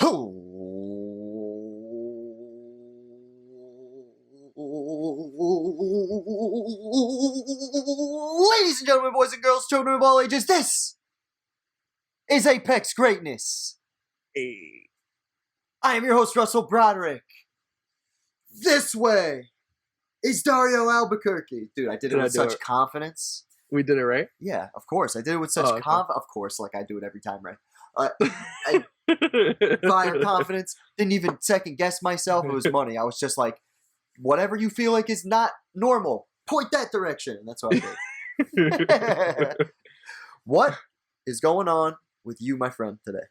Ladies and gentlemen, boys and girls, children of all ages, this is Apex Greatness. Hey. I am your host, Russell Broderick. This way is Dario Albuquerque. Dude, I did it with such confidence. We did it right? Yeah, of course. I did it with such confidence. Of course, like I do it every time, right? Fire confidence. Didn't even second guess myself. It was money. I was just like, whatever you feel like is not normal, point that direction. And that's what I did. What is going on with you, my friend, today?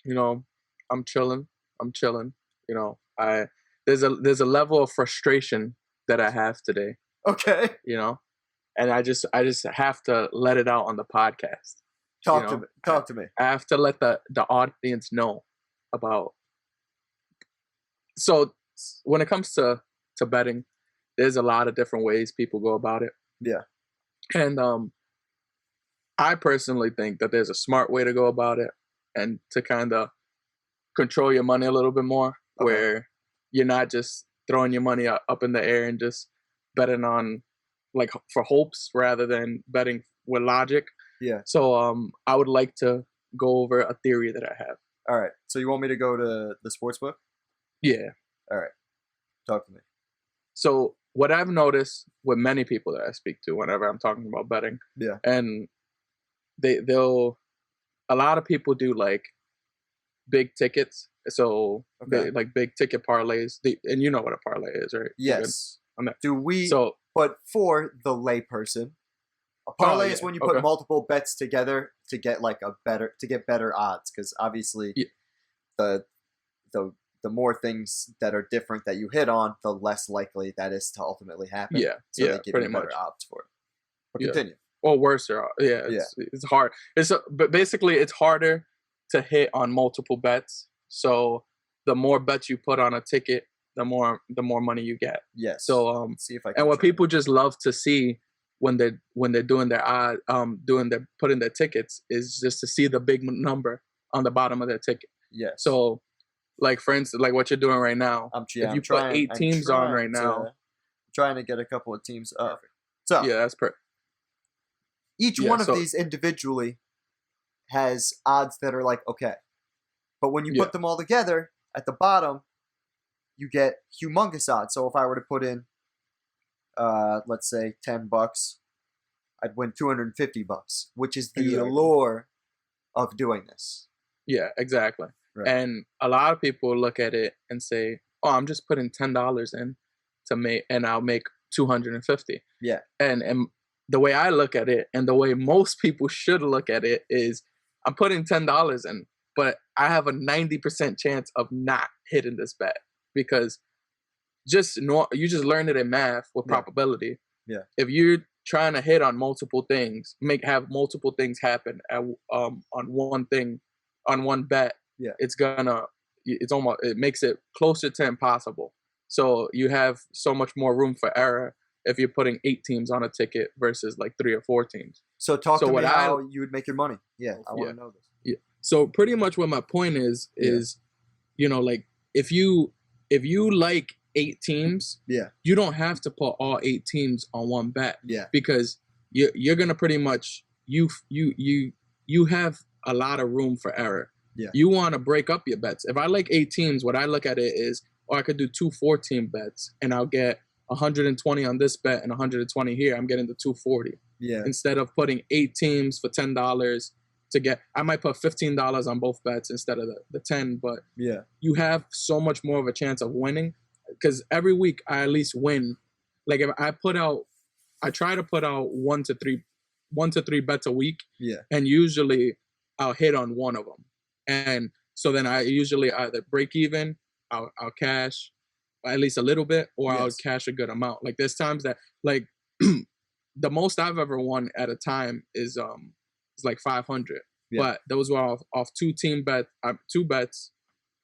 You know, I'm chilling. You know, there's a level of frustration that I have today. Okay. You know, and I just have to let it out on the podcast. Talk to me. I have to let the audience know about. So when it comes to betting, there's a lot of different ways people go about it. Yeah. And I personally think that there's a smart way to go about it and to kind of control your money a little bit more, where you're not just throwing your money up in the air and just betting on like for hopes rather than betting with logic. Yeah. So I would like to go over a theory that I have. All right. So you want me to go to the sports book? Yeah. All right. Talk to me. So what I've noticed with many people that I speak to whenever I'm talking about betting, yeah, and they'll a lot of people do like big tickets. So like big ticket parlays. And you know what a parlay is, right? Yes. Do we? So, but for the layperson, a parlay is when you put multiple bets together to get like better odds. Because obviously, the more things that are different that you hit on, the less likely that is to ultimately happen. Yeah. So they give you better odds for it. But continue. Or worse, it's hard. But basically, it's harder to hit on multiple bets. So the more bets you put on a ticket, the more money you get. Yes. So see if I can. And what people just love to see when they're doing their putting their tickets is just to see the big number on the bottom of their ticket. Yes. So like for instance, like what you're doing right now. If you put 8 teams on right now, I'm trying to get a couple of teams up. So yeah, that's perfect. Each one of these individually has odds that are like, okay. But when you put them all together, at the bottom, you get humongous odds. So if I were to put in, let's say, $10, I'd win $250, which is the allure of doing this. Yeah, exactly. Right. And a lot of people look at it and say, oh, I'm just putting $10 in and I'll make $250. Yeah. And the way I look at it, and the way most people should look at it, is I'm putting $10 in, but I have a 90% chance of not hitting this bet because you just learn it in math with probability. Yeah. If you're trying to hit on multiple things, have multiple things happen on one bet, it makes it closer to impossible. So you have so much more room for error if you're putting 8 teams on a ticket versus like 3 or 4 teams. So talk to me how you would make your money. Yeah, I want to know this. Yeah. So pretty much what my point is, you know, like if you like 8 teams, you don't have to put all 8 teams on one bet. Yeah. Because you're gonna pretty much you have a lot of room for error. Yeah. You want to break up your bets. If I like 8 teams, what I look at it is, I could do 2 4-team bets and I'll get 120 on this bet and 120 here. I'm getting the 240. Yeah. Instead of putting 8 teams for $10 to get, I might put $15 on both bets instead of the 10. But you have so much more of a chance of winning because every week I at least win. Like if I try to put out 1 to 3 bets a week. Yeah. And usually I'll hit on one of them. And so then I usually either break even, I'll cash at least a little bit, or I'll cash a good amount. Like there's times that like the most I've ever won at a time is like 500. Yeah. But those were off 2 bets,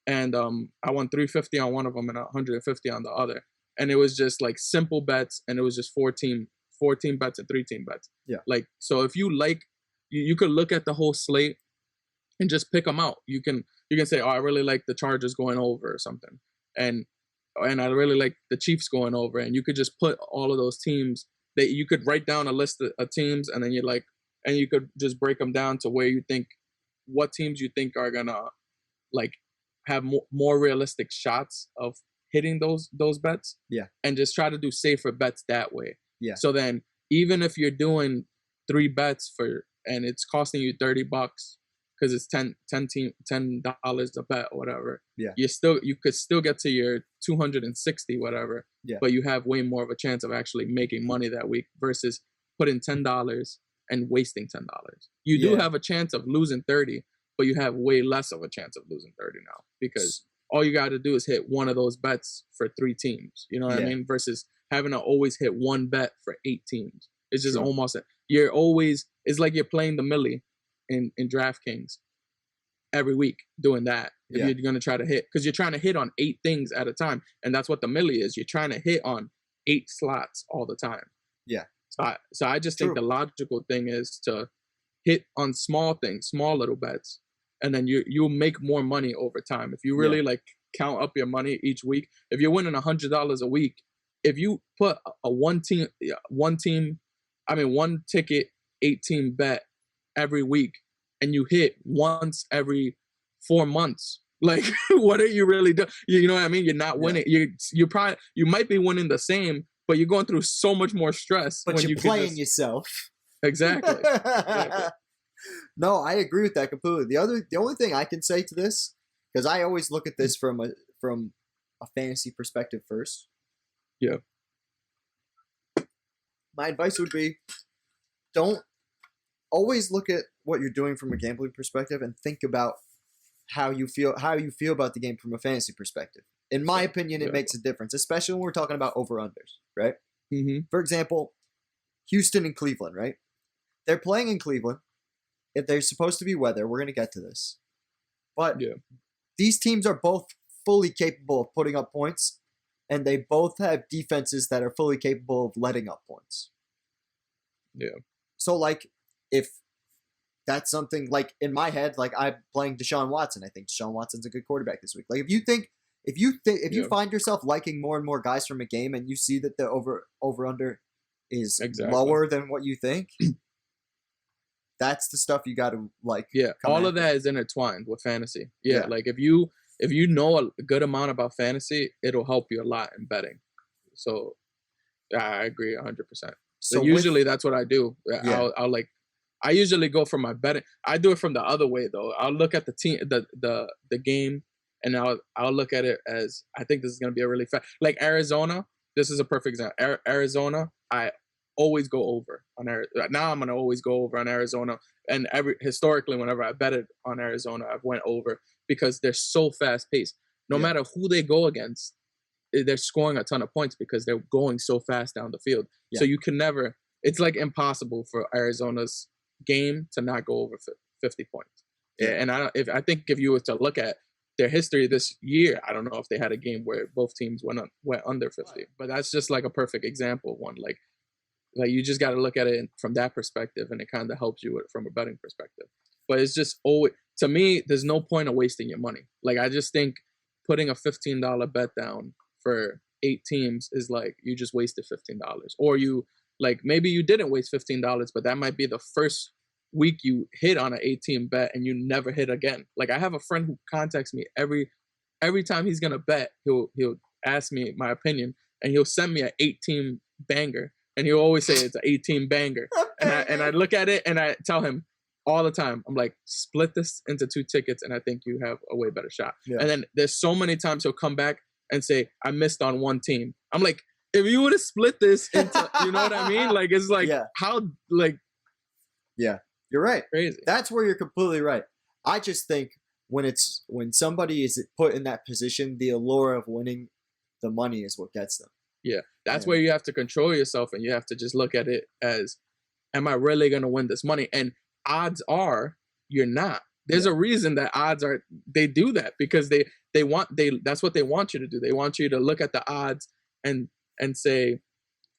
and I won 350 on one of them and 150 on the other. And it was just like simple bets, and it was just 14 bets and 3-team bets. Yeah. Like so if you like, you could look at the whole slate and just pick them out. You can say, oh, I really like the Chargers going over or something, and I really like the Chiefs going over, and you could just put all of those teams. That you could write down a list of teams, and then you could just break them down to where you think what teams you think are gonna like have more realistic shots of hitting those bets. Yeah. And just try to do safer bets that way. Yeah. So then even if you're doing 3 bets and it's costing you $30 because it's $10 a bet or whatever. Yeah. You could still get to your 260 whatever. Yeah. But you have way more of a chance of actually making money that week versus putting $10 and wasting $10. You do have a chance of losing 30, but you have way less of a chance of losing 30 now because all you got to do is hit one of those bets for 3 teams. You know what I mean? Versus having to always hit one bet for 8 teams. It's just almost, it's like you're playing the millie in Draftkings every week doing that. If you're going to try to hit, because you're trying to hit on 8 things at a time. And that's what the millie is. You're trying to hit on 8 slots all the time. Yeah. So I just think the logical thing is to hit on small things, small little bets, and then you'll make more money over time. If you really like count up your money each week, if you're winning $100 a week, if you put a one ticket, 8-team bet every week, and you hit once every 4 months, like what are you really doing? You know what I mean? You're not winning. You might be winning the same, but you're going through so much more stress. But you're playing yourself. Exactly. No, I agree with that completely. The only thing I can say to this, because I always look at this from a fantasy perspective first. Yeah. My advice would be, don't always look at what you're doing from a gambling perspective and think about how you feel about the game from a fantasy perspective. In my opinion, it makes a difference, especially when we're talking about over-unders, right? Mm-hmm. For example, Houston and Cleveland, right? They're playing in Cleveland. If they're supposed to be weather, we're going to get to this. But these teams are both fully capable of putting up points, and they both have defenses that are fully capable of letting up points. Yeah. So, like, if that's something, like, in my head, like, I'm playing Deshaun Watson. I think Deshaun Watson's a good quarterback this week. Like, if you find yourself liking more and more guys from a game and you see that the over-under is lower than what you think, that's the stuff you got to like. Yeah, all of that is intertwined with fantasy. Yeah, like if you know a good amount about fantasy, it'll help you a lot in betting. So, I agree 100%. So usually that's what I do. I usually go for my betting. I do it from the other way though. I'll look at the team, the game, and I'll look at it as I think this is going to be a really fast. Like Arizona, this is a perfect example. Arizona, I always go over on Arizona. Now I'm gonna always go over on Arizona, and historically, whenever I betted on Arizona, I've went over because they're so fast paced. No matter who they go against, they're scoring a ton of points because they're going so fast down the field. Yeah. So you can never. It's like impossible for Arizona's game to not go over 50 points. Yeah. And I think if you were to look at their history this year, I don't know if they had a game where both teams went under 50. But that's just like a perfect example of one. Like you just got to look at it from that perspective, and it kind of helps you from a betting perspective. But it's just always, to me, there's no point of wasting your money. Like I just think putting a $15 bet down for 8 teams is like you just wasted $15, or you like maybe you didn't waste $15, but that might be the first week you hit on an 8-team bet and you never hit again. Like I have a friend who contacts me every time he's gonna bet. He'll ask me my opinion, and he'll send me an 8-team banger. And he'll always say it's an 8-team banger. And I look at it and I tell him all the time, I'm like, split this into 2 tickets and I think you have a way better shot. Yeah. And then there's so many times he'll come back and say, I missed on 1 team. I'm like, if you would have split this into, you know what I mean? Like, it's like, how, like. Yeah, you're right. Crazy. That's where you're completely right. I just think when somebody is put in that position, the allure of winning the money is what gets them. Yeah, that's where you have to control yourself, and you have to just look at it as, am I really going to win this money? And odds are you're not. There's a reason that odds are, they do that because that's what they want you to do. They want you to look at the odds and say,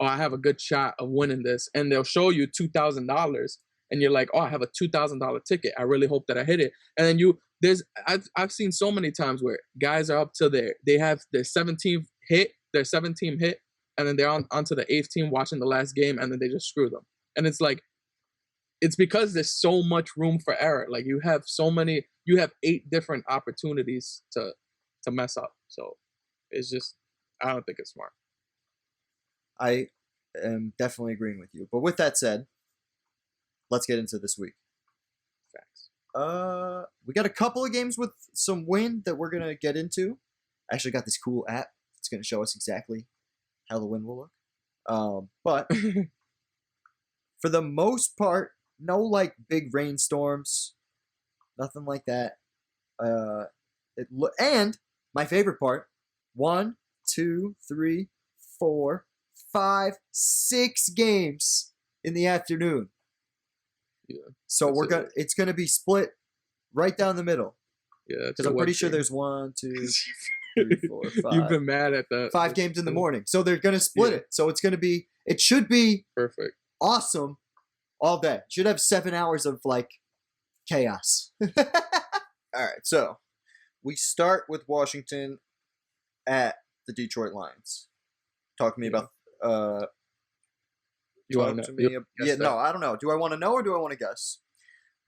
oh, I have a good shot of winning this. And they'll show you $2,000 and you're like, oh, I have a $2,000 ticket. I really hope that I hit it. And then I've seen so many times where guys are up to they have their 17th hit, and then they're onto the 8th team watching the last game, and then they just screw them. And it's like, it's because there's so much room for error. Like you have 8 different opportunities to mess up. So it's just, I don't think it's smart. I am definitely agreeing with you. But with that said, let's get into this week. Facts. We got a couple of games with some wind that we're gonna get into. I actually got this cool app. It's gonna show us exactly how the wind will look. But for the most part, no like big rainstorms, nothing like that. And my favorite part: 1, 2, 3, 4, 5, 6 games in the afternoon. Yeah. So it's gonna be split right down the middle. Yeah, because I'm pretty sure there's 1, 2, 3, 4, 5. You've been mad at that. 5 games in the morning, so they're gonna split it. So it should be perfect, awesome, all day. Should have 7 hours of like chaos. All right, so we start with Washington at the Detroit Lions. Talk to me about. You want to know? No, I don't know. Do I want to know or do I want to guess?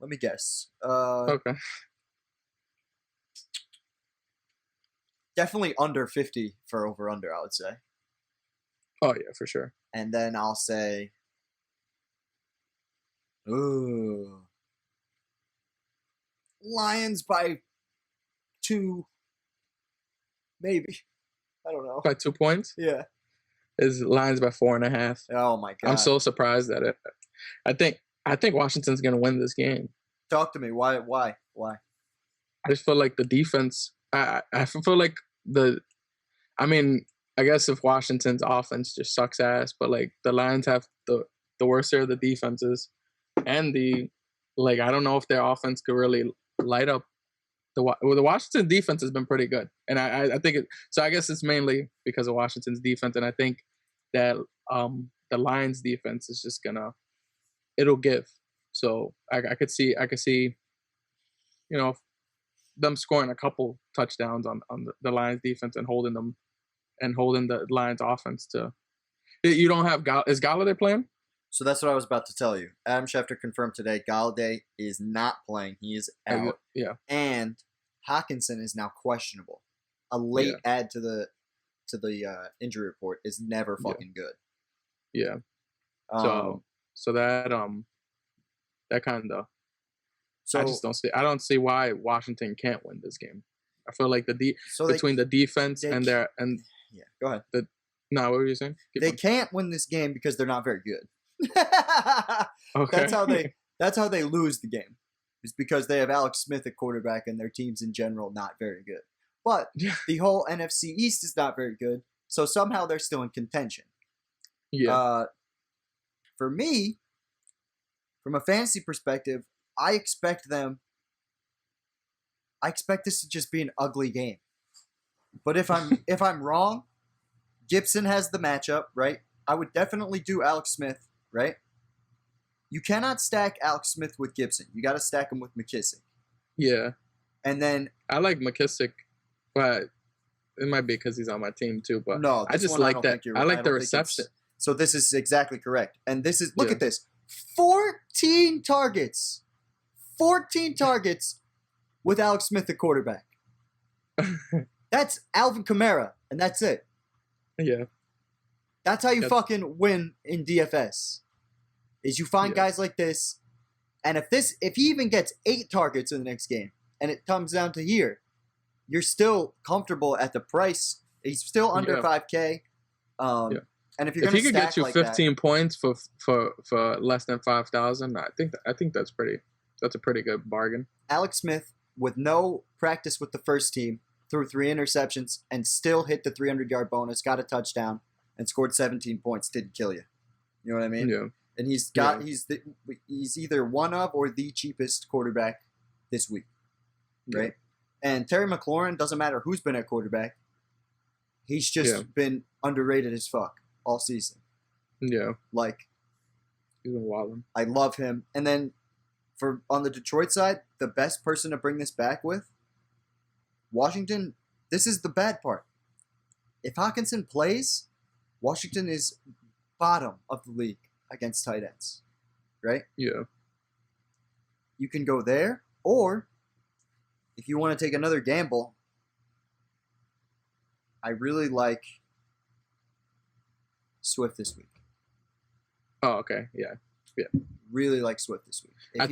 Let me guess. Okay. Definitely under 50 for over-under, I would say. Oh, yeah, for sure. And then I'll say... Ooh. Lions by 2. Maybe. I don't know. By 2 points? Yeah. Is Lions by 4.5. Oh, my God. I'm so surprised at it. I think Washington's going to win this game. Talk to me. Why? I just feel like the defense... I feel like I guess if Washington's offense just sucks ass, but like the Lions have the worst of the defenses, and I don't know if their offense could really light up the Washington defense has been pretty good, and I think it. So I guess it's mainly because of Washington's defense, and I think that the Lions defense is just it'll give. So I could see them scoring a couple touchdowns on the Lions defense and holding the Lions offense to. You don't have is Galladay playing? So that's what I was about to tell you. Adam Schefter confirmed today Galladay is not playing. He is out. Yeah. And Hockenson is now questionable. A late add to the injury report is never fucking good. Yeah. So that kind of. So I just don't see. I don't see why Washington can't win this game. I feel like between the defense and yeah. Go ahead. What were you saying? They can't win this game because they're not very good. Okay. That's how they lose the game. It's because they have Alex Smith at quarterback and their teams in general not very good. But the whole NFC East is not very good, so somehow they're still in contention. Yeah. For me, from a fantasy perspective, I expect this to just be an ugly game. But if I'm wrong, Gibson has the matchup, right? I would definitely do Alex Smith, right? You cannot stack Alex Smith with Gibson. You got to stack him with McKissick. Yeah. And then I like McKissick, but it might be because he's on my team too. But no, I just like that. I like the reception. So this is exactly correct. And this is look at this: 14 targets. 14 targets with Alex Smith at quarterback. That's Alvin Kamara, and that's it. Yeah. That's how you fucking win in DFS. Is you find guys like this, and if he even gets 8 targets in the next game, and it comes down to here, you're still comfortable at the price. He's still under 5K. And if he could get you 15 points for less than 5,000, I think that's a pretty good bargain. Alex Smith, with no practice with the first team, threw 3 interceptions and still hit the 300-yard bonus, got a touchdown, and scored 17 points. Didn't kill you. You know what I mean? Yeah. And he's either one of or the cheapest quarterback this week, right? Yeah. And Terry McLaurin, doesn't matter who's been at quarterback, he's just been underrated as fuck all season. Yeah. Like, He's been wilding. I love him. And then on the Detroit side, the best person to bring this back with, Washington. This is the bad part. If Hawkinson plays, Washington is bottom of the league against tight ends, right? Yeah. You can go there, or if you want to take another gamble, I really like Swift this week. Oh, okay. Yeah. Really like Swift this week. I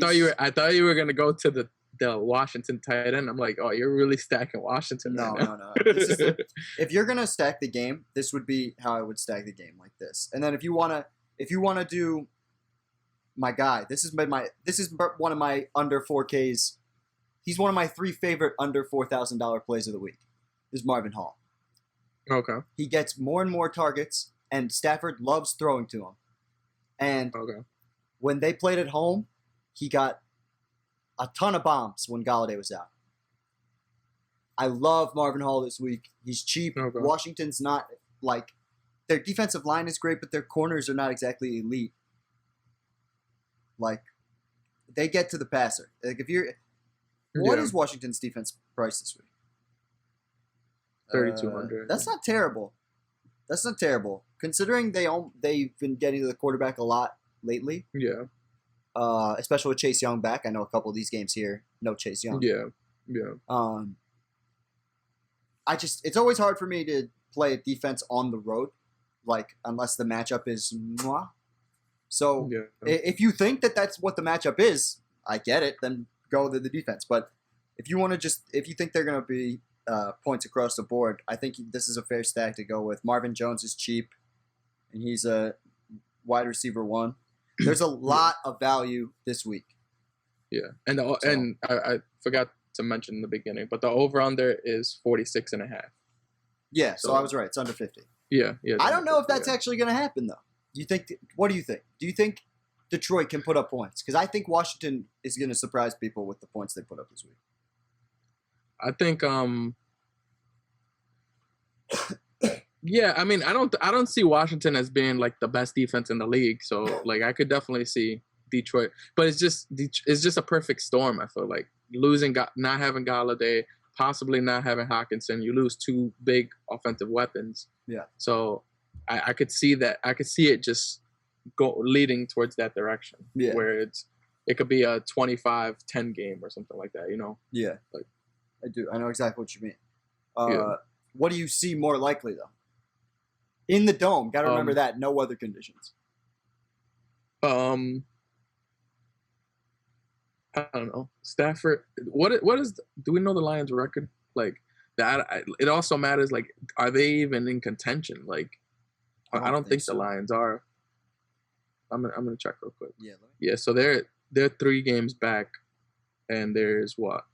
thought you were gonna go to the Washington tight end. I'm like, oh, you're really stacking Washington. No, right now. no. If you're gonna stack the game, this would be how I would stack the game, like this. And then if you wanna do my guy, this is one of my under 4Ks. He's one of my 3 favorite under $4,000 plays of the week. Is Marvin Hall. Okay. He gets more and more targets, and Stafford loves throwing to him. And when they played at home, he got a ton of bombs when Galladay was out. I love Marvin Hall this week. He's cheap. Okay. Washington's not like their defensive line is great, but their corners are not exactly elite. Like they get to the passer. Like what is Washington's defense price this week? 3,200. That's not terrible. Considering they've been getting to the quarterback a lot lately. Yeah. Especially with Chase Young back. I know a couple of these games here, no Chase Young. Yeah. It's always hard for me to play defense on the road, like unless the matchup is mwah. So if you think that that's what the matchup is, I get it. Then go to the defense. But if you think they're going to be points across the board, I think this is a fair stack to go with. Marvin Jones is cheap, and he's a wide receiver 1. There's a lot of value this week. Yeah, and I forgot to mention in the beginning, but the over/under is 46.5. Yeah, so I was right. It's under 50. Yeah. I don't know if that's actually going to happen though. What do you think? Do you think Detroit can put up points? Because I think Washington is going to surprise people with the points they put up this week. I think yeah, I mean, I don't see Washington as being like the best defense in the league. So like I could definitely see Detroit, but it's just a perfect storm. I feel like not having Galladay, possibly not having Hawkinson, you lose 2 big offensive weapons. Yeah. So I could see that. I could see it just leading towards that direction. Yeah. Where it could be a 25-10 game or something like that. You know. Yeah. Like I do. I know exactly what you mean. What do you see more likely though? In the dome, got to remember that no weather conditions. I don't know. Stafford. What is? Do we know the Lions' record? Like that. It also matters. Like, are they even in contention? Like, I don't think so. The Lions are. I'm gonna check real quick. Yeah. So they're 3 games back, and there's what?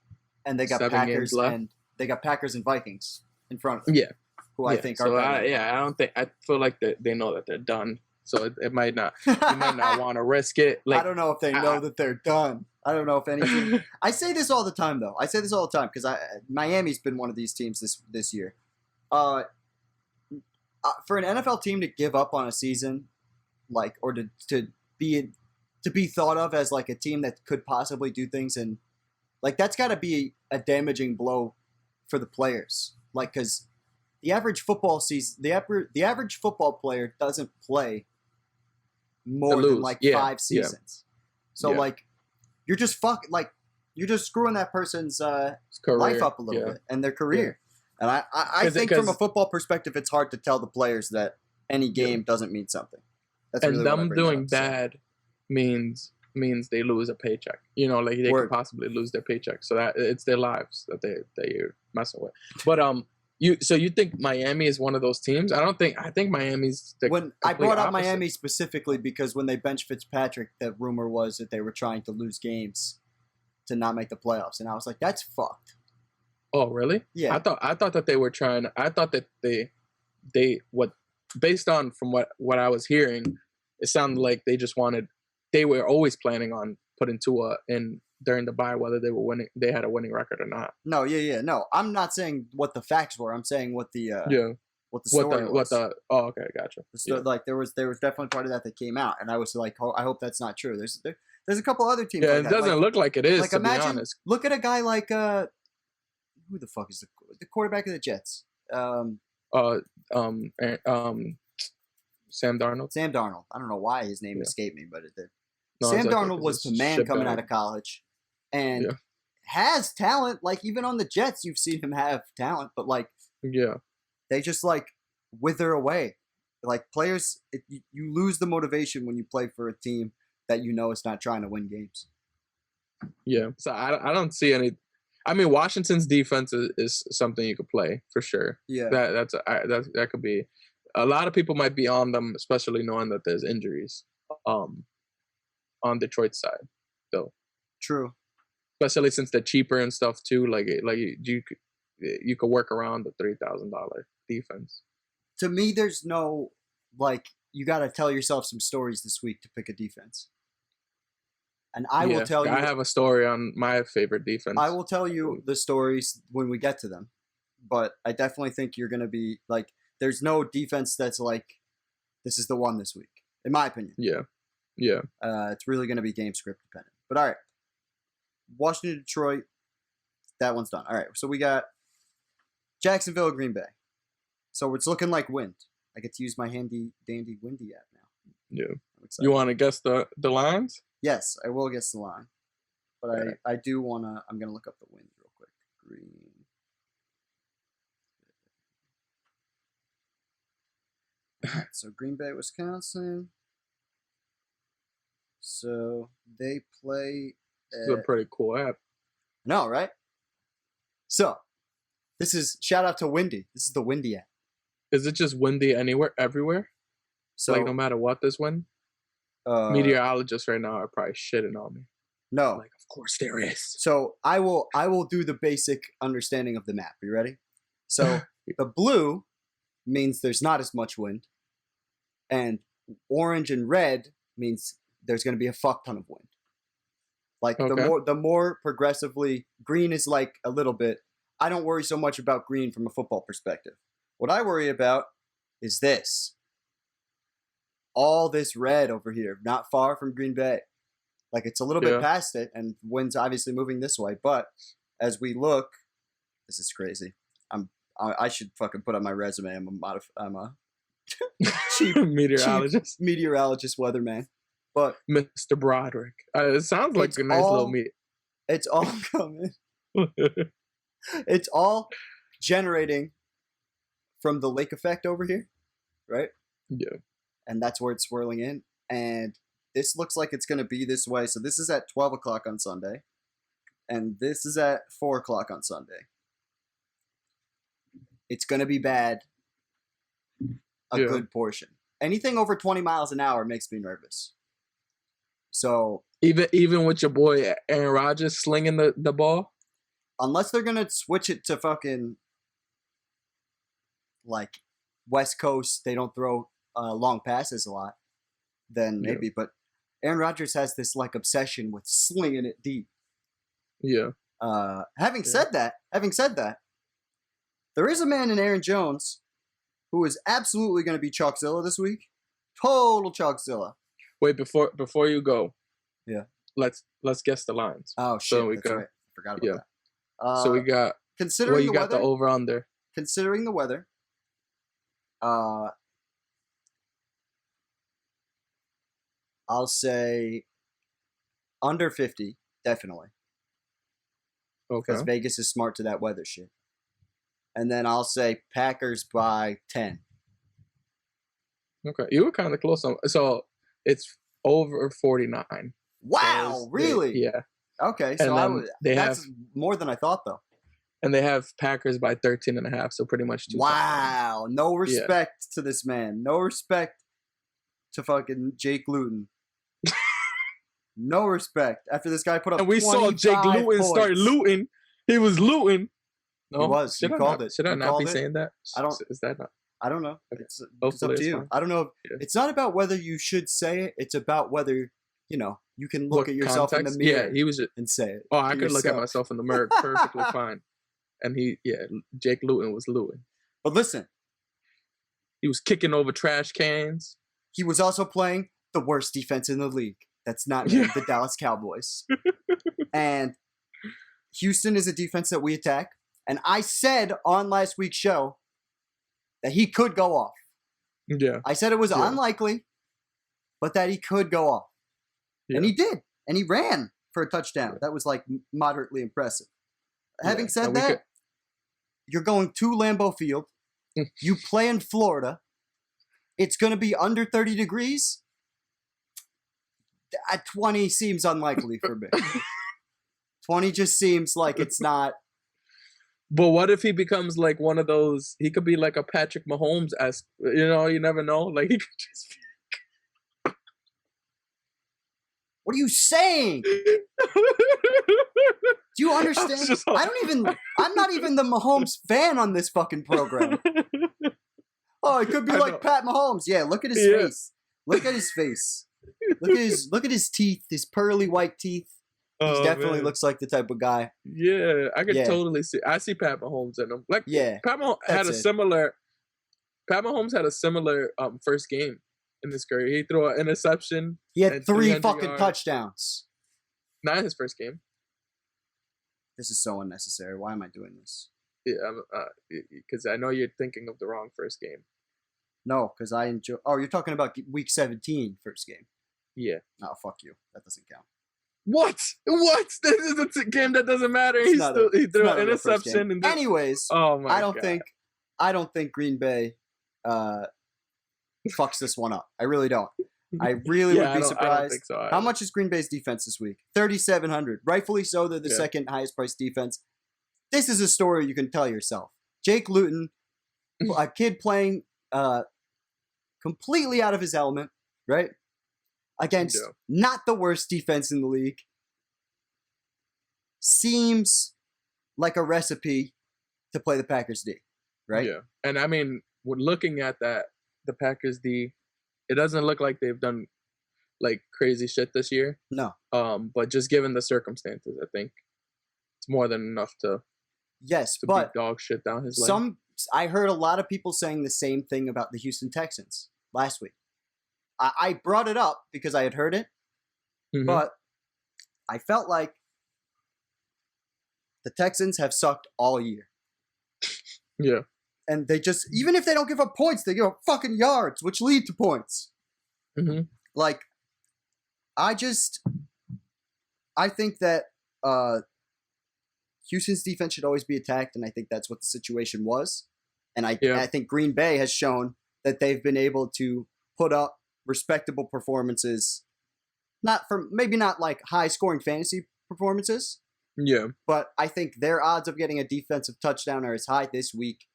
And they got Packers and they got Packers and Vikings in front of them. Yeah. Who I think are better. I feel like they know that they're done. So it might not. You might not want to risk it. Like, I don't know if they know that they're done. I don't know if any team. I say this all the time though. Because Miami's been one of these teams this year. For an NFL team to give up on a season, like, or to be thought of as like a team that could possibly do things, and like that's got to be a damaging blow for the players. Like, because the average football season, the average football player doesn't play more than like 5 seasons. So like, you're just you're just screwing that person's life up a little bit and their career. And I think from a football perspective, it's hard to tell the players that any game doesn't mean something. That's and really them doing bad means they lose a paycheck. You know, like they could possibly lose their paycheck. So that it's their lives that they're messing with. But you think Miami is one of those teams? I think Miami's when I brought up Miami specifically because when they benched Fitzpatrick, the rumor was that they were trying to lose games to not make the playoffs, and I was like, that's fucked. Oh, really? Yeah. I thought that they were trying. I thought that they based on from what I was hearing, it sounded like they just wanted. They were always planning on putting Tua in during the bye, whether they were winning, they had a winning record or not. No, no. I'm not saying what the facts were. I'm saying what the what the story was. Oh, okay, gotcha. Like there was definitely part of that came out, and I was like, I hope that's not true. There's a couple other teams. Yeah, like it doesn't look like it is. Like, to be honest, look at a guy like who the fuck is the quarterback of the Jets? Sam Darnold. Sam Darnold. I don't know why his name escaped me, but it did. No, Sam Darnold was the man coming out of college, and has talent. Like even on the Jets, you've seen him have talent, but like they just like wither away. Like players, you lose the motivation when you play for a team that you know is not trying to win games. Yeah, so I don't see any. I mean, Washington's defense is something you could play for sure. Yeah, that could be. A lot of people might be on them, especially knowing that there's injuries on Detroit's side, though. True. Especially since they're cheaper and stuff too. Like you could work around the $3,000 defense. To me, there's no like you got to tell yourself some stories this week to pick a defense. And I will tell you. I have a story on my favorite defense. I will tell you the stories when we get to them, but I definitely think you're going to be like. There's no defense that's like, this is the one this week, in my opinion. Yeah. It's really going to be game script dependent. But all right. Washington, Detroit, that one's done. All right, so we got Jacksonville, Green Bay. So it's looking like wind. I get to use my handy dandy windy app now. Yeah. You want to guess the lines? Yes, I will guess the line. But I do want to, I'm going to look up the wind real quick. Green. So Green Bay, Wisconsin. So they play. This is a pretty cool app. No, right? So this is shout out to Windy. This is the Windy app. Is it just windy everywhere? So like no matter what this wind? Meteorologists right now are probably shitting on me. No, like of course there is. So I will do the basic understanding of the map. Are you ready? So the blue means there's not as much wind, and orange and red means there's going to be a fuck ton of wind. Like the more progressively, green is like a little bit. I don't worry so much about green from a football perspective. What I worry about is this. All this red over here, not far from Green Bay. Like it's a little bit past it, and wind's obviously moving this way. But as we look, this is crazy. I should fucking put on my resume. I'm a cheap meteorologist, weatherman. But Mr. Broderick, it sounds like a nice little meet. It's all coming. It's all generating from the lake effect over here, right? Yeah. And that's where it's swirling in. And this looks like it's going to be this way. So this is at 12 o'clock on Sunday. And this is at 4 o'clock on Sunday. It's going to be bad a good portion. Anything over 20 miles an hour makes me nervous. So even with your boy Aaron Rodgers slinging the ball? Unless they're going to switch it to fucking like West Coast, they don't throw long passes a lot, then maybe. Yeah. But Aaron Rodgers has this like obsession with slinging it deep. Yeah. Having said that, there is a man in Aaron Jones who is absolutely going to be Chalkzilla this week. Total Chalkzilla. Wait, before you go. Yeah. Let's guess the lines. Oh shit, so that's right. I forgot about that. So we got. Considering you got the over under. Considering the weather. I'll say under 50, definitely. Okay. Because Vegas is smart to that weather shit. And then I'll say Packers by 10. Okay. You were kind of close. So it's over 49. Wow, so really? Yeah. Okay, so that's more than I thought, though. And they have Packers by 13.5, so pretty much 2. Wow, no respect to this man. No respect to fucking Jake Luton. No respect. After this guy put up 25 points. And we saw Jake Luton start looting. He was looting. No, he was. Should I not be saying that? Is that not? I don't know. Okay. It's up to you. Fine. I don't know. Yeah. It's not about whether you should say it. It's about whether, you can look at yourself in the mirror and say it. Oh, I could look at myself in the mirror perfectly fine. And Jake Luton was looting. But listen, He was kicking over trash cans. He was also playing the worst defense in the league. That's not named the Dallas Cowboys. And Houston is a defense that we attack. And I said on last week's show that he could go off. Yeah. I said it was unlikely, but that he could go off. Yeah. And he did. And he ran for a touchdown. Yeah. That was like moderately impressive. Having said that, you're going to Lambeau Field. You play in Florida. It's going to be under 30 degrees. At 20 seems unlikely for me. 20 just seems like it's not. But what if he becomes like one of those? He could be like a Patrick Mahomes-esque. You never know. Like he could just. What are you saying? Do you understand? I'm not even the Mahomes fan on this fucking program. Oh, it could be like Pat Mahomes. Yeah, look at his face. Look at his face. Look at his teeth, his pearly white teeth. He definitely looks like the type of guy. Yeah, I could totally see. I see Pat Mahomes in him. Like, Pat Mahomes had a similar first game in his career. He threw an interception. He had 3 fucking touchdowns. Not his first game. This is so unnecessary. Why am I doing this? Yeah, because I know you're thinking of the wrong first game. No, because I enjoy. Oh, you're talking about week 17 first game. Yeah. Oh, fuck you. That doesn't count. What? This is a game that doesn't matter. He threw an interception. Anyways, I don't think Green Bay fucks this one up. I really don't. I really would be surprised. I don't think so. How much is Green Bay's defense this week? 3,700. Rightfully so. They're the second highest priced defense. This is a story you can tell yourself. Jake Luton, a kid playing completely out of his element, right? Against not the worst defense in the league. Seems like a recipe to play the Packers D, right? Yeah. And I mean, when looking at that, the Packers D, it doesn't look like they've done like crazy shit this year. No. But just given the circumstances, I think it's more than enough to beat dog shit down his leg. I heard a lot of people saying the same thing about the Houston Texans last week. I brought it up because I had heard it, but I felt like the Texans have sucked all year. Yeah. And they just, even if they don't give up points, they give up fucking yards, which lead to points. Mm-hmm. Like, I think that Houston's defense should always be attacked, and I think that's what the situation was. And I think Green Bay has shown that they've been able to put up respectable performances, maybe not like high scoring fantasy performances. Yeah. But I think their odds of getting a defensive touchdown are as high this week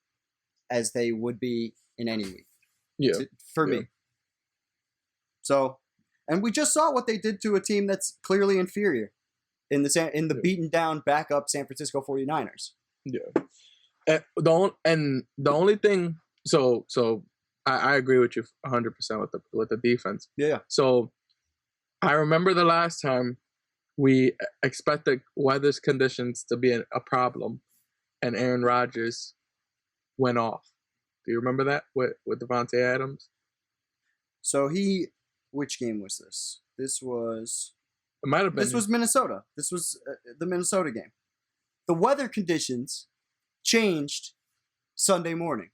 as they would be in any week. Yeah. For me. So, and we just saw what they did to a team that's clearly inferior in the beaten down backup San Francisco 49ers. Yeah. And the only thing, so I agree with you 100% with the defense. Yeah. So I remember the last time we expected weather conditions to be a problem, and Aaron Rodgers went off. Do you remember that with Davante Adams? So which game was this? It might have been. This was Minnesota. This was the Minnesota game. The weather conditions changed Sunday morning.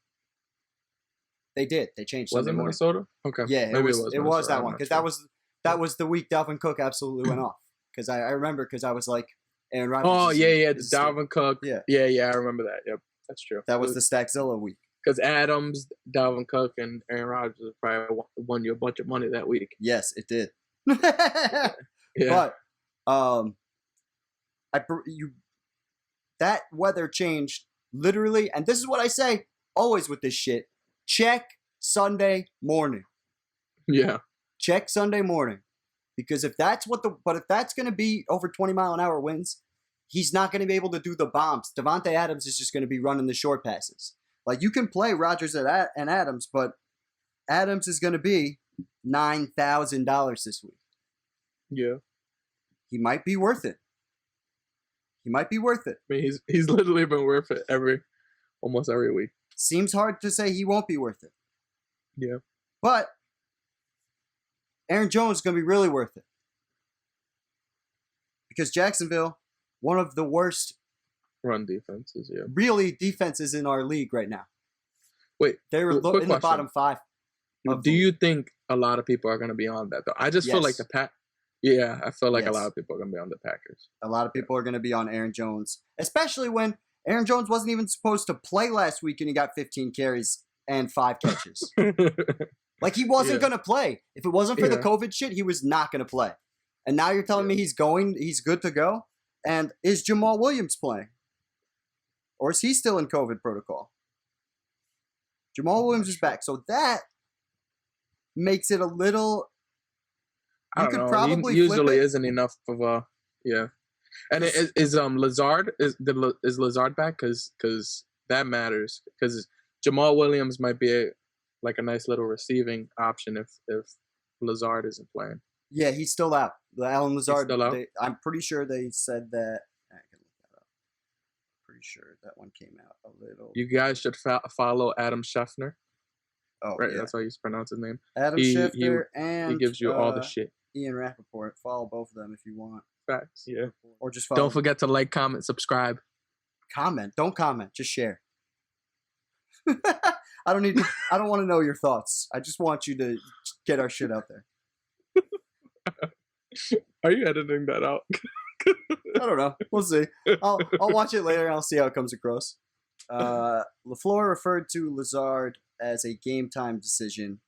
They did. They changed Sunday morning. Was it Minnesota? Okay. Yeah, maybe it was that one, because that was the week Dalvin Cook absolutely went off. Because I remember, because I was like, Aaron Rodgers. Oh yeah, the Dalvin Cook. Yeah, I remember that. Yep, that's true. That was the Stackzilla week. Because Adams, Dalvin Cook, and Aaron Rodgers probably won you a bunch of money that week. Yes, it did. Yeah. But that weather changed literally, and this is what I say always with this shit. Check Sunday morning. Yeah. Check Sunday morning. Because if that's going to be over 20 mile an hour winds, he's not going to be able to do the bombs. Davante Adams is just going to be running the short passes. Like, you can play Rodgers and Adams, but Adams is going to be $9,000 this week. Yeah. He might be worth it. I mean, he's literally been worth it almost every week. Seems hard to say he won't be worth it. Yeah. But Aaron Jones is going to be really worth it. Because Jacksonville, one of the worst run defenses, really defenses in our league right now. Wait, they're in the bottom 5. Do you think a lot of people are going to be on that, though? I just feel like I feel like a lot of people are going to be on the Packers. A lot of people are going to be on Aaron Jones, especially when Aaron Jones wasn't even supposed to play last week and he got 15 carries and 5 catches. Like, he wasn't going to play. If it wasn't for the COVID shit, he was not going to play. And now you're telling me he's good to go? And is Jamal Williams playing? Or is he still in COVID protocol? Jamal Williams is back. So that makes it a little... I don't know. Probably usually isn't enough of a... Yeah. And is Lazard... Is Lazard back? Because that matters. Because Jamal Williams might be a nice little receiving option if Lazard isn't playing. Yeah, he's still out. Alan Lazard, still out? I'm pretty sure they said that. I can look that up. Pretty sure that one came out a little. You guys should follow Adam Schefter. Oh, right, that's how you pronounce his name. Adam Schefter and he gives you all the shit. Ian Rappaport. Follow both of them if you want. Facts, yeah. Or just follow. Don't forget to like, comment, subscribe. Comment. Don't comment. Just share. I don't want to know your thoughts. I just want you to get our shit out there. Are you editing that out? I don't know. We'll see. I'll watch it later and I'll see how it comes across. LaFleur referred to Lazard as a game time decision,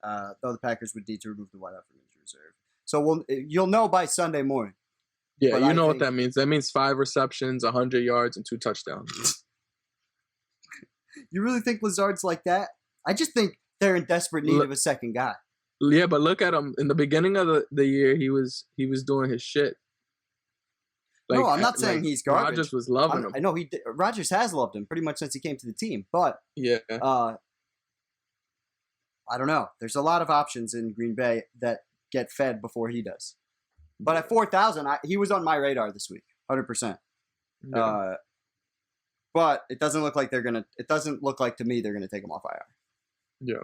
though the Packers would need to remove the wideout from injury reserve. So you'll know by Sunday morning. Yeah, you know what that means. That means 5 receptions, 100 yards, and 2 touchdowns. You really think Lazard's like that? I just think they're in desperate need of a second guy. Yeah, but look at him. In the beginning of the year, he was doing his shit. No, I'm not saying he's garbage. Rodgers was loving him. I know Rodgers has loved him pretty much since he came to the team. But I don't know. There's a lot of options in Green Bay that get fed before he does. But at 4,000, he was on my radar this week, 100%. Yeah. But it doesn't look like It doesn't look like to me they're gonna take him off IR. Yeah.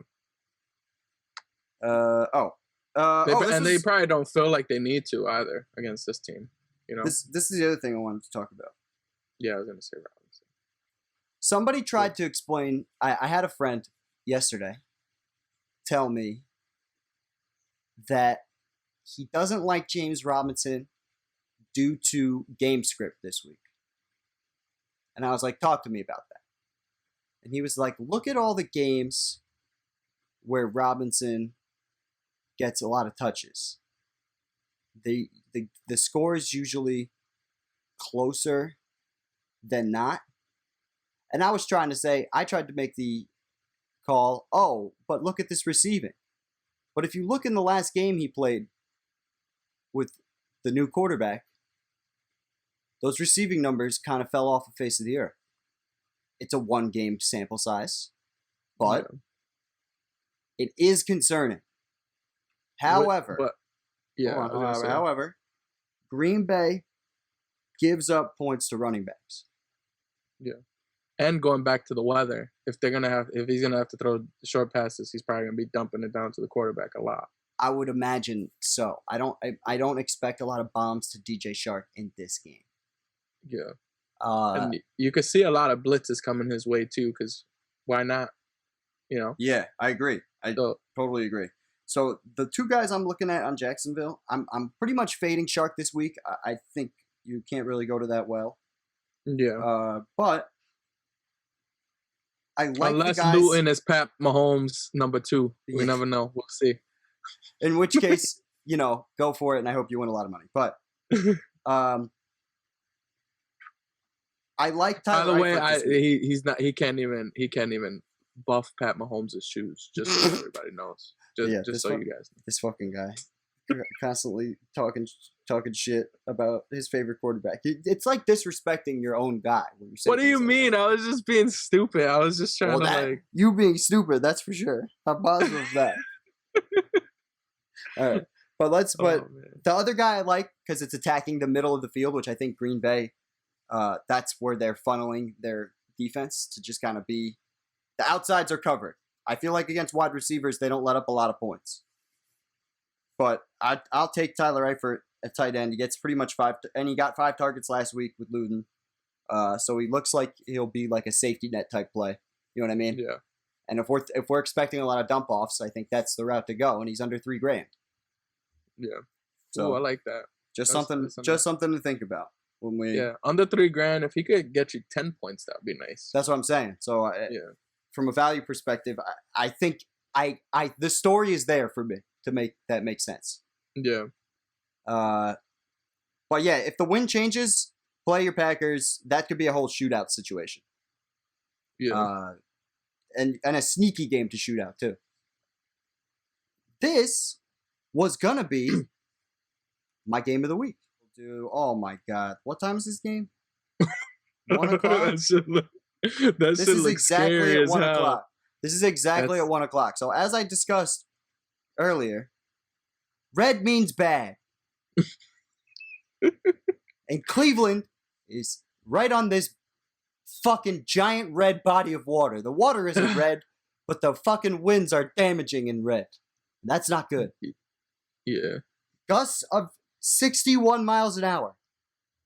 They probably don't feel like they need to either against this team. You know, this is the other thing I wanted to talk about. Yeah, I was gonna say Robinson. Somebody tried to explain. I had a friend yesterday tell me that he doesn't like James Robinson due to game script this week, and I was like, "Talk to me about that." And he was like, "Look at all the games where Robinson gets a lot of touches. The score is usually closer than not." And I was trying to say, I tried to make the call, but look at this receiving. But if you look in the last game he played with the new quarterback, those receiving numbers kind of fell off the face of the earth. It's a 1-game sample size, but it is concerning. However, however, Green Bay gives up points to running backs. Yeah. And going back to the weather, if he's gonna have to throw short passes, he's probably gonna be dumping it down to the quarterback a lot. I would imagine so. I don't expect a lot of bombs to DJ Shark in this game. Yeah. And you could see a lot of blitzes coming his way too, because why not? You know? Yeah, I agree. I totally agree. So the 2 guys I'm looking at on Jacksonville, I'm pretty much fading Shark this week. I think you can't really go to that well. Yeah. But I like unless the guys, Newton is Pat Mahomes number 2. We never know. We'll see. In which case, go for it, and I hope you win a lot of money. But I like Tyler. By the way, he can't even buff Pat Mahomes' shoes, just so everybody knows. Just so you guys know. This fucking guy constantly talking shit about his favorite quarterback. It's like disrespecting your own guy. When you say what do you mean? I was just being stupid. I was just trying to you being stupid. That's for sure. I'm positive of that. All right, but the other guy I like because it's attacking the middle of the field, which I think Green Bay, that's where they're funneling their defense to just kind of be. The outsides are covered. I feel like against wide receivers, they don't let up a lot of points. But I'll take Tyler Eifert at tight end. He gets pretty much 5, and he got 5 targets last week with Luton. So he looks like he'll be like a safety net type play. You know what I mean? Yeah. And if we're expecting a lot of dump offs, I think that's the route to go. And he's under $3,000. Yeah. So I like that. Just something to think about when we. Yeah, under $3,000. If he could get you 10 points, that'd be nice. That's what I'm saying. So from a value perspective, I think the story is there for me to make that make sense. Yeah. But yeah, if the wind changes, play your Packers. That could be a whole shootout situation. Yeah. And a sneaky game to shoot out too. This was gonna be my game of the week. Oh my god, what time is this game? 1 o'clock. This is exactly at 1 o'clock. This is exactly at 1 o'clock. So as I discussed earlier, red means bad. And Cleveland is right on this fucking giant red body of water. The water isn't red, but the fucking winds are damaging in red. And that's not good. Yeah. Gusts of 61 miles an hour.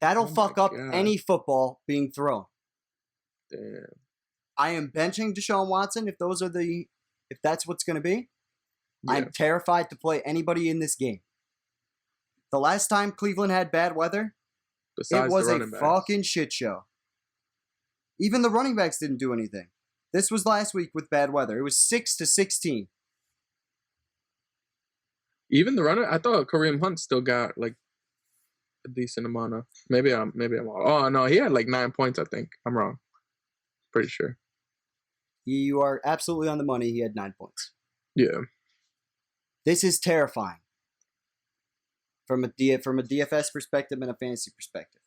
That'll fuck up any football being thrown. Damn. I am benching Deshaun Watson if that's what's going to be. Yeah. I'm terrified to play anybody in this game. The last time Cleveland had bad weather, it was a fucking shit show. Even the running backs didn't do anything. This was last week with bad weather. It was 6-16. Even the runner, I thought Kareem Hunt still got like a decent amount of. Maybe I'm wrong. Oh no, he had like 9 points. I think I'm wrong. Pretty sure. You are absolutely on the money. He had 9 points. Yeah. This is terrifying. From a DFS perspective and a fantasy perspective.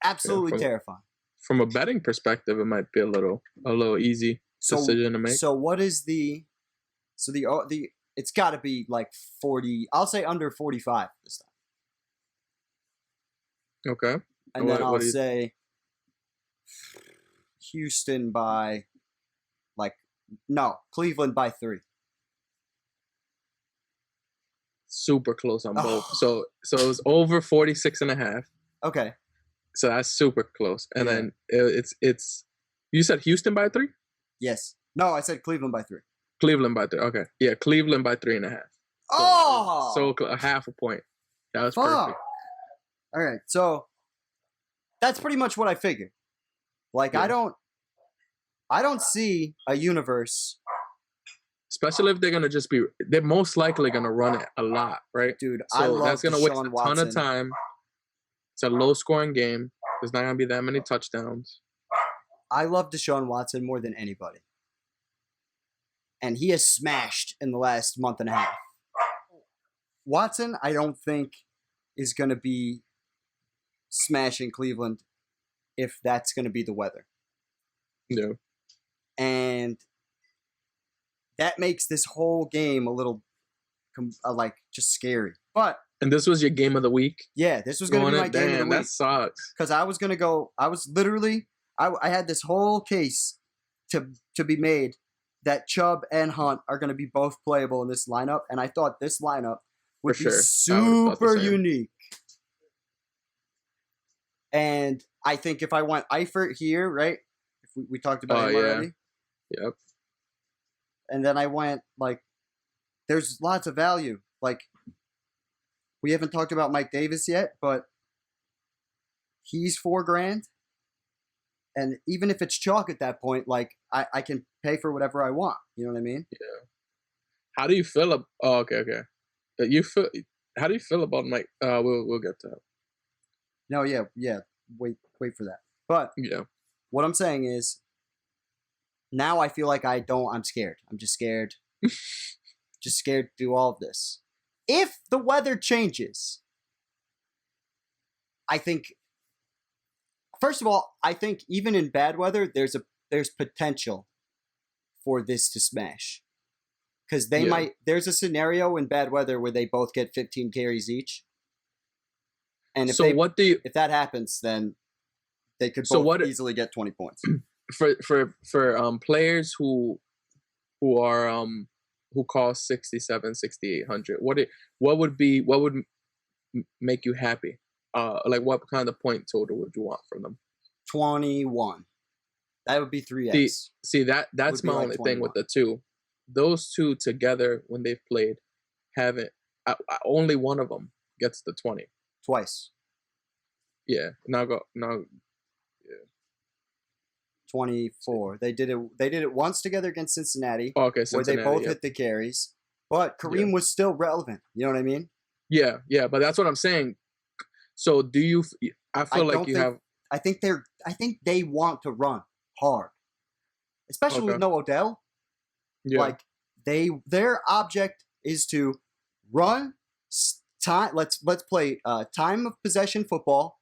Absolutely terrifying. From a betting perspective, it might be a little easy decision to make. So what is the it's got to be like 40. I'll say under 45 this time. Okay. And then I'll say Houston by Cleveland by 3. Super close on both. So it was over 46.5. Okay. So that's super close. And then it's you said Houston by 3? Yes. No, I said Cleveland by 3. Cleveland by 3. Okay. Yeah, Cleveland by 3.5. So a half a point. That was perfect. All right. So that's pretty much what I figured. Like I don't see a universe. Especially if they're most likely gonna run it a lot, right? Dude, so I love that's gonna waste a ton of Watson. time. It's a low scoring game. There's not gonna be that many touchdowns. I love Deshaun Watson more than anybody. And he has smashed in the last month and a half. Watson, I don't think, is going to be smashing Cleveland if that's going to be the weather. Yeah. And that makes this whole game a little, just scary. And this was your game of the week? Yeah, this was going to be my game of the week. That sucks. Because I was going to go, I had this whole case to be made that Chubb and Hunt are going to be both playable in this lineup. And I thought this lineup would be super unique. And I think if I went Eifert here, right? If we talked about him already. Yep. And then I went, there's lots of value. We haven't talked about Mike Davis yet, but he's $4,000. And even if it's chalk at that point, I can pay for whatever I want. You know what I mean? Yeah. How do you feel? Okay. How do you feel about Mike? We'll get to that. No, yeah. Wait for that. But what I'm saying is, now I feel like I'm scared. I'm just scared. Just scared to do all of this. If the weather changes, I think. First of all, I think even in bad weather, there's potential for this to smash. Because there's a scenario in bad weather where they both get 15 carries each. And if that happens, then they could both easily get 20 points. For players who who cost 67, 6,800. What would make you happy? Like what kind of point total would you want from them? 21. That would be 3x. See that's my only thing with the two. Those two together when they've played haven't. Only one of them gets the 20 twice. Yeah. Now. Yeah. 24. They did it once together against Cincinnati. Oh, okay, Cincinnati, where they both hit the carries, but Kareem was still relevant. You know what I mean? Yeah, but that's what I'm saying. So do you? I feel like you have. I think they want to run hard, especially with no Odell. Yeah. Like their object is to run time. Let's play time of possession football.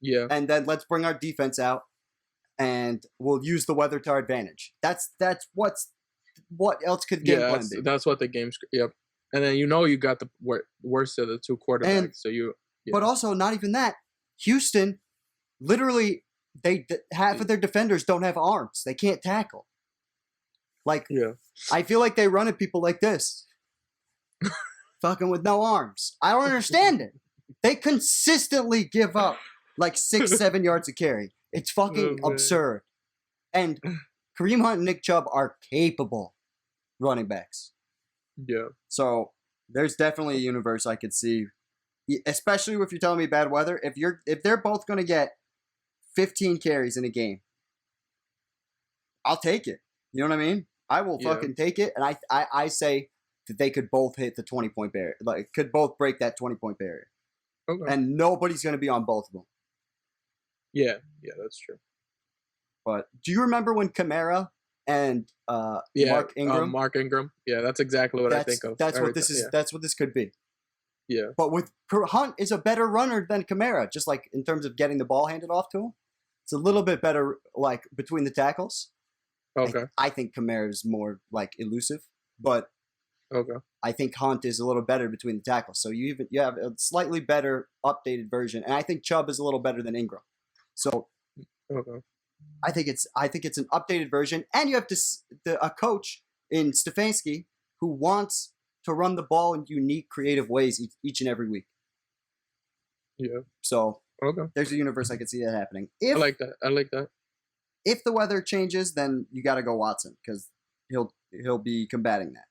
Yeah, and then let's bring our defense out. And we'll use the weather to our advantage. That's what else could game plan be? That's what the game's. Yep. And then you got the worst of the two quarterbacks. But also not even that. Houston, literally, half of their defenders don't have arms. They can't tackle. Like, I feel like they run at people like this, fucking with no arms. I don't understand it. They consistently give up like 6-7 yards a carry. It's fucking absurd. And Kareem Hunt and Nick Chubb are capable running backs. Yeah. So there's definitely a universe I could see, especially if you're telling me bad weather. If they're both going to get 15 carries in a game, I'll take it. You know what I mean? I will fucking take it. And I say that they could both hit the 20-point barrier. Like, could both break that 20-point barrier. Okay. And nobody's going to be on both of them. Yeah, that's true. But do you remember when Kamara and Mark Ingram? Yeah, that's exactly what I think of. That's what this is. That's what this could be. Yeah. But Hunt is a better runner than Kamara, just like in terms of getting the ball handed off to him. It's a little bit better, like between the tackles. Okay. I think Kamara is more like elusive, but I think Hunt is a little better between the tackles. So you have a slightly better updated version, and I think Chubb is a little better than Ingram. So, I think it's an updated version, and you have a coach in Stefanski who wants to run the ball in unique, creative ways each and every week. Yeah. So there's a universe I could see that happening. I like that. If the weather changes, then you got to go Watson because he'll be combating that.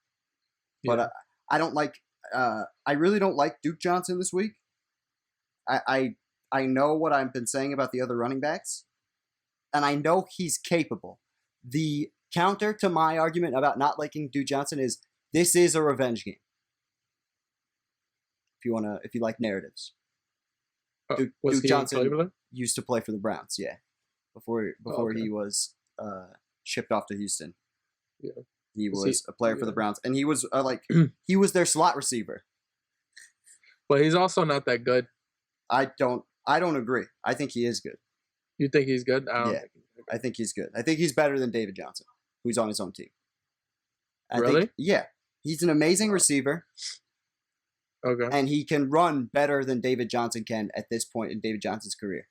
Yeah. But I don't like. I really don't like Duke Johnson this week. I know what I've been saying about the other running backs, and I know he's capable. The counter to my argument about not liking Duke Johnson is this is a revenge game. If you like narratives. Duke Johnson used to play for the Browns, before he was shipped off to Houston. Yeah. He was a player for the Browns, and he was he was their slot receiver. But he's also not that good. I don't agree. I think he is good. You think he's good? I think he's good. I think he's better than David Johnson, who's on his own team. Really? He's an amazing receiver. Okay. And he can run better than David Johnson can at this point in David Johnson's career.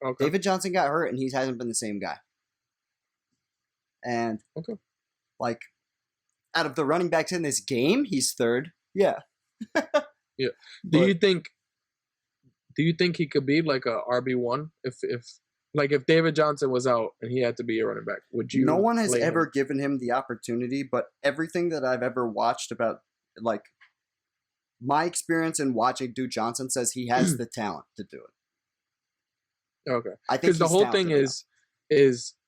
Okay. David Johnson got hurt, and he hasn't been the same guy. And out of the running backs in this game, he's third. Yeah. Yeah. Do you think he could be like a RB1 if David Johnson was out and he had to be a running back? Would you? No one has ever given him the opportunity, but everything that I've ever watched about my experience in watching Duke Johnson says he has the talent to do it. Okay. I think because the whole thing is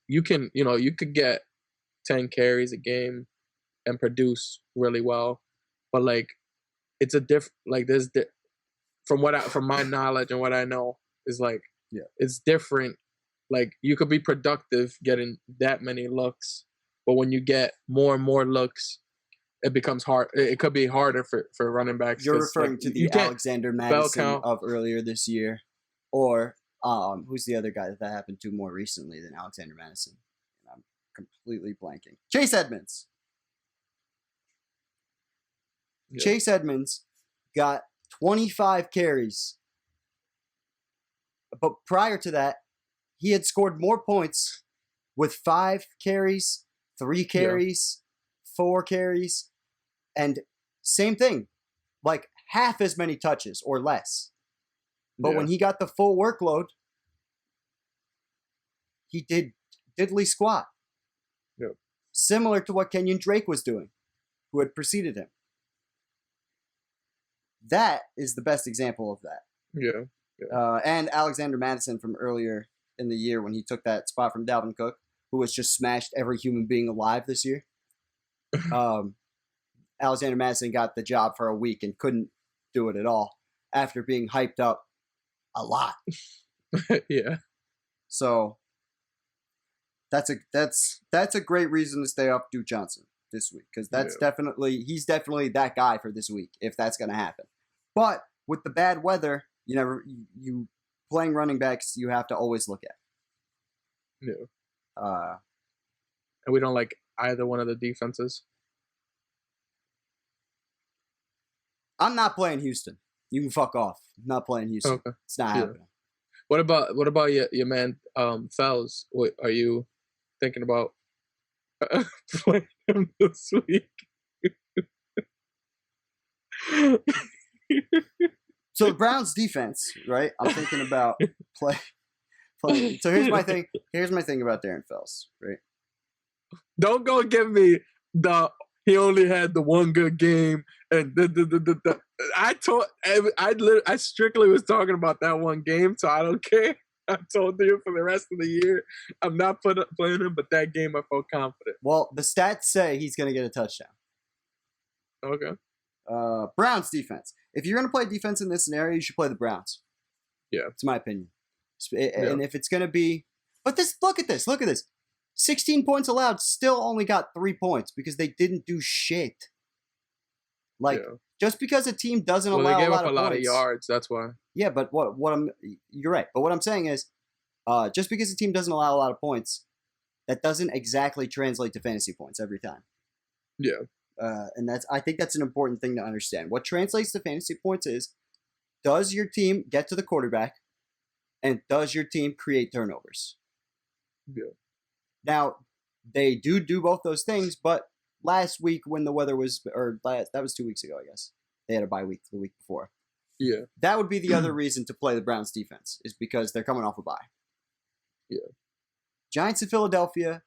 you could get 10 carries a game and produce really well, but it's a from my knowledge and what I know is it's different. You could be productive getting that many looks, but when you get more and more looks, it becomes hard. It could be harder for running backs. You're referring to the Alexander Madison of earlier this year, or who's the other guy that happened to more recently than Alexander Madison? And I'm completely blanking. Chase Edmonds. Yeah. Chase Edmonds got 25 carries. But prior to that, he had scored more points with 5 carries, 3 carries, 4 carries, and same thing, like half as many touches or less. But when he got the full workload, he did diddly squat. Yep. Similar to what Kenyon Drake was doing, who had preceded him. That is the best example of that. Yeah. And Alexander Madison from earlier in the year when he took that spot from Dalvin Cook, who has just smashed every human being alive this year. Alexander Madison got the job for a week and couldn't do it at all after being hyped up a lot. Yeah. So that's a great reason to stay off Duke Johnson this week, because he's definitely that guy for this week if that's going to happen. But with the bad weather, you playing running backs, you have to always look at. Yeah. And we don't like either one of the defenses. I'm not playing Houston. You can fuck off. I'm not playing Houston. Okay. It's not happening. What about your man Fells? What are you thinking about playing him this week? So the Browns defense, right? I'm thinking about play. So here's my thing. Here's my thing about Darren Fells, right? Don't go give me he only had the one good game and I strictly was talking about that one game, so I don't care. I told you for the rest of the year I'm not playing him, but that game I felt confident. Well, the stats say he's going to get a touchdown. Okay. Browns defense. If you're going to play defense in this scenario, you should play the Browns. Yeah. It's my opinion. And if it's going to be... But look at this. 16 points allowed, still only got 3 points because they didn't do shit. Just because a team doesn't allow they gave a lot up of a lot points, of yards, that's why. Yeah, but you're right. But what I'm saying is, just because a team doesn't allow a lot of points, that doesn't exactly translate to fantasy points every time. Yeah. And I think that's an important thing to understand. What translates to fantasy points is, does your team get to the quarterback, and does your team create turnovers? Yeah. Now, they do both those things, but last week when the weather was, that was 2 weeks ago, I guess. They had a bye week the week before. Yeah. That would be the other reason to play the Browns defense, is because they're coming off a bye. Yeah. Giants in Philadelphia,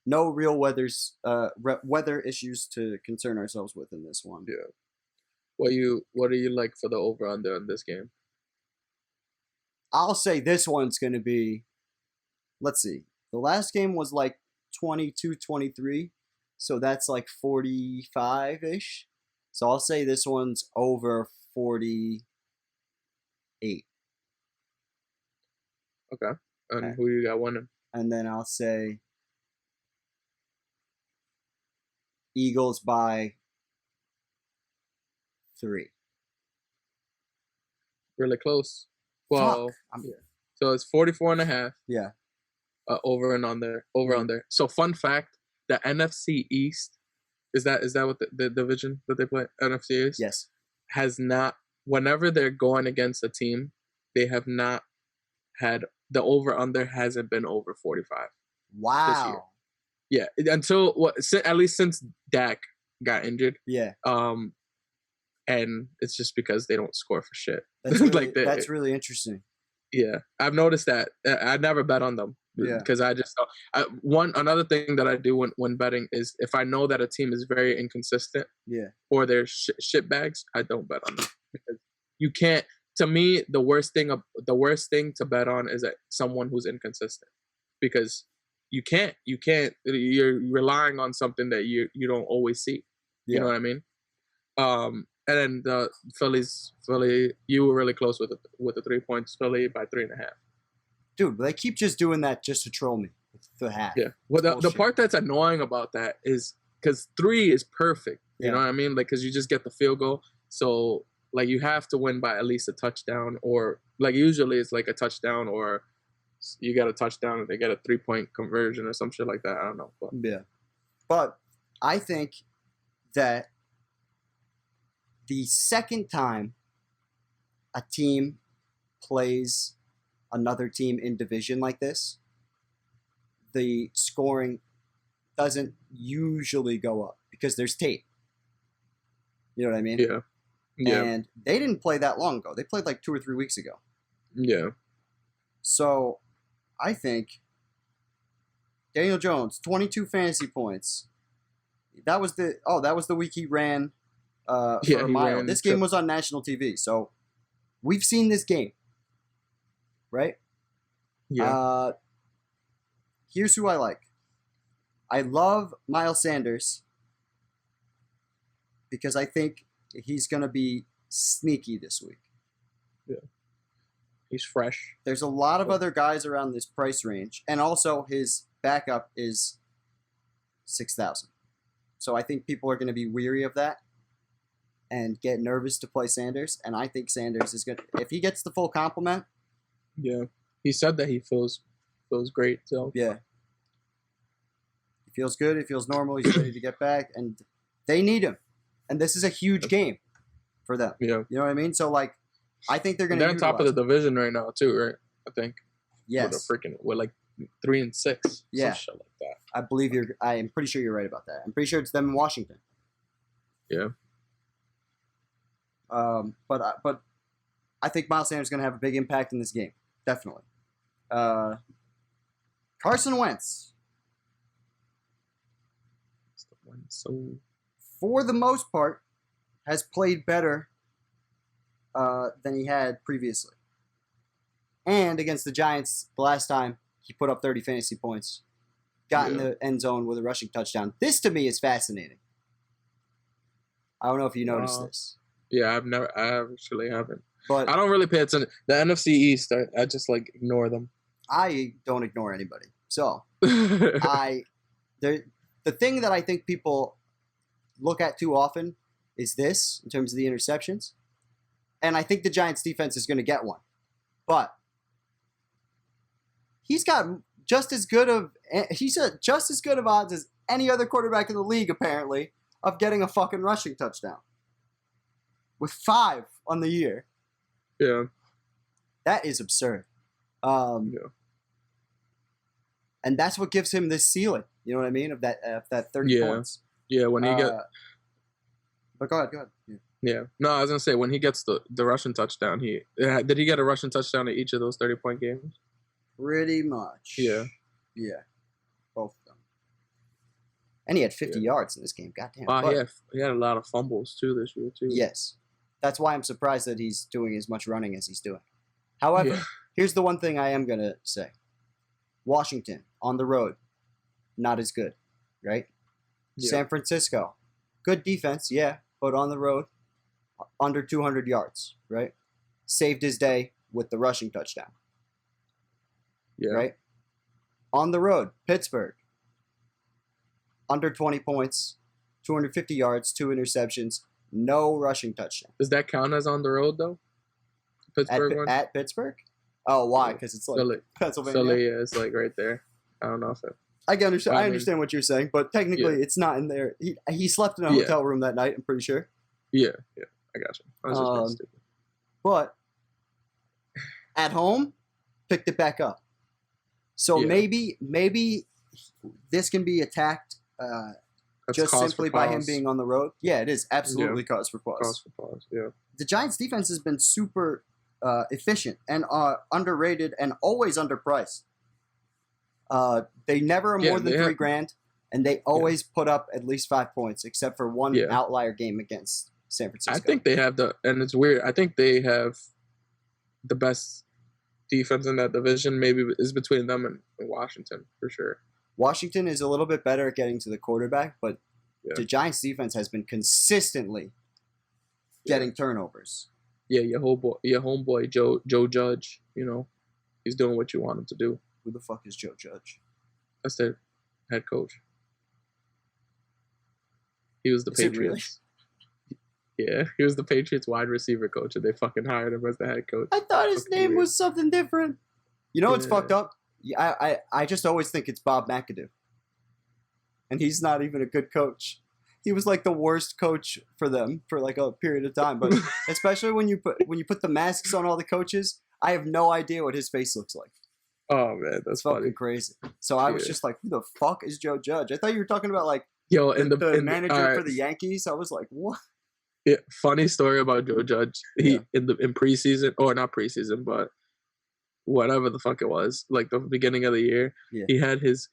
no real weather issues to concern ourselves with in this one. Yeah. What do you like for the over-under in this game? I'll say this one's going to be, let's see. The last game was like 22-23, so that's like 45-ish. So I'll say this one's over 48. Okay. And who you got winning? And then I'll say Eagles by 3. Really close. Well, so it's 44.5. Yeah. Over and under. So fun fact, the NFC East, is that what the division that they play, NFC East? Yes. Has not, whenever they're going against a team, they have not had, the over-under hasn't been over 45. Wow. This year. Yeah, until, at least since Dak got injured. Yeah. And it's just because they don't score for shit. That's really, that's really interesting. Yeah, I've noticed that. I never bet on them. Yeah. Because I just another thing that I do when betting is if I know that a team is very inconsistent, or they're shit bags, I don't bet on them, because you can't. To me, the worst thing to bet on is someone who's inconsistent, because you can't. You're relying on something that you don't always see. You know what I mean? And then the Philly, you were really close with the 3 points. Philly by 3.5. Dude, they keep just doing that just to troll me with the half. Yeah. Well, the part that's annoying about that is because 3 is perfect. You know what I mean? Like, because you just get the field goal. So, like, you have to win by at least a touchdown, or like usually it's like a touchdown, or you get a touchdown and they get a 3-point conversion or some shit like that. I don't know. But I think that the second time a team plays another team in division like this, the scoring doesn't usually go up because there's tape. You know what I mean? Yeah. Yeah. And they didn't play that long ago. They played like 2 or 3 weeks ago. Yeah. So I think Daniel Jones, 22 fantasy points. That was the week he ran for a mile. This game was on national TV, so we've seen this game, right? Yeah. Here's who I like. I love Miles Sanders because I think he's going to be sneaky this week. Yeah. He's fresh. There's a lot of other guys around this price range, and also his backup is $6,000. So I think people are going to be weary of that and get nervous to play Sanders. And I think Sanders is going to, if he gets the full complement. Yeah. He said that he feels great. So yeah. He feels good. He feels normal. He's ready to get back. And they need him. And this is a huge game for them. Yeah. You know what I mean? So, like, I think they're going to They're on top of the division right now, too, right? I think. Yes. We're like 3-6. Yeah. Some shit like that. I am pretty sure you're right about that. I'm pretty sure it's them in Washington. Yeah. But I think Miles Sanders is going to have a big impact in this game. Definitely. Carson Wentz. So, for the most part, has played better than he had previously. And against the Giants, the last time, he put up 30 fantasy points. Got in the end zone with a rushing touchdown. This, to me, is fascinating. I don't know if you noticed this. Yeah, I actually haven't. But I don't really pay attention. The NFC East, I just, like, ignore them. I don't ignore anybody. So, the thing that I think people look at too often is this, in terms of the interceptions. And I think the Giants' defense is going to get one. But he's got just as good of odds as any other quarterback in the league, apparently, of getting a fucking rushing touchdown. With 5 on the year. Yeah. That is absurd. Yeah. And that's what gives him this ceiling. You know what I mean? Of that 30 points. Yeah, when he But go ahead. Yeah. No, I was going to say, when he gets the rushing touchdown, did he get a rushing touchdown at each of those 30-point games? Pretty much. Yeah. Yeah. Both of them. And he had 50 yards in this game. Goddamn. He had a lot of fumbles, too, this year, too. Yes. That's why I'm surprised that he's doing as much running as he's doing. However, here's the one thing I am going to say. Washington, on the road, not as good, right? Yeah. San Francisco, good defense, yeah, but on the road, under 200 yards, right? Saved his day with the rushing touchdown. Yeah. Right? On the road, Pittsburgh, under 20 points, 250 yards, 2 interceptions, no rushing touchdown. Does that count as on the road, though? Pittsburgh at Pittsburgh? Oh, why? Because it's like Philly. Pennsylvania. Philly, yeah, it's like right there. I don't know if it... I understand what you're saying, but technically it's not in there. He slept in a hotel room that night, I'm pretty sure. Yeah, I got you. I was just being stupid. But at home, picked it back up. So maybe this can be attacked just simply by him being on the road. Yeah, it is absolutely cause for pause. Cause for pause, yeah. The Giants' defense has been super efficient and underrated and always underpriced. They never are more than $3,000, and they always put up at least 5 points, except for one outlier game against San Francisco. I think they have and it's weird, I think they have the best defense in that division. Maybe is between them and Washington, for sure. Washington is a little bit better at getting to the quarterback, but the Giants' defense has been consistently getting turnovers. Yeah, your homeboy Joe Judge, he's doing what you want him to do. Who the fuck is Joe Judge? That's their head coach. He was the Patriots. Really? Yeah, he was the Patriots wide receiver coach, and they fucking hired him as the head coach. I thought his name was something different. You know what's fucked up? I just always think it's Bob McAdoo. And he's not even a good coach. He was like the worst coach for them for like a period of time. But especially when you put the masks on all the coaches, I have no idea what his face looks like. Oh man, that's fucking crazy. So I was just like, who the fuck is Joe Judge? I thought you were talking about like Yo, the manager for the Yankees. I was like, what? Yeah, funny story about Joe Judge. He in preseason, or not preseason, but whatever the fuck it was, like the beginning of the year, he had his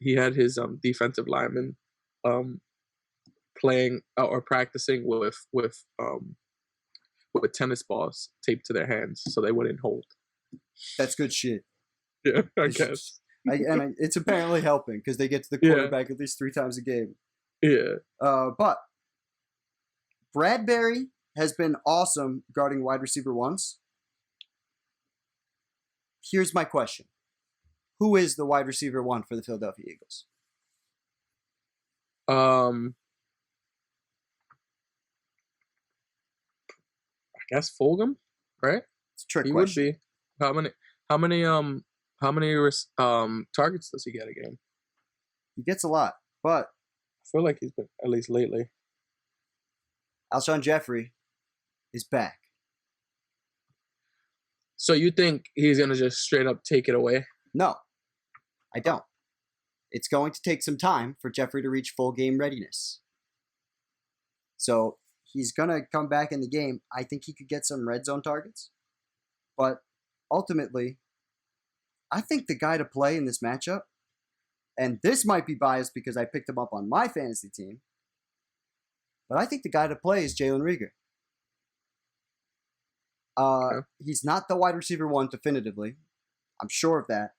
defensive lineman playing or practicing with tennis balls taped to their hands so they wouldn't hold. That's good shit. Yeah, I guess. And it's apparently helping because they get to the quarterback at least 3 times a game. Yeah. But Bradbury has been awesome guarding wide receiver ones. Here's my question. Who is the wide receiver 1 for the Philadelphia Eagles? I guess Fulgham, right? It's a trick question. He would be. How many targets does he get a game? He gets a lot, but I feel like he's been, at least lately. Alshon Jeffrey is back. So you think he's going to just straight up take it away? No, I don't. It's going to take some time for Jeffrey to reach full game readiness. So he's going to come back in the game. I think he could get some red zone targets. But ultimately, I think the guy to play in this matchup, and this might be biased because I picked him up on my fantasy team, but I think the guy to play is Jalen Reagor. He's not the wide receiver 1 definitively. I'm sure of that.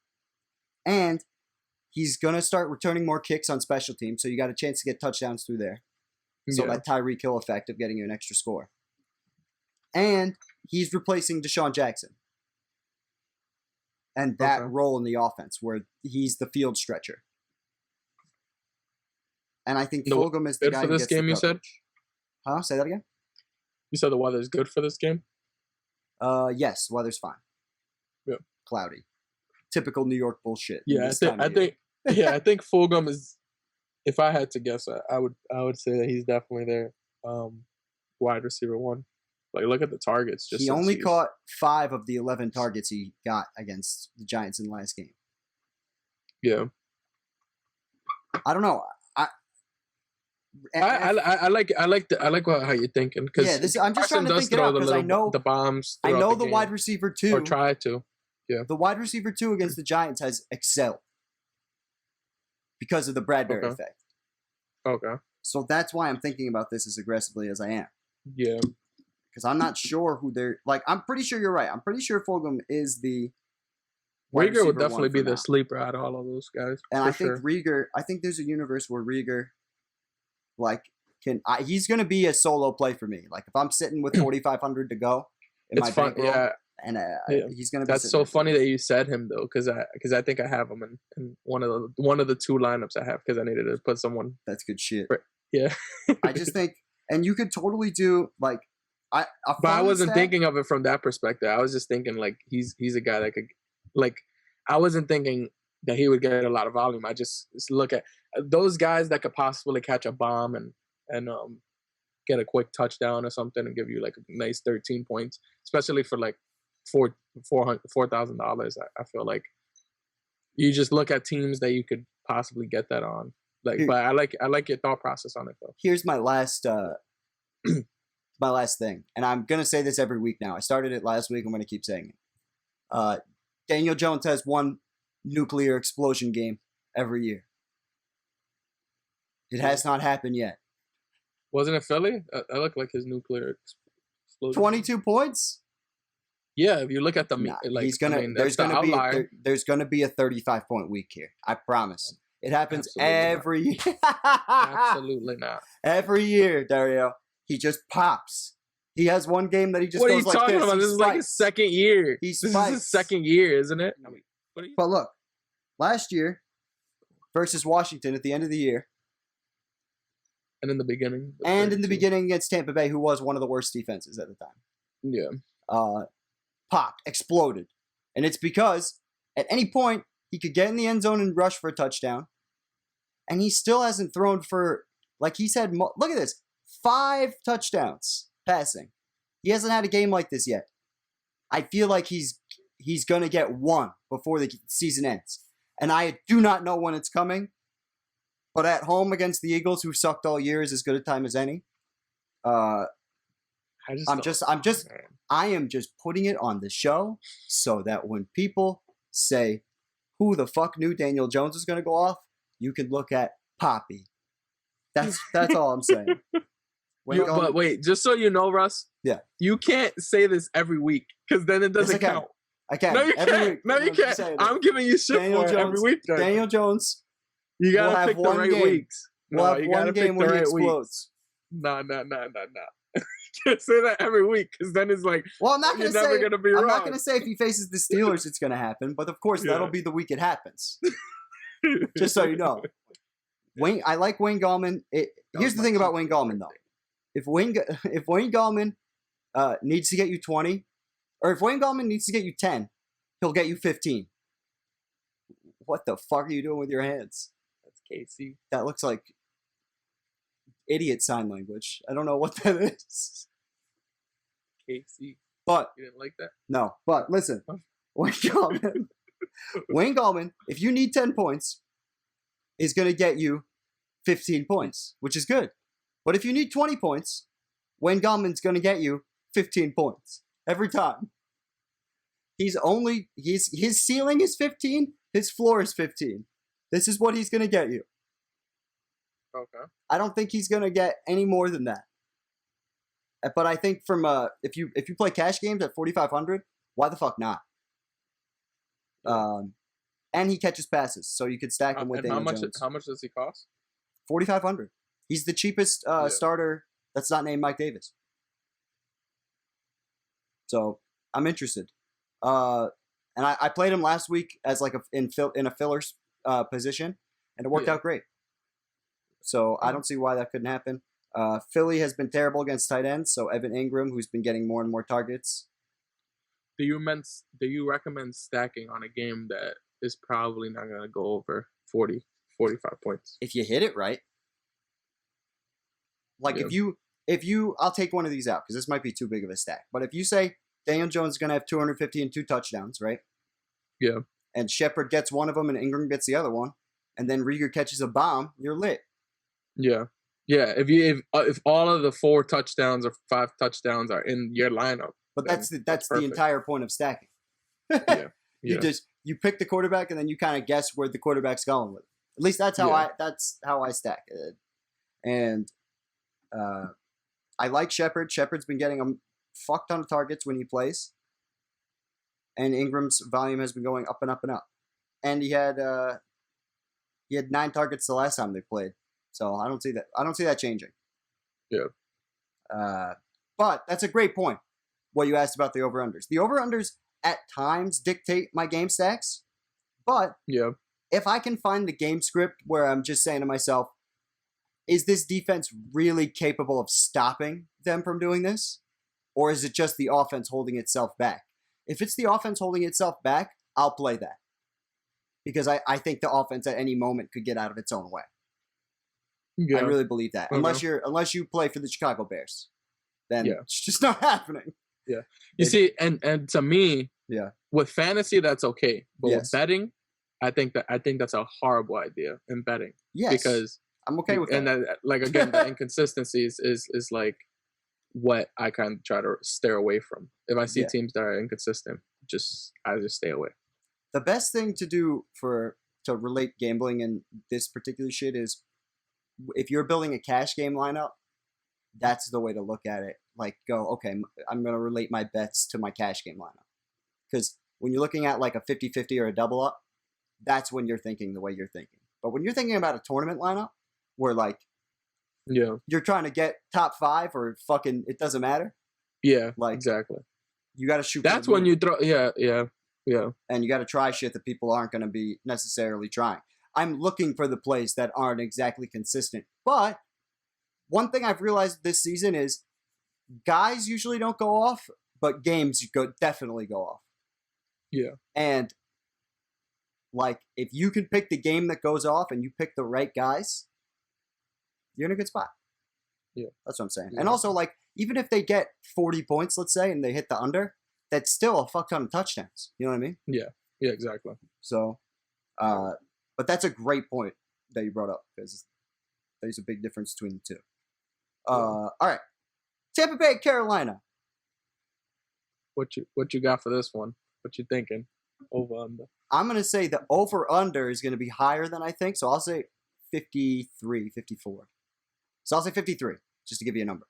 And he's going to start returning more kicks on special teams, so you got a chance to get touchdowns through there. So that Tyreek Hill effect of getting you an extra score. And he's replacing Deshaun Jackson. And that role in the offense where he's the field stretcher. And I think Fulgham is the guy for this game, you said? Huh? Say that again? You said the weather's good for this game? Yes, weather's fine. Yeah. Cloudy. Typical New York bullshit. Yeah, I think Fulgham is, if I had to guess, I would say that he's definitely their wide receiver 1. Like, look at the targets. He only caught 5 of the 11 targets he got against the Giants in the last game. Yeah. I don't know. I like how you're thinking. Yeah, I'm just trying to think it out because I know the bombs. I know the wide receiver 2. Or try to. Yeah. The wide receiver 2 against the Giants has excelled because of the Bradbury effect. Okay. So that's why I'm thinking about this as aggressively as I am. Yeah. Because I'm not sure who they're like. I'm pretty sure you're right. I'm pretty sure Fulgham is the. Reagor would definitely be the sleeper out of all of those guys. And I think Reagor. I think there's a universe where Reagor, he's going to be a solo play for me. Like if I'm sitting with 4,500 to go in my bankroll, and he's going to be. That's so funny that you said him though, because I think I have him in one of the 2 lineups I have because I needed to put someone. That's good shit. Yeah. I just think, and you could totally do like. But I wasn't thinking of it from that perspective. I was just thinking like he's a guy that could, like, I wasn't thinking that he would get a lot of volume. I just look at those guys that could possibly catch a bomb and get a quick touchdown or something and give you like a nice 13 points, especially for like $4,000. I feel like you just look at teams that you could possibly get that on. Like, but I like your thought process on it though. Here's my last. My last thing, and I'm going to say this every week now. I started it last week. I'm going to keep saying it. Daniel Jones has 1 nuclear explosion game every year. It has not happened yet. Wasn't it Philly? That looked like his nuclear explosion. 22 points? Yeah, if you look at the there's gonna be a 35-point week here. I promise. It happens every year. Absolutely not. Every year, Dario. He just pops. He has 1 game that he just goes like this. What are you talking about? This is like his second year. This is his second year, isn't it? But look, last year versus Washington at the end of the year. And in the beginning. Beginning against Tampa Bay, who was one of the worst defenses at the time. Yeah. Popped, exploded. And it's because at any point, he could get in the end zone and rush for a touchdown. And he still hasn't thrown for, like he said, look at this. 5 touchdowns passing. He hasn't had a game like this yet. I feel like he's going to get 1 before the season ends. And I do not know when it's coming. But at home against the Eagles, who sucked all year, is as good a time as any. I am just putting it on the show so that when people say, who the fuck knew Daniel Jones is going to go off, you can look at Poppy. That's all I'm saying. But wait, just so you know, Russ. Yeah. You can't say this every week because then it doesn't count. I can. No, you can't. No, you can't. I'm giving you shit for it every week. Then. Daniel Jones. You gotta pick the right weeks. We'll have one game where he explodes. No. You can't say that every week because then it's like, well, I'm not going to say. Never gonna be wrong. I'm not going to say if he faces the Steelers, it's going to happen. But of course, that'll be the week it happens. Just so you know, I like Wayne Gallman. Here's the thing about Wayne Gallman, though. If Wayne Gallman needs to get you 20, or if Wayne Gallman needs to get you 10, he'll get you 15. What the fuck are you doing with your hands? That's Casey. That looks like idiot sign language. I don't know what that is. Casey. But you didn't like that? No. But listen, Wayne Gallman, if you need 10 points, is going to get you 15 points, which is good. But if you need 20 points, Wayne Gallman's going to get you 15 points every time. His ceiling is 15, his floor is 15. This is what he's going to get you. Okay. I don't think he's going to get any more than that. But I think from if you play cash games at 4,500, why the fuck not? And he catches passes, so you could stack him with Daniel Jones. How much does he cost? 4,500. He's the cheapest starter that's not named Mike Davis. So I'm interested. And I played him last week as like in a filler position, and it worked out great. So I don't see why that couldn't happen. Philly has been terrible against tight ends, so Evan Ingram, who's been getting more and more targets. Do you recommend stacking on a game that is probably not going to go over 40, 45 points? If you hit it right. Like if you I'll take one of these out because this might be too big of a stack. But if you say Daniel Jones is going to have 250 and 2 touchdowns, right? Yeah. And Shepard gets one of them and Ingram gets the other one, and then Rieger catches a bomb, you're lit. Yeah. Yeah, if all of the 4 touchdowns or 5 touchdowns are in your lineup. But that's the entire point of stacking. Yeah. You pick the quarterback and then you kind of guess where the quarterback's going with it. At least that's how I stack it. And I like Shepard. Shepard's been getting a fuck ton of targets when he plays. And Ingram's volume has been going up and up and up. And he had 9 targets the last time they played. So I don't see that changing. Yeah. But that's a great point. What you asked about the over-unders. The over-unders at times dictate my game stacks. But if I can find the game script where I'm just saying to myself, is this defense really capable of stopping them from doing this? Or is it just the offense holding itself back? If it's the offense holding itself back, I'll play that. Because I think the offense at any moment could get out of its own way. Yeah. I really believe that. Unless you play for the Chicago Bears, then it's just not happening. Yeah. You see, and to me, with fantasy that's okay, but with betting, I think that's a horrible idea in betting. Yes. Because I'm okay with that. And then, like again, the inconsistencies is like what I kind of try to steer away from. If I see teams that are inconsistent, I just stay away. The best thing to do to relate gambling and this particular shit is if you're building a cash game lineup, that's the way to look at it. Like, go, okay, I'm going to relate my bets to my cash game lineup. Because when you're looking at like a 50-50 or a double up, that's when you're thinking the way you're thinking. But when you're thinking about a tournament lineup, where like, you're trying to get top 5 or fucking, it doesn't matter. Yeah, like exactly. You got to shoot. That's when you throw, yeah. And you got to try shit that people aren't going to be necessarily trying. I'm looking for the plays that aren't exactly consistent. But one thing I've realized this season is guys usually don't go off, but games definitely go off. Yeah. And like if you can pick the game that goes off and you pick the right guys, you're in a good spot. Yeah. That's what I'm saying. Yeah. And also like even if they get 40 points, let's say, and they hit the under, that's still a fuck ton of touchdowns. You know what I mean? Yeah. Yeah, exactly. So but that's a great point. that you brought up because there's a big difference between the two. All right, Tampa Bay, Carolina. What you got for this one? What you thinking? Over under. I'm gonna say the over under is gonna be higher than I think, so I'll say 53, 54. So I'll say 53, just to give you a number,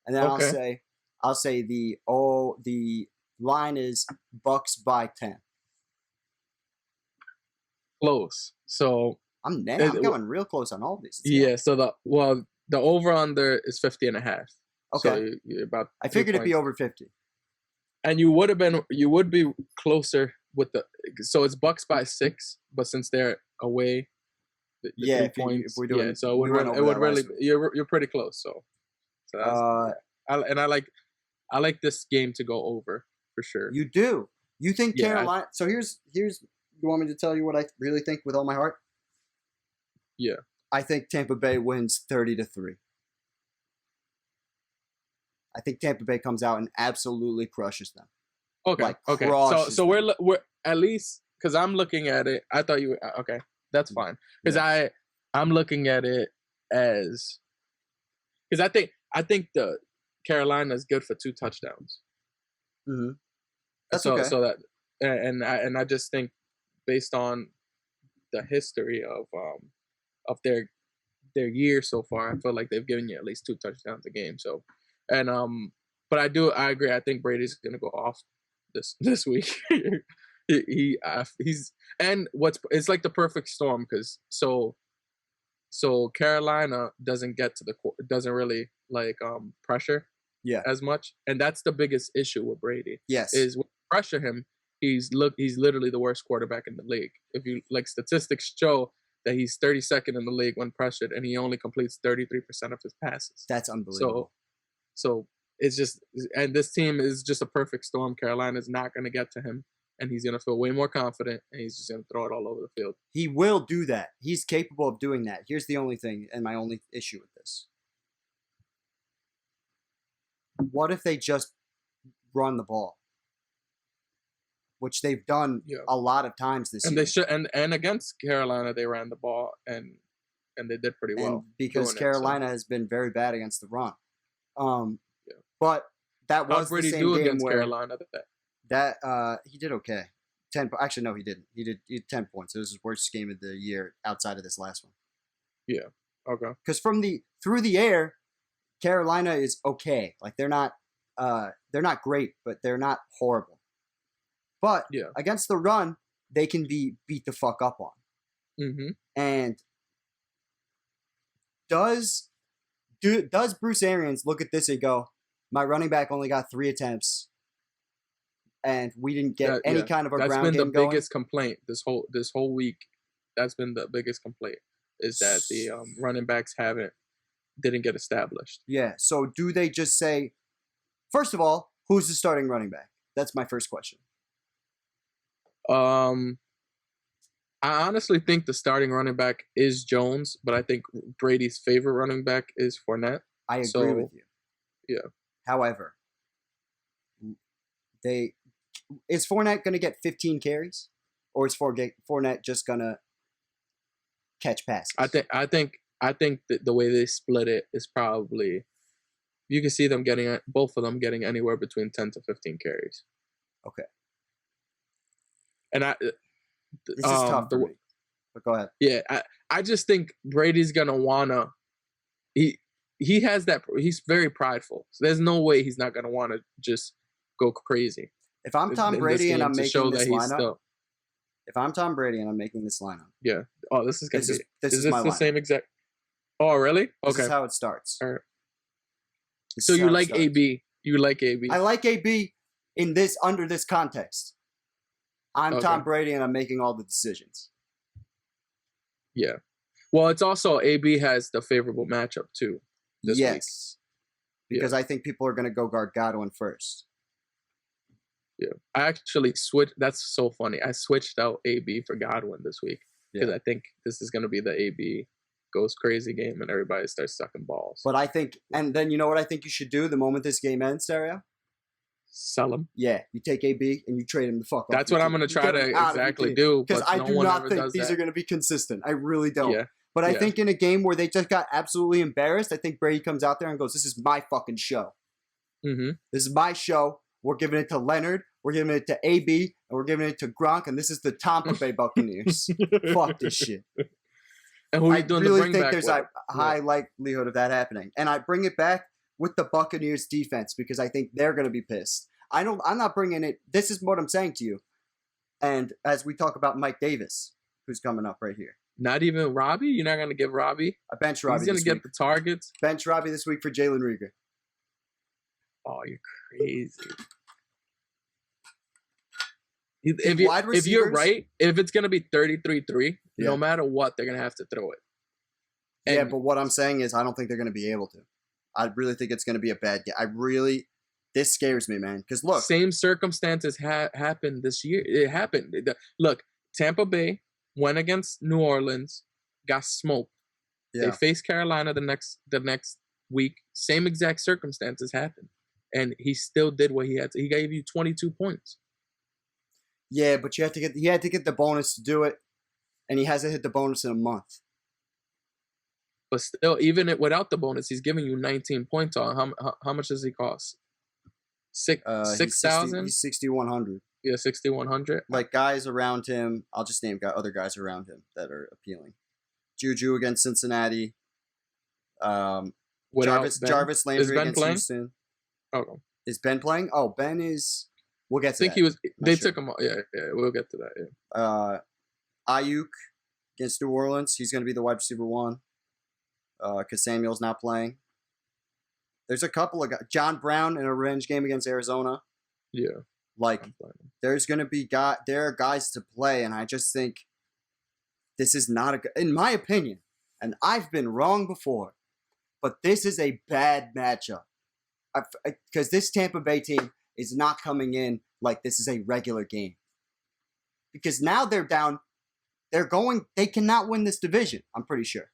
and then I'll say the line is Bucks by 10. Close. So I'm going real close on all of these. Yeah. So the over under is 50.5. Okay. So you're about. I figured it'd be over 50. And you would be closer with so it's Bucks by 6, but since they're away, the 3 points. If we're doing, so it would really you're pretty close. So I like this game to go over for sure. You do. You think Carolina? So here's. You want me to tell you what I really think with all my heart? Yeah. I think Tampa Bay wins 30-3. I think Tampa Bay comes out and absolutely crushes them. Okay. Okay. So we're at least because I'm looking at it. I thought you were okay. That's fine because I'm looking at it as because I think the Carolina is good for 2 touchdowns. Mm-hmm. That's okay. So that and I just think based on the history of their year so far, I feel like they've given you at least 2 touchdowns a game. So. And but I agree. I think Brady's gonna go off this week. He's and it's like the perfect storm because so Carolina doesn't really like pressure as much, and that's the biggest issue with Brady. Yes, is when you pressure him. He's literally the worst quarterback in the league. If you like statistics show that he's 32nd in the league when pressured, and he only completes 33% of his passes. That's unbelievable. So it's just, and this team is just a perfect storm. Carolina's not going to get to him, and he's going to feel way more confident, and he's just going to throw it all over the field. He will do that. He's capable of doing that. Here's the only thing, and my only issue with this. What if they just run the ball? Which they've done a lot of times this year. They should, and against Carolina, they ran the ball, and they did pretty well. Because Carolina has been very bad against the run. But that was the same game against where Carolina. He did okay. 10. Actually, no, he didn't. He did 10 points. It was his worst game of the year outside of this last one. Yeah. Okay. Because through the air, Carolina is okay. Like they're not great, but they're not horrible. But against the run, they can be beat the fuck up on. Mm-hmm. And does Bruce Arians look at this and go, my running back only got 3 attempts, and we didn't get any kind of a ground game going? That's been the biggest complaint this whole week. That's been the biggest complaint is that the running backs didn't get established. Yeah. So do they just say, first of all, who's the starting running back? That's my first question. I honestly think the starting running back is Jones, but I think Brady's favorite running back is Fournette. I agree with you. Yeah. However, is Fournette going to get 15 carries, or is Fournette just going to catch passes? I think that the way they split it is probably you can see them both of them getting anywhere between 10 to 15 carries. Okay. And this is tough for me, but go ahead. Yeah, I just think Brady's gonna wanna. He has that. He's very prideful. So there's no way he's not gonna wanna just go crazy. If I'm Tom Brady and I'm making this lineup, yeah. Oh, this is gonna be. This is my the lineup. Same exact? Oh, really? Okay. This is how it starts. All right. So you like AB? You like AB? I like AB under this context. I'm Tom Brady, and I'm making all the decisions. Yeah. Well, it's also AB has the favorable matchup, too, this week. Because I think people are going to go guard Godwin first. Yeah. I actually switched. That's so funny. I switched out AB for Godwin this week because I think this is going to be the AB goes crazy game, and everybody starts sucking balls. But I think, and then you know what I think you should do the moment this game ends, Dario? Sell him. Yeah, you take AB and you trade him the fuck off. That's what I'm going to try to exactly do. Because I do not think these are going to be consistent. I really don't. Yeah. But I think in a game where they just got absolutely embarrassed, I think Brady comes out there and goes, "This is my fucking show. Mm-hmm. This is my show. We're giving it to Leonard. We're giving it to AB. And we're giving it to Gronk. And this is the Tampa Bay Buccaneers. Fuck this shit." And who are you doing the bring think back there's with? a high likelihood of that happening. And I bring it back with the Buccaneers defense because I think they're going to be pissed. I'm not bringing it. This is what I'm saying to you. And as we talk about Mike Davis, who's coming up right here. Not even Robbie? You're not going to give Robbie? I bench Robbie. He's going to get the targets? Bench Robbie this week for Jalen Reagor. Oh, you're crazy. If you're right, if it's going to be 33-3, no matter what, they're going to have to throw it. And but what I'm saying is I don't think they're going to be able to. I really think it's going to be a bad game. This scares me, man. Because look. Same circumstances happened this year. It happened. Look, Tampa Bay went against New Orleans, got smoked. Yeah. They faced Carolina the next week. Same exact circumstances happened. And he still did what he had to. He gave you 22 points. Yeah, but he had to get the bonus to do it. And he hasn't hit the bonus in a month. But still, even without the bonus, he's giving you 19 points on. How much does he cost? 6,000? He's 6,100. Yeah, 6,100. Like guys around him, I'll just name other guys around him that are appealing. Juju against Cincinnati. Jarvis Landry against Houston. Oh. Is Ben playing? Oh, Ben is. We'll get to that. I think he was. They took him. Yeah, we'll get to that. Yeah. Ayuk against New Orleans. He's going to be the wide receiver 1. Because Samuel's not playing. There's a couple of guys. John Brown in a revenge game against Arizona. Yeah. Like, there's going to be there are guys to play, and I just think this is not in my opinion, and I've been wrong before, but this is a bad matchup. Because this Tampa Bay team is not coming in like this is a regular game. Because now they're down. They cannot win this division, I'm pretty sure.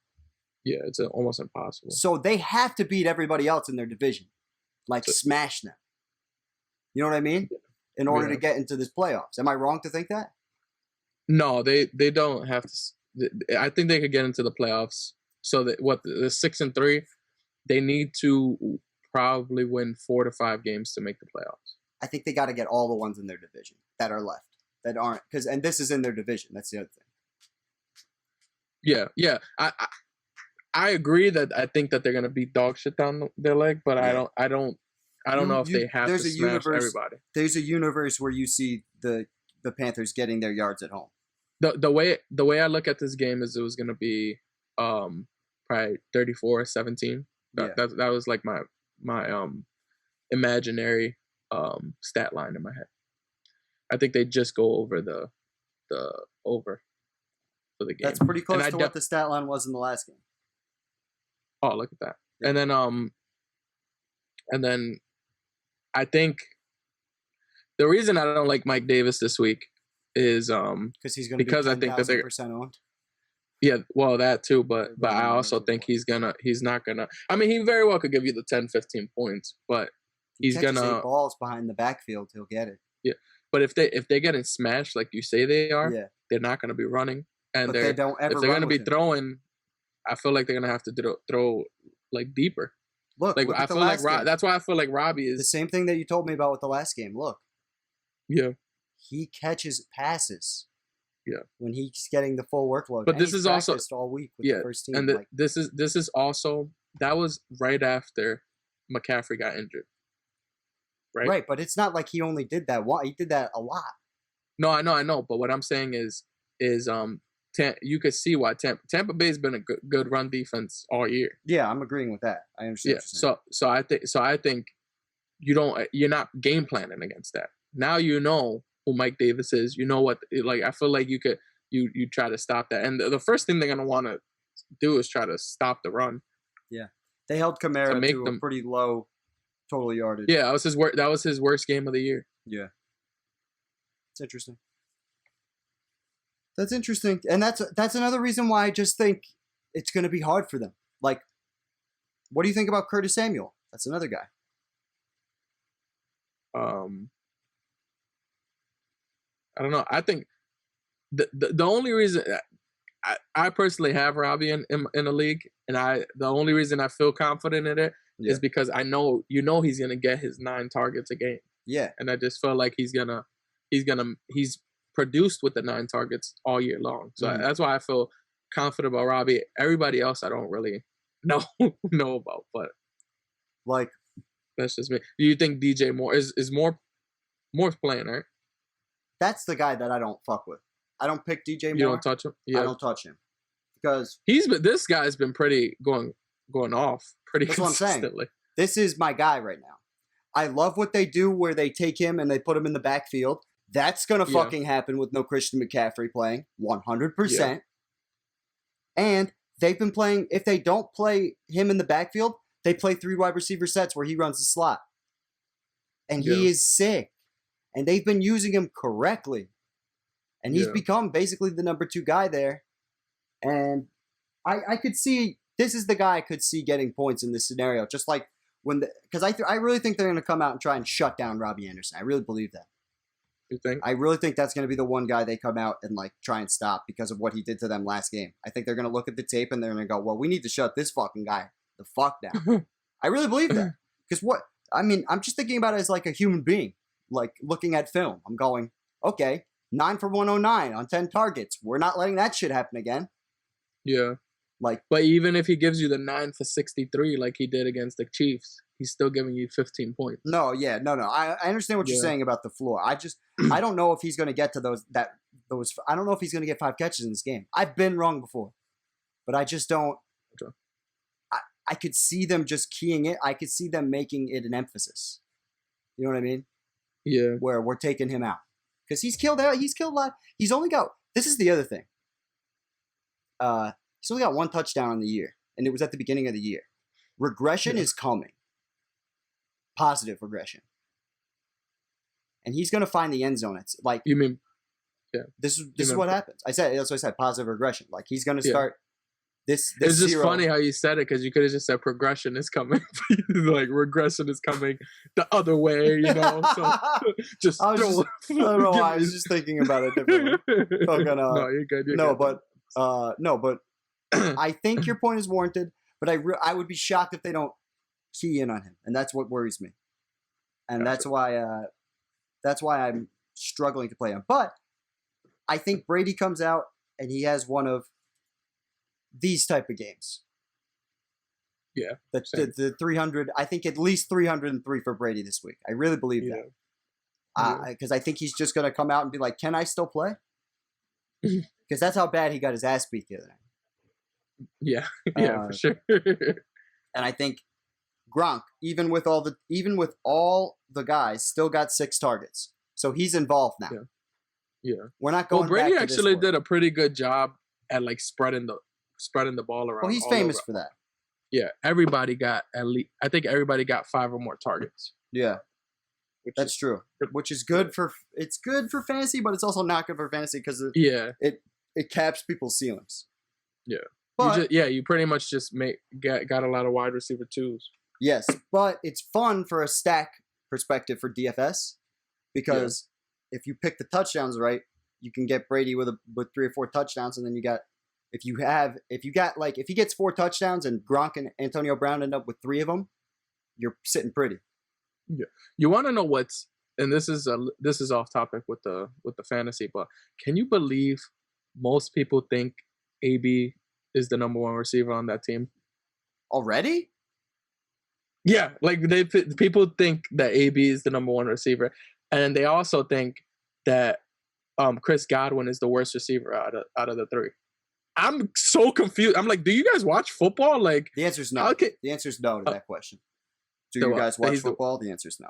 Yeah, it's almost impossible. So they have to beat everybody else in their division. Smash them. You know what I mean? In order to get into this playoffs. Am I wrong to think that? No, they don't have to. I think they could get into the playoffs. So that the 6-3, they need to probably win 4 to 5 games to make the playoffs. I think they got to get all the ones in their division that are left that aren't and this is in their division. That's the other thing. Yeah. I agree that I think that they're gonna beat dog shit down their leg, but I don't know if they have to smash everybody. There's a universe where you see the Panthers getting their yards at home. The way I look at this game is it was gonna be probably 34-17. That was like my imaginary stat line in my head. I think they just go over the over for the game. That's pretty close to what the stat line was in the last game. Oh, look at that. Yeah. And then I think the reason I don't like Mike Davis this week is because I think that they're owned. Yeah, well, that too, but I also think he's not gonna. I mean, he very well could give you the 10-15 points, but he's gonna balls behind the backfield. He'll get it. Yeah, but if they're getting smashed like you say they are, they're not gonna be running, and if they're gonna be throwing, I feel like they're gonna have to throw like deeper. Look I feel like that's why I feel like Robbie is the same thing that you told me about with the last game. Look, he catches passes. Yeah, when he's getting the full workload. But this is also all week with the first team. And this is also that was right after McCaffrey got injured. Right, but it's not like he only did that one. He did that a lot. No, I know. But what I'm saying is you could see why Tampa Bay's been a good run defense all year. Yeah, I'm agreeing with that. I understand. Yeah, so I think you're not game planning against that. Now you know who Mike Davis is. You know what? Like I feel like you try to stop that, and the first thing they're gonna want to do is try to stop the run. Yeah, they held Kamara to a pretty low total yardage. Yeah, that was his worst game of the year. Yeah, it's interesting. That's interesting, and that's another reason why I just think it's going to be hard for them. Like, what do you think about Curtis Samuel? That's another guy. I don't know. I think the only reason I personally have Robbie in a league, and the only reason I feel confident in it is because I know he's gonna get his 9 targets a game. Yeah, and I just feel like he's produced with the 9 targets all year long. So that's why I feel confident about Robbie. Everybody else I don't really know about, but like that's just me. Do you think DJ Moore is Moore's playing, right? That's the guy that I don't fuck with. I don't pick DJ Moore. You don't touch him? Yeah. I don't touch him. Because this guy's been pretty going off pretty consistently. What I'm saying. This is my guy right now. I love what they do where they take him and they put him in the backfield. That's going to fucking happen with no Christian McCaffrey playing 100%. Yeah. And they've been playing, if they don't play him in the backfield, they play 3 wide receiver sets where he runs the slot. And he is sick. And they've been using him correctly. And he's become basically the number 2 guy there. And I could see, this is the guy I could see getting points in this scenario. Just like because I really think they're going to come out and try and shut down Robbie Anderson. I really believe that. You think? I really think that's going to be the one guy they come out and like try and stop because of what he did to them last game. I think they're going to look at the tape and they're going to go, well, we need to shut this fucking guy the fuck down. I really believe that. Because I'm just thinking about it as like a human being, like looking at film. I'm going, okay, 9 for 109 on 10 targets. We're not letting that shit happen again. Yeah. But even if he gives you the 9 for 63 like he did against the Chiefs, he's still giving you 15 points. No. I understand what you're saying about the floor. I don't know if he's going to get to those. I don't know if he's going to get 5 catches in this game. I've been wrong before, but I just don't. Okay. I could see them just keying it. I could see them making it an emphasis. You know what I mean? Yeah. Where we're taking him out because he's killed out. He's killed a lot. He's only got. This is the other thing. He's only got 1 touchdown in the year, and it was at the beginning of the year. Regression is coming. Positive regression. And he's going to find the end zone. It's like you mean, this is what happens. That's what I said. Positive regression. Like he's going to start this. It's just funny how you said it because you could have just said progression is coming, like regression is coming the other way. You know, so just I don't know why. I was just thinking about it differently. No, you're good. You're good. But I think your point is warranted. But I would be shocked if they don't key in on him, and that's what worries me. And that's why I'm struggling to play him. But I think Brady comes out and he has one of these type of games. Yeah. The 300, I think at least 303 for Brady this week. I really believe that. Because I think he's just going to come out and be like, can I still play? Because that's how bad he got his ass beat the other night. Yeah. For sure. And I think Gronk, even with all the guys, still got 6 targets. So he's involved now. Yeah. We're not going. Brady back to actually did a pretty good job at like spreading the ball around. Well, he's famous for that. Yeah, everybody got at least. I think everybody got 5 or more targets. Yeah, that's true. Which is good for fantasy, but it's also not good for fantasy because it caps people's ceilings. Yeah, but you pretty much just got a lot of wide receiver 2s. Yes, but it's fun for a stack perspective for DFS because if you pick the touchdowns right, you can get Brady with 3 or 4 touchdowns, and then you got if he gets 4 touchdowns and Gronk and Antonio Brown end up with 3 of them, you're sitting pretty. Yeah, you want to know what's and this is off topic with the fantasy, but can you believe most people think AB is the number 1 receiver on that team already? Yeah, like people think that AB is the number 1 receiver, and they also think that Chris Godwin is the worst receiver out of the 3. I'm so confused. I'm like, do you guys watch football? Like, the answer is no. Okay. The answer is no to that question. Do you guys watch football? The answer is no.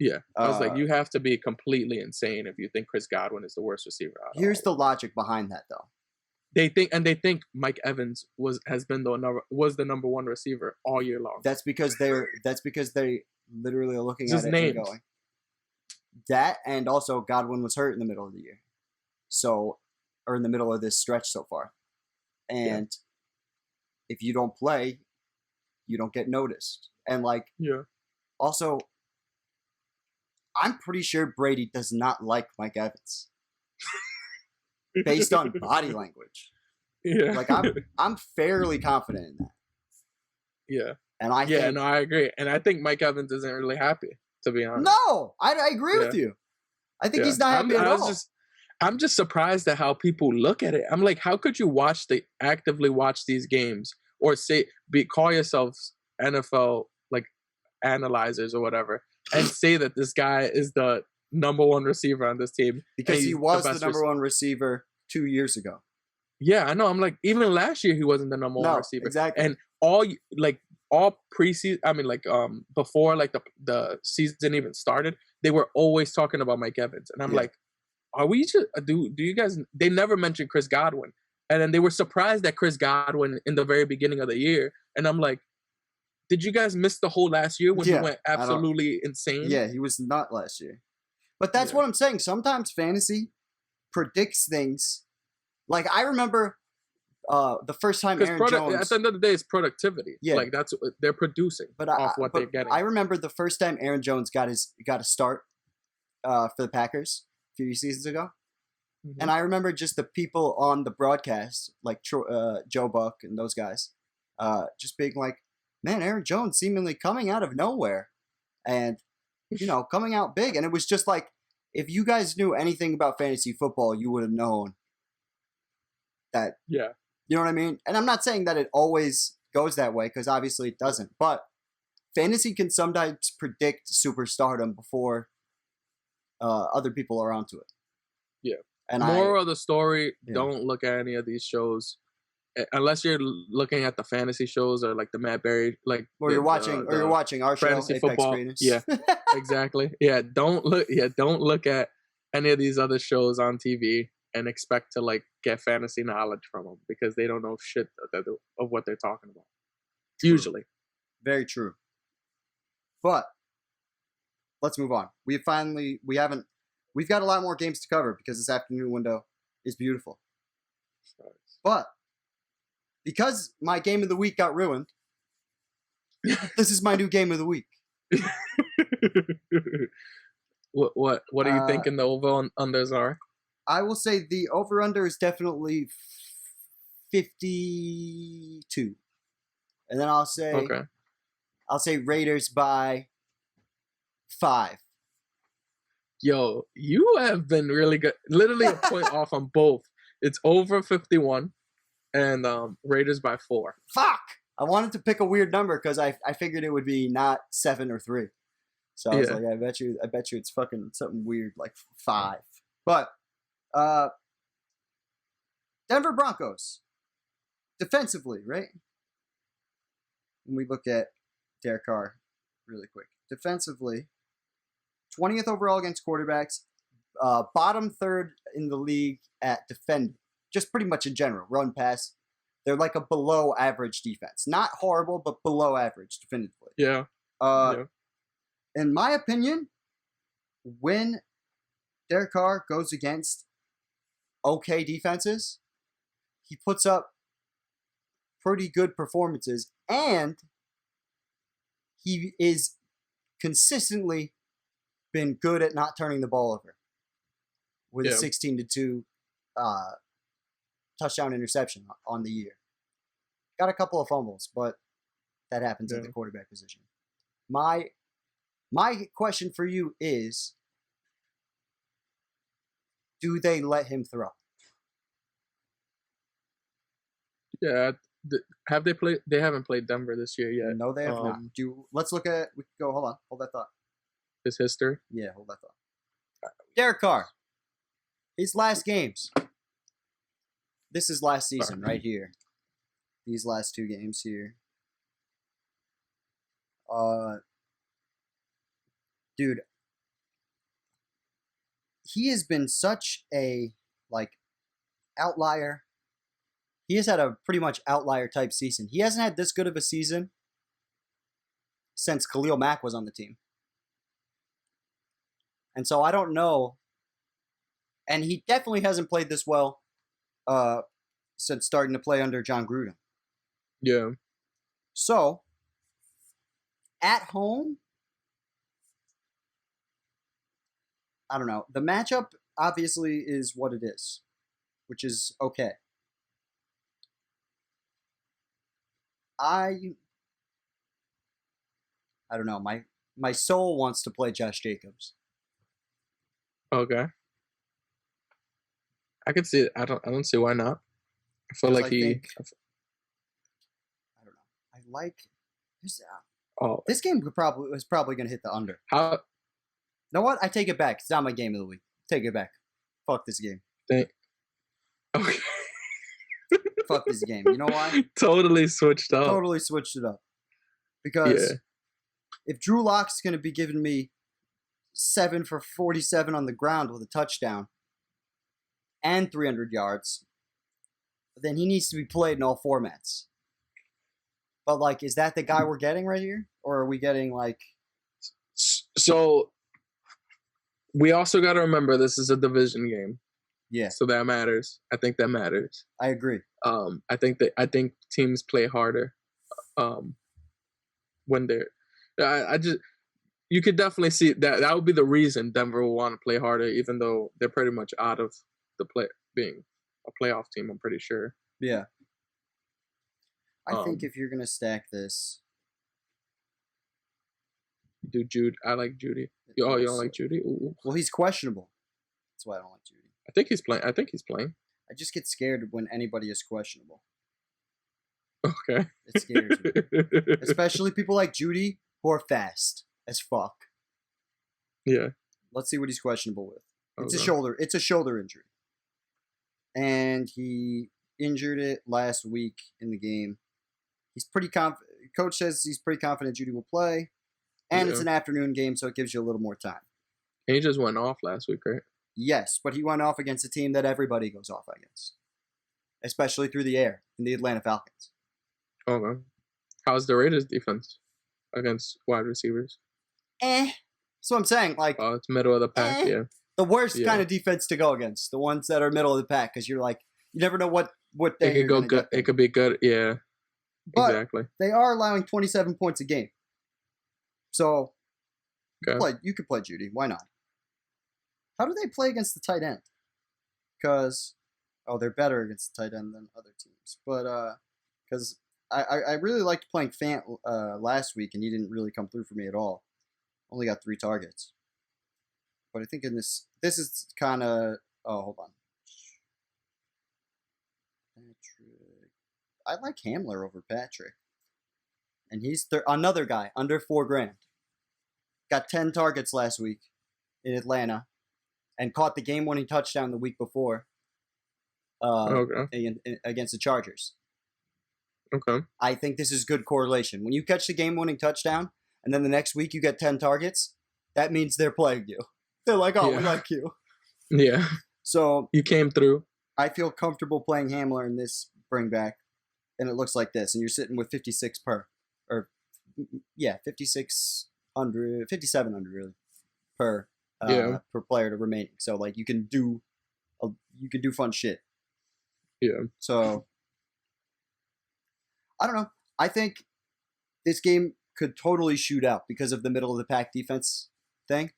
Yeah, I was like, you have to be completely insane if you think Chris Godwin is the worst receiver. Here's the logic behind that, though. They think Mike Evans was the number 1 receiver all year long. That's because they literally are looking at it and going that, and also Godwin was hurt in the middle of the year, or in the middle of this stretch so far, and if you don't play, you don't get noticed, and also, I'm pretty sure Brady does not like Mike Evans. Based on body language. Yeah. Like I'm fairly confident in that. Yeah. And I think, no, I agree. And I think Mike Evans isn't really happy, to be honest. No, I agree with you. I think he's not happy at all. I'm just surprised at how people look at it. I'm like, how could you actively watch these games or call yourselves NFL like analyzers or whatever and say that this guy is the number one receiver on this team? Because he was the number one receiver 2 years ago. Yeah, I know. I'm like, even last year he wasn't the number one receiver. Exactly. And all preseason, I mean, like before like the season even started, they were always talking about Mike Evans, and I'm like, are we just do you guys? They never mentioned Chris Godwin, and then they were surprised at Chris Godwin in the very beginning of the year, and I'm like, did you guys miss the whole last year when he went absolutely insane? Yeah, he was not last year, but that's what I'm saying. Sometimes fantasy predicts things. Like I remember. The first time Aaron Jones... At the end of the day, it's productivity. Yeah. Like that's they're producing off what they're getting. I remember the first time Aaron Jones got a start for the Packers a few seasons ago. Mm-hmm. And I remember just the people on the broadcast, like Joe Buck and those guys, just being like, man, Aaron Jones seemingly coming out of nowhere and, coming out big. And it was just like, if you guys knew anything about fantasy football, you would have known that... Yeah. You know what I mean? And I'm not saying that it always goes that way, because obviously it doesn't. But fantasy can sometimes predict superstardom before other people are onto it. Yeah. And moral of the story, don't look at any of these shows. Unless you're looking at the fantasy shows or like the Matt Berry, like... you're watching our show, Fantasy Football. Yeah, exactly. Yeah, don't look at any of these other shows on TV and expect to like get fantasy knowledge from them, because they don't know shit of what they're talking about. True. Usually. Very true. But let's move on. We've got a lot more games to cover because this afternoon window is beautiful. But because my game of the week got ruined, this is my new game of the week. What are you thinking the over-unders are? I will say the over-under is definitely 52. And then I'll say Raiders by 5. Yo, you have been really good. Literally a point off on both. It's over 51 and Raiders by 4. Fuck! I wanted to pick a weird number because I figured it would be not 7 or 3. So I was like, I bet you it's fucking something weird like 5. But Denver Broncos, defensively, right? When we look at Derek Carr really quick. Defensively, 20th overall against quarterbacks, bottom third in the league at defending. Just pretty much in general, run, pass. They're like a below average defense. Not horrible, but below average definitively. Yeah. In my opinion, when Derek Carr goes against okay defenses, he puts up pretty good performances, and he is consistently been good at not turning the ball over with a 16-2 touchdown interception on the year. Got a couple of fumbles, but that happens at the quarterback position. My question for you is, do they let him throw? Yeah. Have they played? They haven't played Denver this year yet. No, they have not. Let's look at... We can go... Hold on. Hold that thought. His history? Yeah, hold that thought. Derek Carr. His last games. This is last season right here. These last 2 games here. Dude. He has been such a, outlier. He has had a pretty much outlier type season. He hasn't had this good of a season since Khalil Mack was on the team. And so I don't know. And he definitely hasn't played this well since starting to play under John Gruden. Yeah. So, at home, I don't know. The matchup obviously is what it is, which is okay. I don't know. My soul wants to play Josh Jacobs. Okay. I could see it. I don't see why not. I feel like I don't know. I like this. This game was probably going to hit the under. How? You know what? I take it back. It's not my game of the week. Take it back. Fuck this game. Okay. Fuck this game. You know why? Totally switched up. Totally switched it up. Because if Drew Lock's going to be giving me 7 for 47 on the ground with a touchdown and 300 yards, then he needs to be played in all formats. But, like, is that the guy we're getting right here? Or are we getting, like... So, we also got to remember this is a division game. Yeah. So that matters. I think that matters. I agree. I think teams play harder when they're... You could definitely see that would be the reason Denver will want to play harder, even though they're pretty much out of the being a playoff team, I'm pretty sure. Yeah. I think if you're going to stack this... Do Jude. I like Judy. You don't like Judy? Ooh. Well, he's questionable. That's why I don't like Judy. I think he's playing. I just get scared when anybody is questionable. Okay. It scares me. Especially people like Judy who are fast as fuck. Yeah. Let's see what he's questionable with. It's a shoulder injury. And he injured it last week in the game. He's pretty confident. Coach says he's pretty confident Judy will play. And it's an afternoon game, so it gives you a little more time. And he just went off last week, right? Yes, but he went off against a team that everybody goes off against. Especially through the air in the Atlanta Falcons. Okay. How's the Raiders defense against wide receivers? That's what I'm saying. Like, it's middle of the pack, yeah. The worst kind of defense to go against. The ones that are middle of the pack, because you're like, you never know what day it could go good. It could be good, yeah. But exactly. They are allowing 27 points a game. So, you could play Judy. Why not? How do they play against the tight end? Because, they're better against the tight end than other teams. But, because I really liked playing Fant last week, and he didn't really come through for me at all. Only got 3 targets. But I think in this is kind of... Oh, hold on. Patrick. I like Hamler over Patrick. And he's another guy, under $4,000. Got 10 targets last week in Atlanta. And caught the game-winning touchdown the week before against the Chargers. Okay. I think this is good correlation. When you catch the game-winning touchdown, and then the next week you get 10 targets, that means they're playing you. They're like, we like you. Yeah. So you came through. I feel comfortable playing Hamler in this bring back, and it looks like this. And you're sitting with 56 per, or 5,700 really per player to remaining. So like you can do fun shit. Yeah. So I don't know. I think this game could totally shoot out because of the middle of the pack defense thing.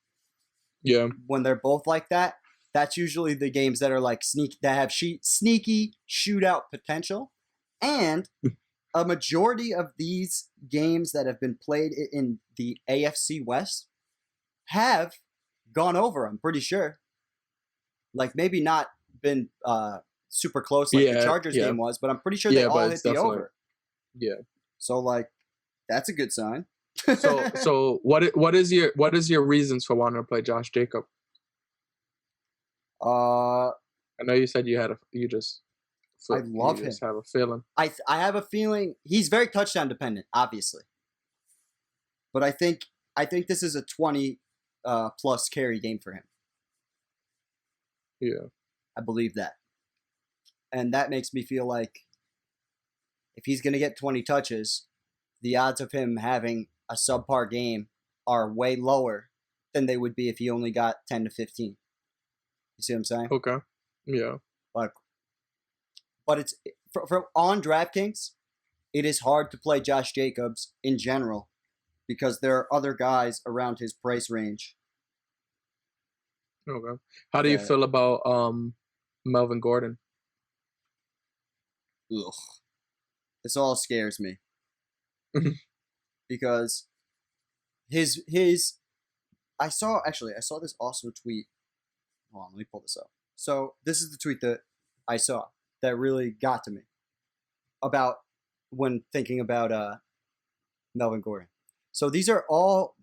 Yeah. When they're both like that, that's usually the games that are like sneaky shootout potential. And a majority of these games that have been played in the AFC West have gone over, I'm pretty sure. Like maybe not been super close like the Chargers game was, but I'm pretty sure they all hit the over. Yeah. So like that's a good sign. So what is your reasons for wanting to play Josh Jacob? I know you said I love him. Just have a feeling. I have a feeling he's very touchdown dependent, obviously. But I think this is a 20 plus carry game for him. Yeah. I believe that. And that makes me feel like if he's going to get 20 touches, the odds of him having a subpar game are way lower than they would be if he only got 10 to 15. You see what I'm saying? Okay. Yeah. But it's for on Draftkings, it is hard to play Josh Jacobs in general because there are other guys around his price range. Okay. How do you feel about Melvin Gordon? Ugh. This all scares me. because I saw this awesome tweet. Hold on, let me pull this up. So this is the tweet that I saw that really got to me about when thinking about Melvin Gordon. So these are all.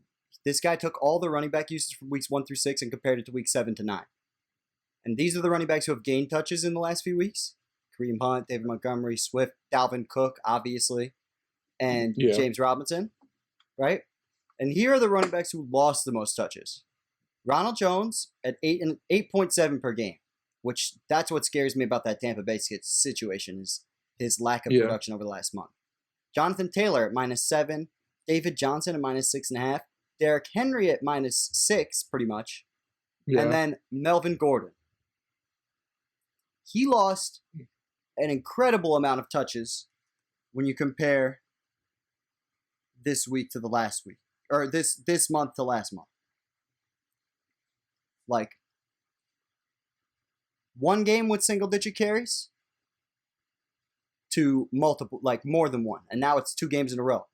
This guy took all the running back usage from weeks 1 through 6 and compared it to weeks 7 to 9. And these are the running backs who have gained touches in the last few weeks: Kareem Hunt, David Montgomery, Swift, Dalvin Cook, obviously, and James Robinson, right? And here are the running backs who lost the most touches. Ronald Jones at 8.7 per game, which that's what scares me about that Tampa Bay situation is his lack of production over the last month. Jonathan Taylor at -7, David Johnson at -6.5, Derrick Henry at -6, pretty much, and then Melvin Gordon. He lost an incredible amount of touches when you compare this week to the last week, or this month to last month. Like, one game with single-digit carries to multiple, like more than one, and now it's 2 games in a row.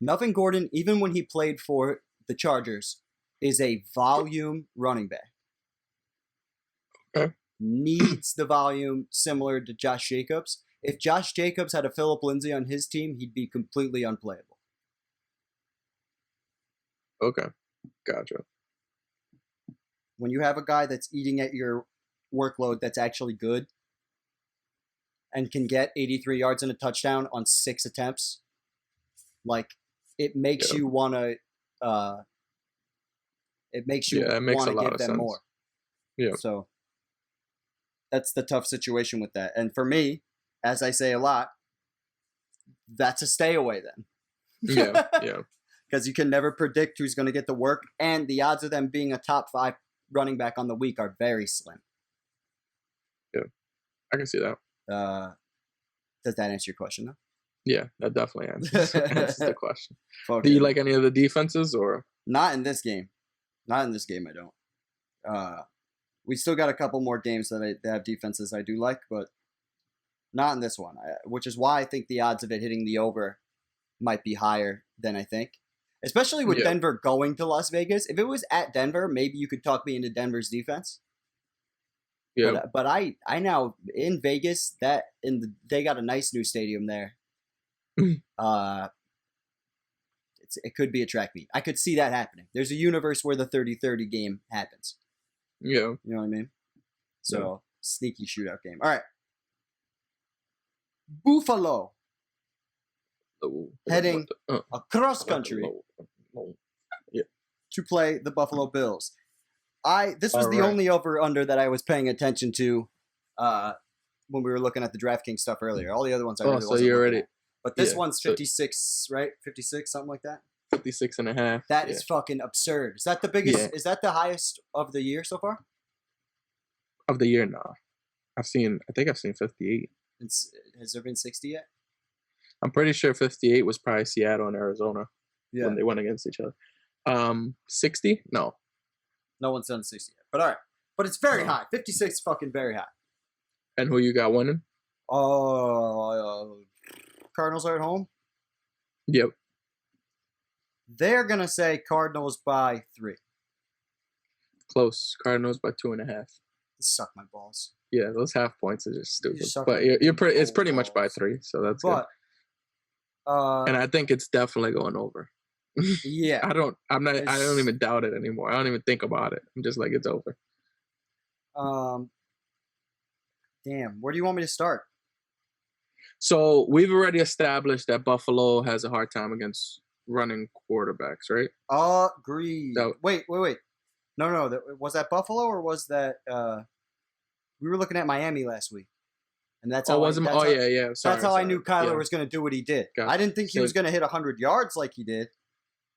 Melvin Gordon, even when he played for the Chargers, is a volume running back. Okay. Needs the volume similar to Josh Jacobs. If Josh Jacobs had a Phillip Lindsay on his team, he'd be completely unplayable. Okay. Gotcha. When you have a guy that's eating at your workload that's actually good and can get 83 yards and a touchdown on 6 attempts, like, it makes you want to want to give them more. Yeah. So that's the tough situation with that. And for me, as I say a lot, that's a stay away then. Yeah. Because you can never predict who's going to get the work, and the odds of them being a top 5 running back on the week are very slim. Yeah, I can see that. Does that answer your question, though? Yeah, that definitely answers the question. Do you like any of the defenses, or not in this game? Not in this game, I don't. We still got a couple more games that have defenses I do like, but not in this one. Which is why I think the odds of it hitting the over might be higher than I think. Especially with Denver going to Las Vegas. If it was at Denver, maybe you could talk me into Denver's defense. Yeah. But I now in Vegas they got a nice new stadium there. It could be a track meet. I could see that happening. There's a universe where the 30-30 game happens. Yeah. You know what I mean? So sneaky shootout game. All right. Buffalo. Heading across country to play the Buffalo Bills. This was the only over-under that I was paying attention to when we were looking at the Draftkings stuff earlier. All the other ones I really wasn't looking at. But this one's 56, right? 56, something like that? 56.5. That is fucking absurd. Is that the biggest? Yeah. Is that the highest of the year so far? Of the year, no. I think I've seen 58. Has there been 60 yet? I'm pretty sure 58 was probably Seattle and Arizona when they went against each other. 60? No. No one's done 60 yet. But all right. But it's very high. 56 is fucking very high. And who you got winning? Cardinals are at home? Yep. They're going to say Cardinals by 3. Close. Cardinals by 2.5. Suck my balls. Yeah, those half points are just stupid. But it's pretty much by 3, so that's good. And I think it's definitely going over. Yeah. I don't even doubt it anymore. I don't even think about it. I'm just like, it's over. Damn. Where do you want me to start? So we've already established that Buffalo has a hard time against running quarterbacks, right? Agreed. Wait. No. Was that Buffalo or was that we were looking at Miami last week? And that's how yeah. Sorry, that's how I knew Kyler was going to do what he did. Gotcha. I didn't think he was going to hit 100 yards like he did.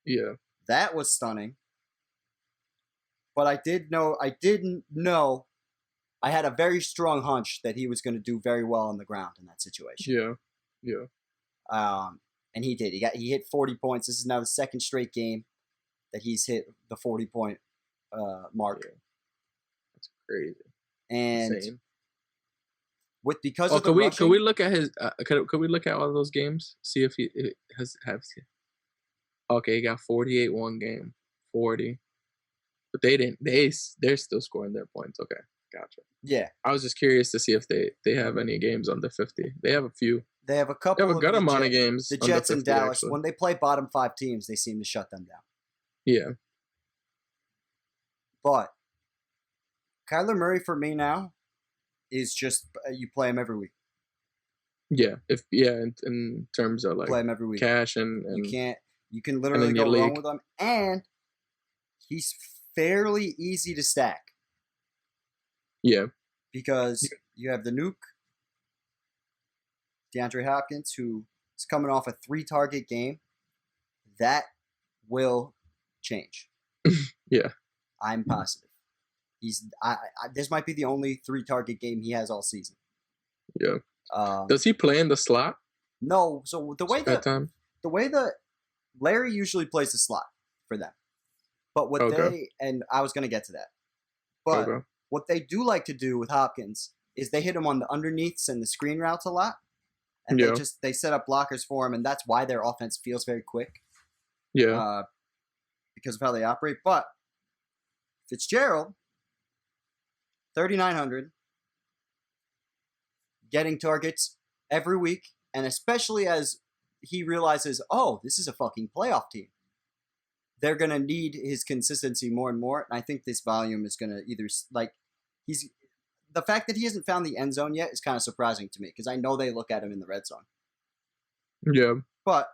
Yeah. That was stunning. But I didn't know. I had a very strong hunch that he was going to do very well on the ground in that situation. Yeah. And he did. He hit 40 points. This is now the second straight game that he's hit the 40-point mark. Yeah. That's crazy. And insane. because of the rushing. Could we look at his? Could we look at all those games? See if he has. Okay, he got 48 one game, 40, but they didn't. They're still scoring their points. Okay, gotcha. Yeah, I was just curious to see if they have any games under 50. They have a few. They have a couple. They have a good amount of games. The Jets 50, and Dallas, actually. when they play bottom 5 teams, they seem to shut them down. Yeah. But Kyler Murray for me now is just you play him every week. Yeah, in terms of like play him every week. Cash and you can literally go wrong with him, and he's fairly easy to stack. Yeah, because you have the nuke, DeAndre Hopkins, who is coming off a 3-target game. That will change. Yeah, I'm positive. This might be the only 3-target game he has all season. Yeah. Does he play in the slot? No. So the way that Larry usually plays the slot for them, but what I was going to get to that, but what they do like to do with Hopkins is they hit him on the underneaths and the screen routes a lot, and they set up blockers for him, and that's why their offense feels very quick. Yeah. Because of how they operate, but Fitzgerald, 3,900. Getting targets every week, and especially as he realizes, oh, this is a fucking playoff team. They're going to need his consistency more and more, and I think this volume is going to either, the fact that he hasn't found the end zone yet is kind of surprising to me, because I know they look at him in the red zone. Yeah. But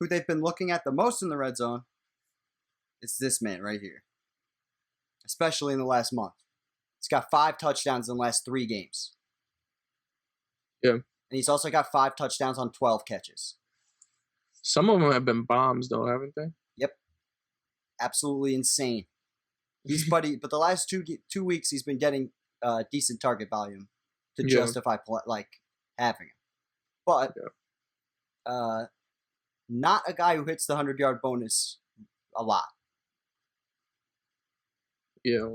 who they've been looking at the most in the red zone is this man right here, especially in the last month. He's got 5 touchdowns in the last 3 games. Yeah. And he's also got 5 touchdowns on 12 catches. Some of them have been bombs, though, haven't they? Yep. Absolutely insane. But the last 2 weeks, he's been getting decent target volume to justify having him. But not a guy who hits the 100-yard bonus a lot. Yeah.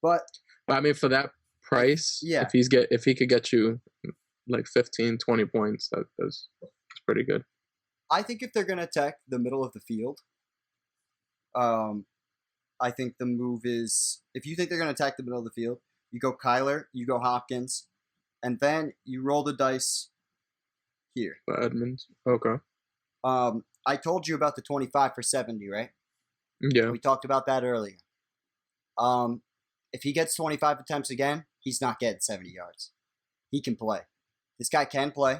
But I mean, for that price, if he could get you like 15, 20 points, that's pretty good. I think if they're going to attack the middle of the field, I think the move is, if you think they're going to attack the middle of the field, you go Kyler, you go Hopkins, and then you roll the dice here. Edmonds. Okay. I told you about the 25 for 70, right? Yeah. We talked about that earlier. If he gets 25 attempts again, he's not getting 70 yards. He can play. This guy can play.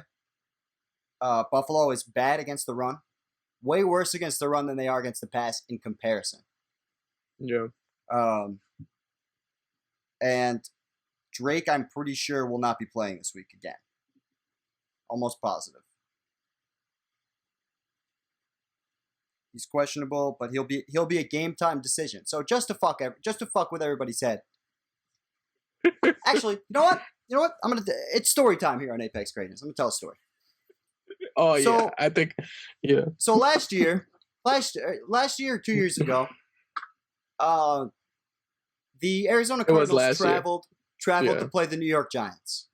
Buffalo is bad against the run. Way worse against the run than they are against the pass in comparison. Yeah. And Drake, I'm pretty sure, will not be playing this week again. Almost positive. He's questionable, but he'll be a game time decision. So just to fuck with everybody's head. Actually, you know what? It's story time here on Apex Greatness. I'm gonna tell a story. Oh yeah, I think So last year, 2 years ago, the Arizona Cardinals traveled to play the New York Giants.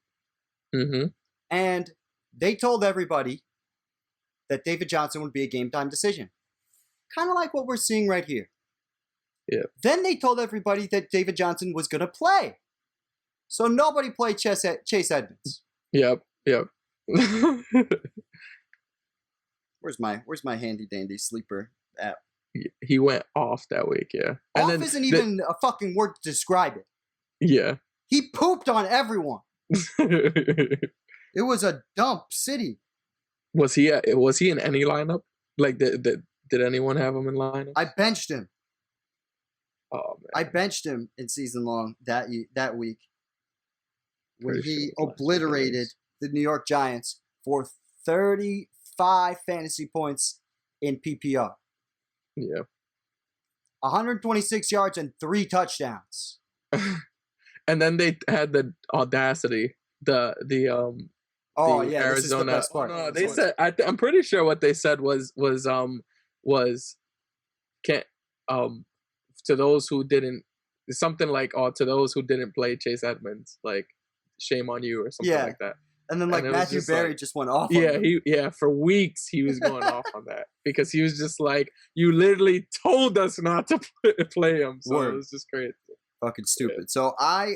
Mm-hmm. And they told everybody that David Johnson would be a game time decision. Kind of like what we're seeing right here. Yeah. Then they told everybody that David Johnson was going to play. So nobody played Chase Edmonds. Yep. Where's my handy dandy sleeper app? He went off that week, yeah. And off isn't even a fucking word to describe it. Yeah. He pooped on everyone. It was a dump city. Was he in any lineup? Like did anyone have him in lineup? I benched him. Oh man. I benched him in season long that week when he obliterated the New York Giants for 35 fantasy points in PPR. Yeah. 126 yards and 3 touchdowns. And then they had the audacity, the Arizona. This is the best part. No, they said I'm pretty sure what they said was can't to those who didn't something like, "Oh, to those who didn't play Chase Edmonds, like shame on you," or something like that. And then like Matthew Berry just went off. For weeks he was going off on that because he was just like, "You literally told us not to play him," so it was just crazy. Fucking stupid. Yeah. So I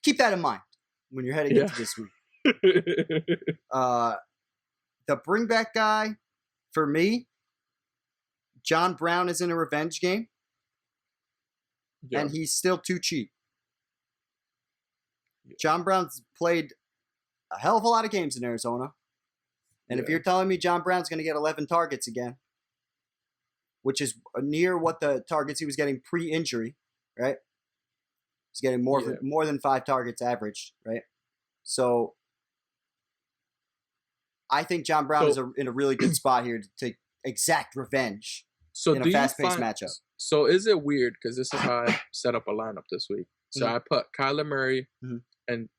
keep that in mind when you're heading into this week. The bring back guy for me, John Brown is in a revenge game, and he's still too cheap. John Brown's played a hell of a lot of games in Arizona. And if you're telling me John Brown's going to get 11 targets again, which is near what the targets he was getting pre-injury, right? He's getting more than 5 targets averaged, right? So I think John Brown is in a really good spot here to exact revenge in a fast-paced matchup. So is it weird, because this is how I set up a lineup this week. So I put Kyler Murray and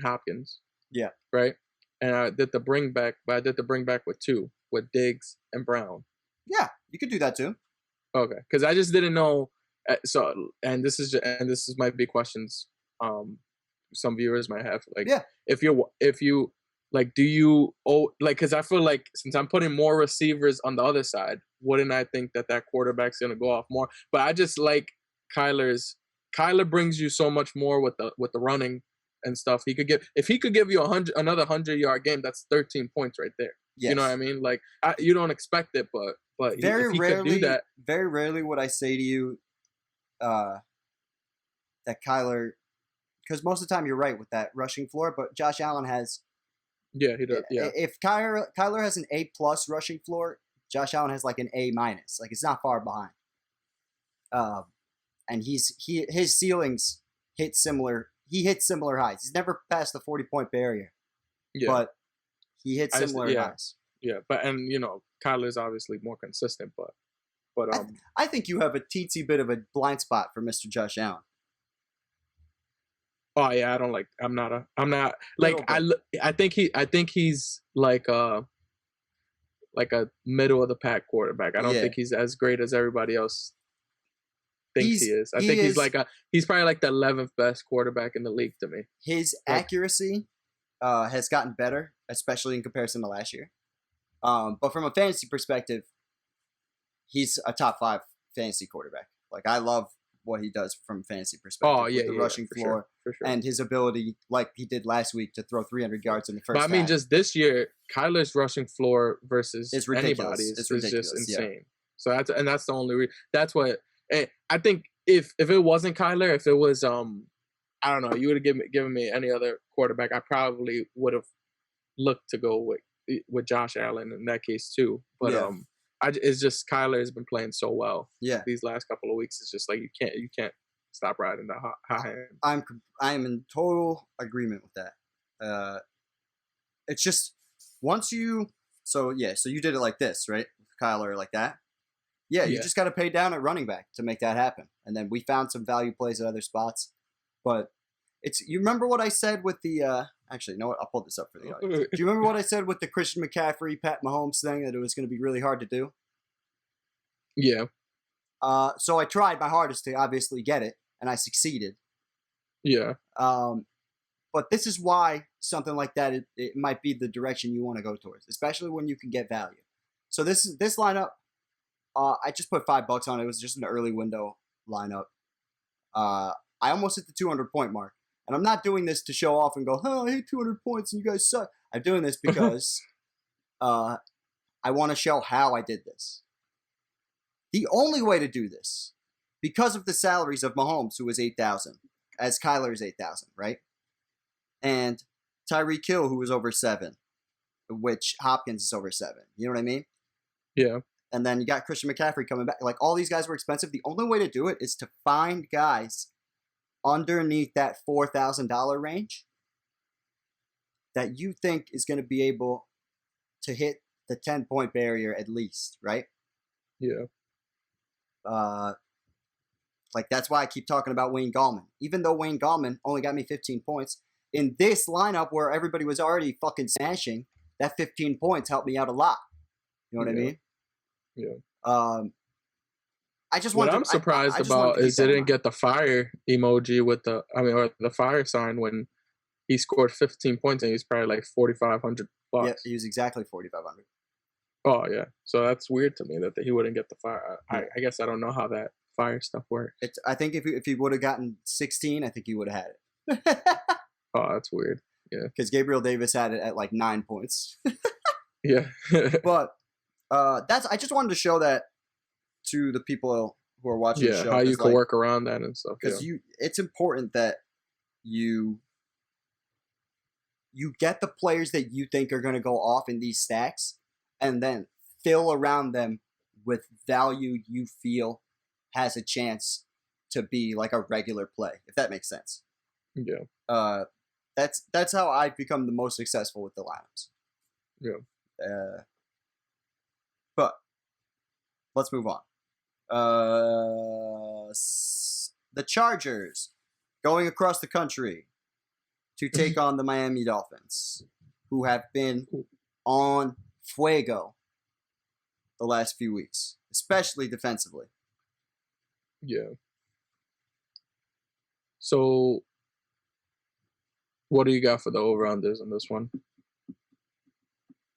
Hopkins. Yeah. Right? And I did the bring back, but I did the bring back with 2, with Diggs and Brown. Yeah, you could do that too. Okay, because I just didn't know. So, and this might be questions some viewers might have. Like, if you like, do you because I feel like since I'm putting more receivers on the other side, wouldn't I think that quarterback's gonna go off more? But I just like Kyler brings you so much more with the running and stuff. If he could give you another 100-yard game, that's 13 points right there. Yes. You know what I mean? Like, you don't expect it, but very rarely, could do that. Very rarely would I say to you that Kyler, because most of the time you're right with that rushing floor, but Josh Allen has. Yeah, he does. Yeah. If Kyler has an A+ rushing floor, Josh Allen has like an A-. Like, it's not far behind. And his ceilings hit similar. He hits similar highs. He's never passed the 40-point barrier. Yeah. But he hits similar highs. Yeah, but Kyler's obviously more consistent, but I think you have a teensy bit of a blind spot for Mr. Josh Allen. Oh yeah, I think he's like a middle of the pack quarterback. I don't think he's as great as everybody else thinks he is. I think he's probably like the 11th best quarterback in the league to me. His accuracy has gotten better, especially in comparison to last year. But from a fantasy perspective, he's a top 5 fantasy quarterback. Like, I love what he does from a fantasy perspective. The rushing floor for sure. And his ability, like he did last week, to throw 300 yards in the first half. But I mean, just this year, Kyler's rushing floor versus anybody is just insane. Yeah. So that's the only that's what I think. If it wasn't Kyler, if it was I don't know, you would have given me any other quarterback, I probably would have looked to go with Josh Allen in that case too. But it's just Kyler has been playing so well. Yeah, these last couple of weeks, it's just like you can't stop riding the high hand. I'm in total agreement with that. It's just once you so you did it like this, right? Kyler like that. Yeah, you just got to pay down at running back to make that happen. And then we found some value plays at other spots. But you remember what I said with the actually, you know what? I'll pull this up for the audience. Do you remember what I said with the Christian McCaffrey, Pat Mahomes thing, that it was going to be really hard to do? Yeah. So I tried my hardest to obviously get it, and I succeeded. Yeah. But this is why something like that, it might be the direction you want to go towards, especially when you can get value. So this lineup, I just put $5 on it. It was just an early window lineup. I almost hit the 200-point mark. And I'm not doing this to show off and go, I hit 200 points and you guys suck. I'm doing this because I want to show how I did this. The only way to do this, because of the salaries of Mahomes, who was $8,000, as Kyler is $8,000, right? And Tyreek Hill, who was over $7,000, which Hopkins is over $7,000. You know what I mean? Yeah. And then you got Christian McCaffrey coming back. Like, all these guys were expensive. The only way to do it is to find guys underneath that $4,000 range that you think is going to be able to hit the 10-point barrier at least, right? Yeah. Like, that's why I keep talking about Wayne Gallman. Even though Wayne Gallman only got me 15 points, in this lineup where everybody was already fucking smashing, that 15 points helped me out a lot. You know what I mean? Yeah. I just what wanted. I'm surprised about is they didn't get the fire emoji with or the fire sign when he scored 15 points and he's probably like $4,500. Yeah, he was exactly 4,500. Oh yeah, so that's weird to me that he wouldn't get the fire. I guess I don't know how that fire stuff works. I think if he would have gotten 16, I think he would have had it. Oh, that's weird. Yeah, because Gabriel Davis had it at like 9 points. Yeah, but I just wanted to show that to the people who are watching the show. How you can work around that and stuff. Because it's important that you get the players that you think are going to go off in these stacks, and then fill around them with value you feel has a chance to be like a regular play, if that makes sense. Yeah. That's how I've become the most successful with the lineups. Yeah. But let's move on. The Chargers going across the country to take on the Miami Dolphins, who have been on fuego the last few weeks, especially defensively. Yeah. So, what do you got for the over-unders on this one?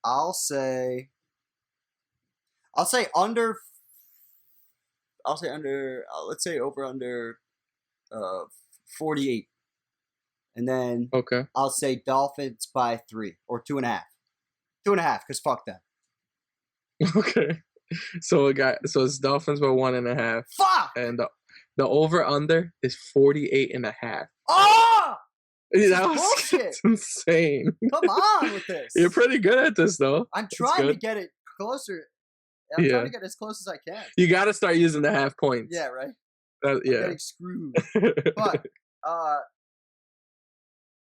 I'll say under. Let's say over under 48, and then okay, I'll say Dolphins by 3 or 2.5. 2.5, because fuck them. Okay, so it's Dolphins by 1.5. Fuck. And the over under is 48.5. Oh! That was bullshit. Insane. Come on with this. You're pretty good at this, though. I'm trying to get it closer. I'm trying to get as close as I can. You got to start using the half points. Yeah, right? I'm getting screwed. But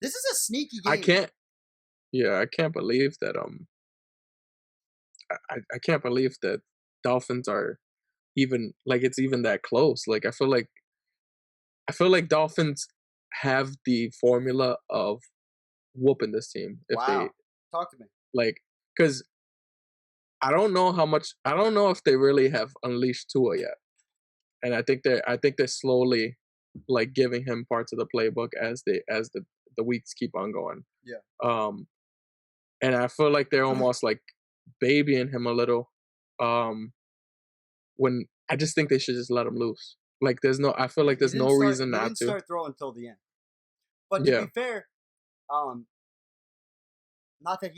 this is a sneaky game. I can't believe that I can't believe that Dolphins are even it's even that close. Like I feel like Dolphins have the formula of whooping this team if they talk to me. Because I don't know if they really have unleashed Tua yet. And I think they're slowly giving him parts of the playbook as the weeks keep on going. Yeah. And I feel like they're almost babying him a little. When I just think they should just let him loose. I feel like there's no reason not to. He didn't start throwing until the end. But to be fair, not that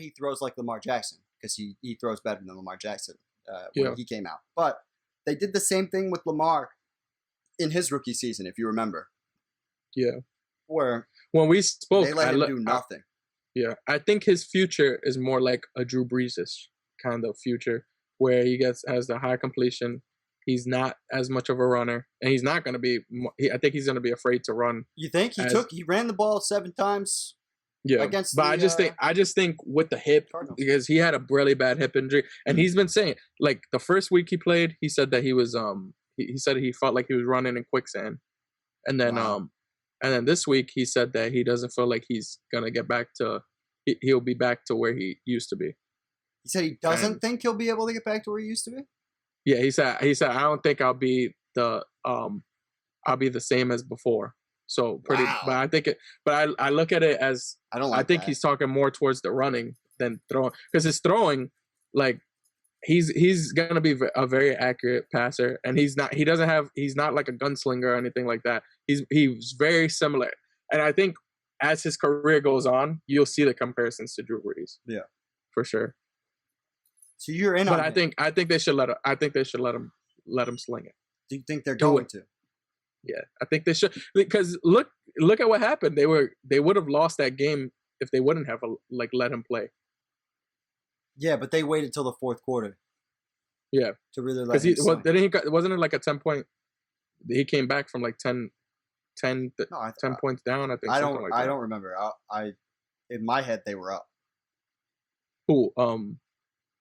he throws like Lamar Jackson, because he throws better than Lamar Jackson when he came out. But they did the same thing with Lamar in his rookie season, if you remember. Yeah. Where when we spoke, they let him do nothing. I think his future is more like a Drew Brees-ish kind of future, where he has the high completion. He's not as much of a runner, and he's not going to be. I think he's going to be afraid to run. You think he ran the ball 7 times? Yeah, I just think with the hip, because he had a really bad hip injury, and he's been saying the first week he played, he said that he was he said he felt like he was running in quicksand, and then this week he said that he doesn't feel like he's gonna get back to he'll be back to where he used to be. He said he doesn't think he'll be able to get back to where he used to be. Yeah, he said I don't think I'll be the same as before. So pretty, but I think I look at it as I think he's talking more towards the running than throwing, because his throwing, he's gonna be a very accurate passer, and he's not like a gunslinger or anything like that. He's very similar, and I think as his career goes on, you'll see the comparisons to Drew Brees. Yeah, for sure. So you're in on it. But I think they should let him sling it. Do you think they're going to? Yeah, I think they should, because look at what happened. They would have lost that game if they wouldn't have let him play. Yeah, but they waited till the fourth quarter. Yeah, to really let him swing. Wasn't it like a 10 point? He came back from 10 points down. I think. I don't remember. I in my head they were up. Who?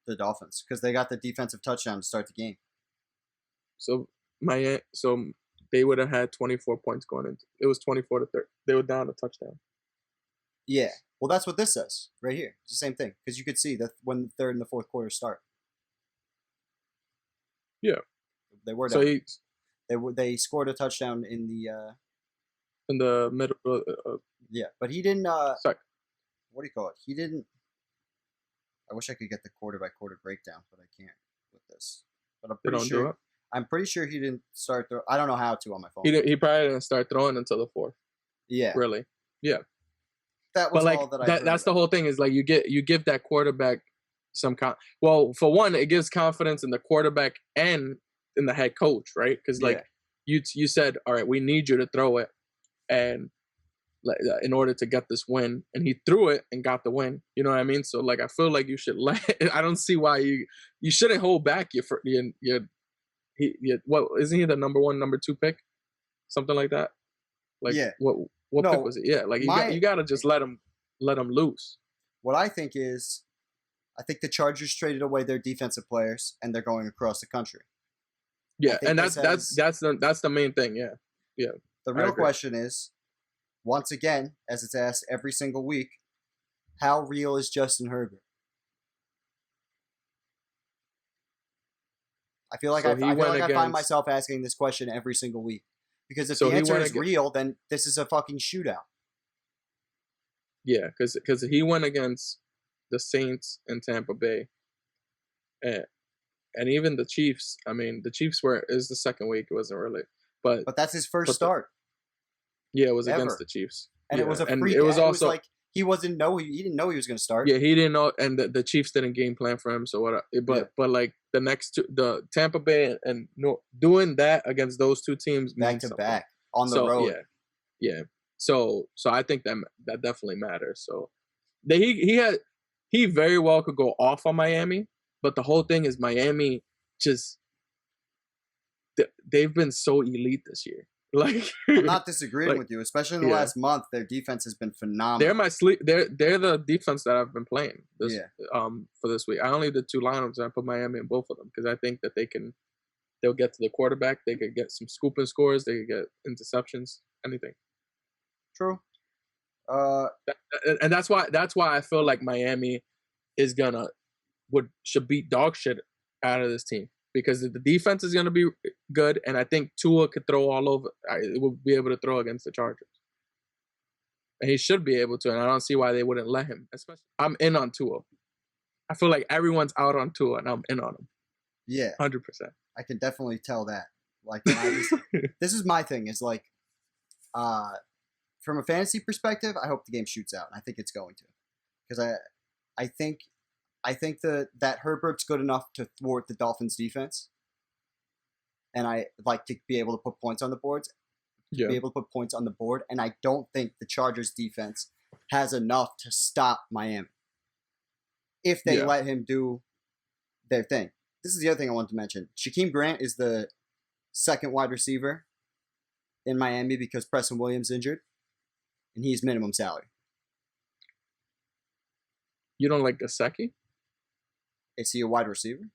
The Dolphins, because they got the defensive touchdown to start the game. So they would have had 24 points going into it. Was 24-30. They were down a touchdown. Yeah. Well, that's what this says right here. It's the same thing, because you could see that when the third and the fourth quarter start. Yeah. They were down. They scored a touchdown in the middle. Yeah, but he didn't. What do you call it? He didn't. I wish I could get the quarter-by-quarter breakdown, but I can't with this. But I'm pretty sure he didn't start. I don't know how to on my phone. He probably didn't start throwing until the 4th. Yeah. Really. Yeah. That was all that I heard. That's the whole thing. Is like you give that quarterback some well, for one, it gives confidence in the quarterback and in the head coach, right? Because like you said, all right, we need you to throw it, and in order to get this win, and he threw it and got the win. You know what I mean? So like I feel like you should I don't see why you shouldn't hold back what isn't he the number 1, number 2 pick, something like that? Like what pick was it? Yeah, like you gotta just let him loose. What I think is, I think the Chargers traded away their defensive players and they're going across the country. Yeah, and that's the main thing. Yeah. The real question is, once again, as it's asked every single week, how real is Justin Herbert? I feel like I find myself asking this question every single week. Because if the answer is real, then this is a fucking shootout. Yeah, because he went against the Saints in Tampa Bay, and even the Chiefs. I mean, the Chiefs is the second week. It wasn't really, but that's his first start. Yeah, it was against the Chiefs, and it was a freak. It was also like he didn't know he was going to start. Yeah, he didn't know, and the Chiefs didn't game plan for him. So what? But like the next two, the Tampa Bay and doing that against those two teams back to back on the road. Yeah. So I think that definitely matters. So he very well could go off on Miami, but the whole thing is Miami just they've been so elite this year. Like I'm not disagreeing with you, especially in the last month. Their defense has been phenomenal. They're the defense that I've been playing for this week. I only did 2 lineups and I put Miami in both of them because I think that they'll get to the quarterback. They could get some scooping scores. They could get interceptions. Anything. True. And that's why I feel like Miami is should beat dog shit out of this team. Because the defense is going to be good, and I think Tua could throw all over. It will be able to throw against the Chargers, and he should be able to. And I don't see why they wouldn't let him. Especially, I'm in on Tua. I feel like everyone's out on Tua, and I'm in on him. Yeah, 100%. I can definitely tell that. Like, this is my thing. Is like, from a fantasy perspective, I hope the game shoots out, and I think it's going to, because I think that Herbert's good enough to thwart the Dolphins' defense, and I like to be able to put points on the boards. Be able to put points on the board, and I don't think the Chargers' defense has enough to stop Miami if they let him do their thing. This is the other thing I wanted to mention. Shaquem Grant is the second wide receiver in Miami because Preston Williams injured, and he's minimum salary. You don't like Gesicki? Is he a wide receiver?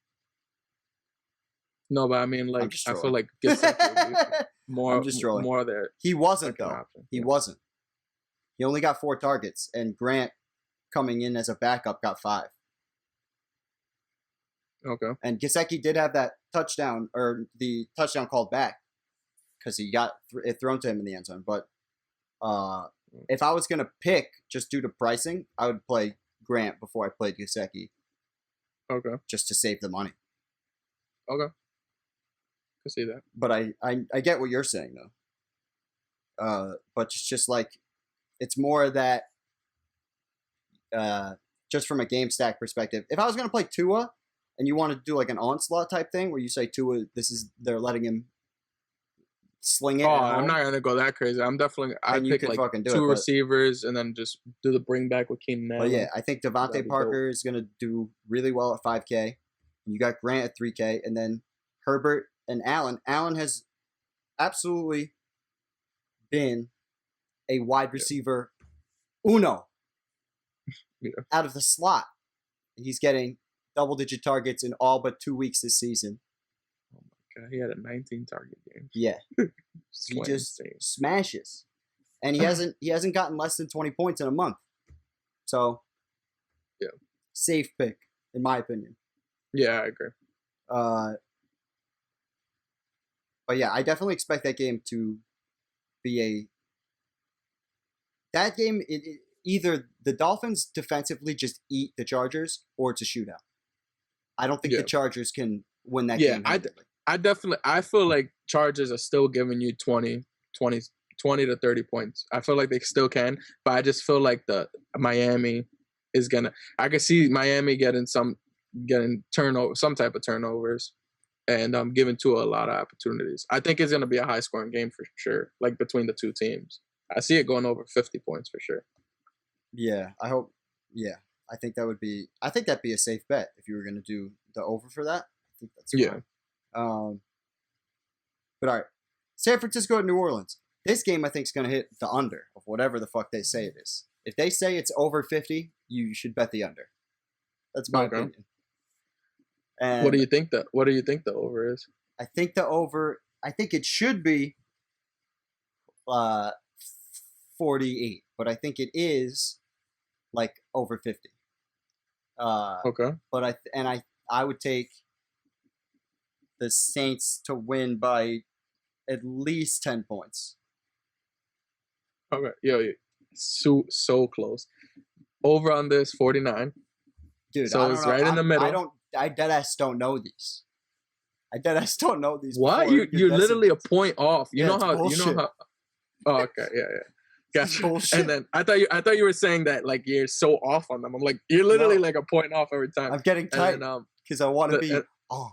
No, but I mean, like, I feel like Gesicki would be more there. He wasn't, though. Option. He wasn't. He only got 4 targets, and Grant, coming in as a backup, got 5. Okay. And Gesicki did have that touchdown, or the touchdown called back, because he got it thrown to him in the end zone. But if I was going to pick, just due to pricing, I would play Grant before I played Gesicki. Okay. Just to save the money. Okay. I see that. But I get what you're saying, though. But it's just like, it's more that, just from a game stack perspective, if I was going to play Tua and you want to do like an onslaught type thing where you say Tua, they're letting him sling it. Oh, I'm not going to go that crazy. I'd pick like 2 receivers and then just do the bring back with Keenan Allen. But yeah, I think Devontae Parker is going to do really well at 5K. You got Grant at 3K, and then Herbert and Allen. Allen has absolutely been a wide receiver uno out of the slot. He's getting double-digit targets in all but 2 weeks this season. Oh my God, he had a 19-target game. Yeah, he just smashes, and he hasn't gotten less than 20 points in a month. So, yeah, safe pick in my opinion. Yeah, I agree. But yeah, I definitely expect that game to be that game. Either the Dolphins defensively just eat the Chargers, or it's a shootout. I don't think the Chargers can win that game. I feel like Chargers are still giving you 20 to 30 points. I feel like they still can, but I just feel like the Miami is gonna. I can see Miami getting some type of turnovers, and giving to a lot of opportunities. I think it's gonna be a high scoring game for sure. Like between the two teams, I see it going over 50 points for sure. Yeah, I hope. Yeah, I think that'd be a safe bet if you were gonna do the over for that. I think that's fine. But all right, San Francisco at New Orleans. This game I think is gonna hit the under of whatever the fuck they say it is. If they say it's over 50, you should bet the under. That's my opinion. And what do you think the over is? I think the over. I think it should be 48, but I think it is like over 50. Okay. But I would take the Saints to win by at least 10 points. Okay. Yo, so close. Over on this 49. Dude, so it's right in the middle. I deadass don't know these. What? You're literally a point off. You know how. Oh, okay. Yeah. Gotcha. And then I thought you were saying that like you're so off on them. I'm like, you're literally like a point off every time. I'm getting tight because I want to be on.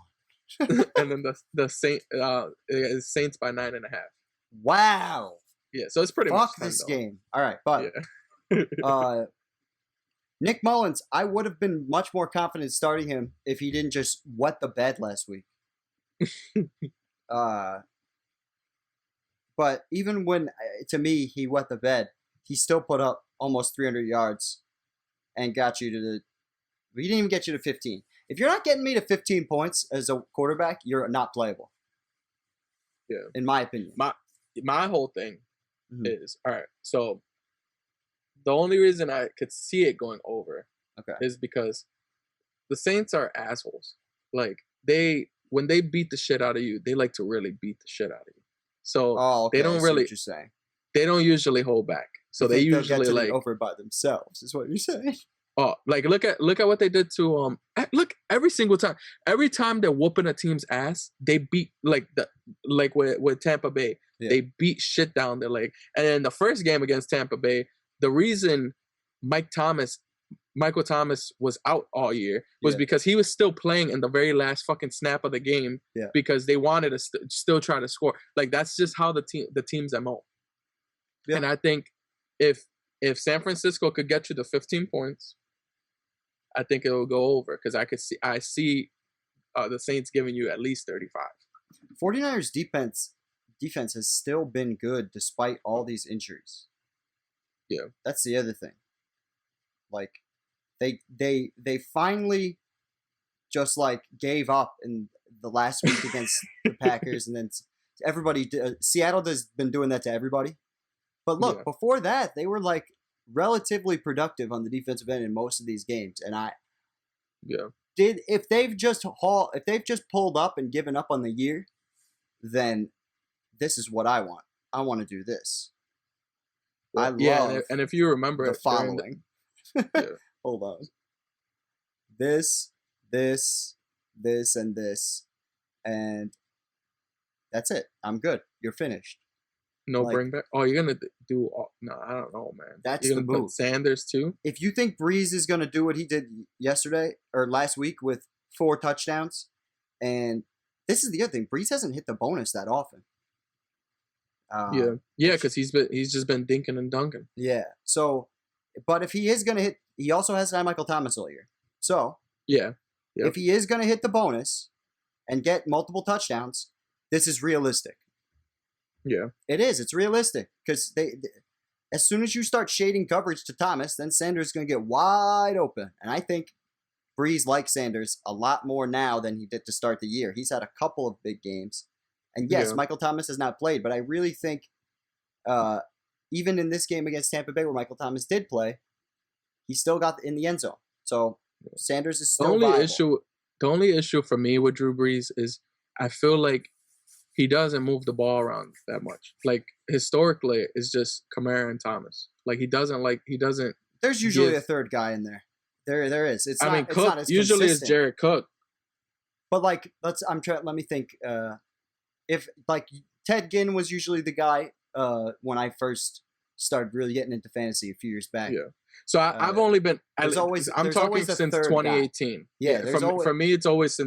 And then the Saints by 9.5. Wow. Yeah, so it's pretty Fuck much this game. All right, but Nick Mullins, I would have been much more confident starting him if he didn't just wet the bed last week. But even when, to me, he wet the bed, he still put up almost 300 yards and got you to he didn't even get you to 15. If you're not getting me to 15 points as a quarterback, you're not playable. Yeah. In my opinion. My whole thing is, all right, so the only reason I could see it going over is because the Saints are assholes. Like, when they beat the shit out of you, they like to really beat the shit out of you. So they don't really. What you're saying. They don't usually hold back. So they usually get over by themselves. Is what you're saying. Oh, like look at what they did to look every single time. Every time they're whooping a team's ass, they beat with Tampa Bay. Yeah. They beat shit down their leg. And in the first game against Tampa Bay, the reason Michael Thomas was out all year was because he was still playing in the very last fucking snap of the game because they wanted to still try to score. Like, that's just how the team's MO. Yeah. And I think if San Francisco could get you to 15 points, I think it will go over because I see the Saints giving you at least 35. 49ers defense has still been good despite all these injuries. Yeah. That's the other thing. Like, they finally just like gave up in the last week against the Packers, and then everybody Seattle has been doing that to everybody. But look, before that, they were like relatively productive on the defensive end in most of these games, and if they've just pulled up and given up on the year, then this is what I want. I want to do this. I love and if you remember the following. Hold on. This, and this, and that's it. I'm good. You're finished. No bring back. Oh, you're gonna do? No, I don't know, man. That's the move. Sanders too. If you think Breeze is gonna do what he did yesterday or last week with 4 touchdowns, and this is the other thing, Breeze hasn't hit the bonus that often. Because he's just been dinking and dunking. Yeah. So, but if he is gonna hit, he also has Michael Thomas all year. So if he is gonna hit the bonus and get multiple touchdowns, this is realistic. Yeah, it is. It's realistic because as soon as you start shading coverage to Thomas, then Sanders is going to get wide open. And I think Breeze likes Sanders a lot more now than he did to start the year. He's had a couple of big games. And yes, Michael Thomas has not played, but I really think even in this game against Tampa Bay where Michael Thomas did play, he still got in the end zone. So Sanders is still viable. The only issue for me with Drew Brees is I feel like he doesn't move the ball around that much. Like historically, it's just Kamara and Thomas. Like he doesn't. There's usually a third guy in there. There is. It's not. Cook it's not as usually consistent. is Jared Cook. But like, let me think. If like Ted Ginn was usually the guy when I first started really getting into fantasy a few years back. Yeah. So I've only been. I'm talking always since 2018. Guy. Yeah. For me, it's always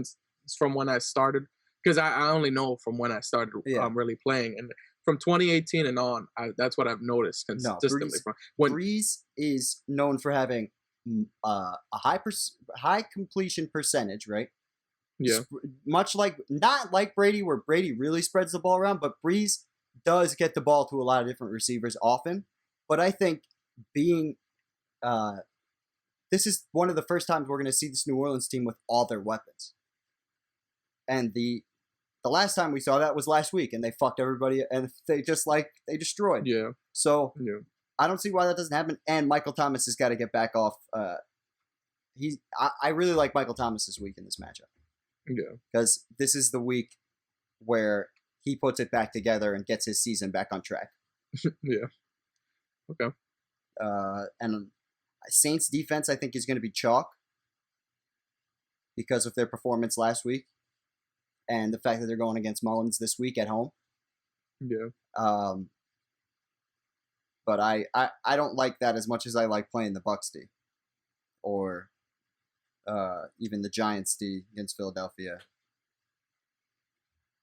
from when I started, because I only know from when I started really playing, and from 2018 and on, that's what I've noticed consistently. Breeze is known for having a high completion percentage, right? Yeah. Much like, not like Brady, where Brady really spreads the ball around, but Breeze does get the ball to a lot of different receivers often. But I think this is one of the first times we're going to see this New Orleans team with all their weapons. And the last time we saw that was last week, and they fucked everybody, and they destroyed. Yeah. So I don't see why that doesn't happen. And Michael Thomas has got to get back off. I really like Michael Thomas this week in this matchup. Yeah. Because this is the week where he puts it back together and gets his season back on track. Yeah. Okay. And Saints defense, I think, is going to be chalk because of their performance last week and the fact that they're going against Mullins this week at home. Yeah. But I don't like that as much as I like playing the Bucs D or even the Giants D against Philadelphia.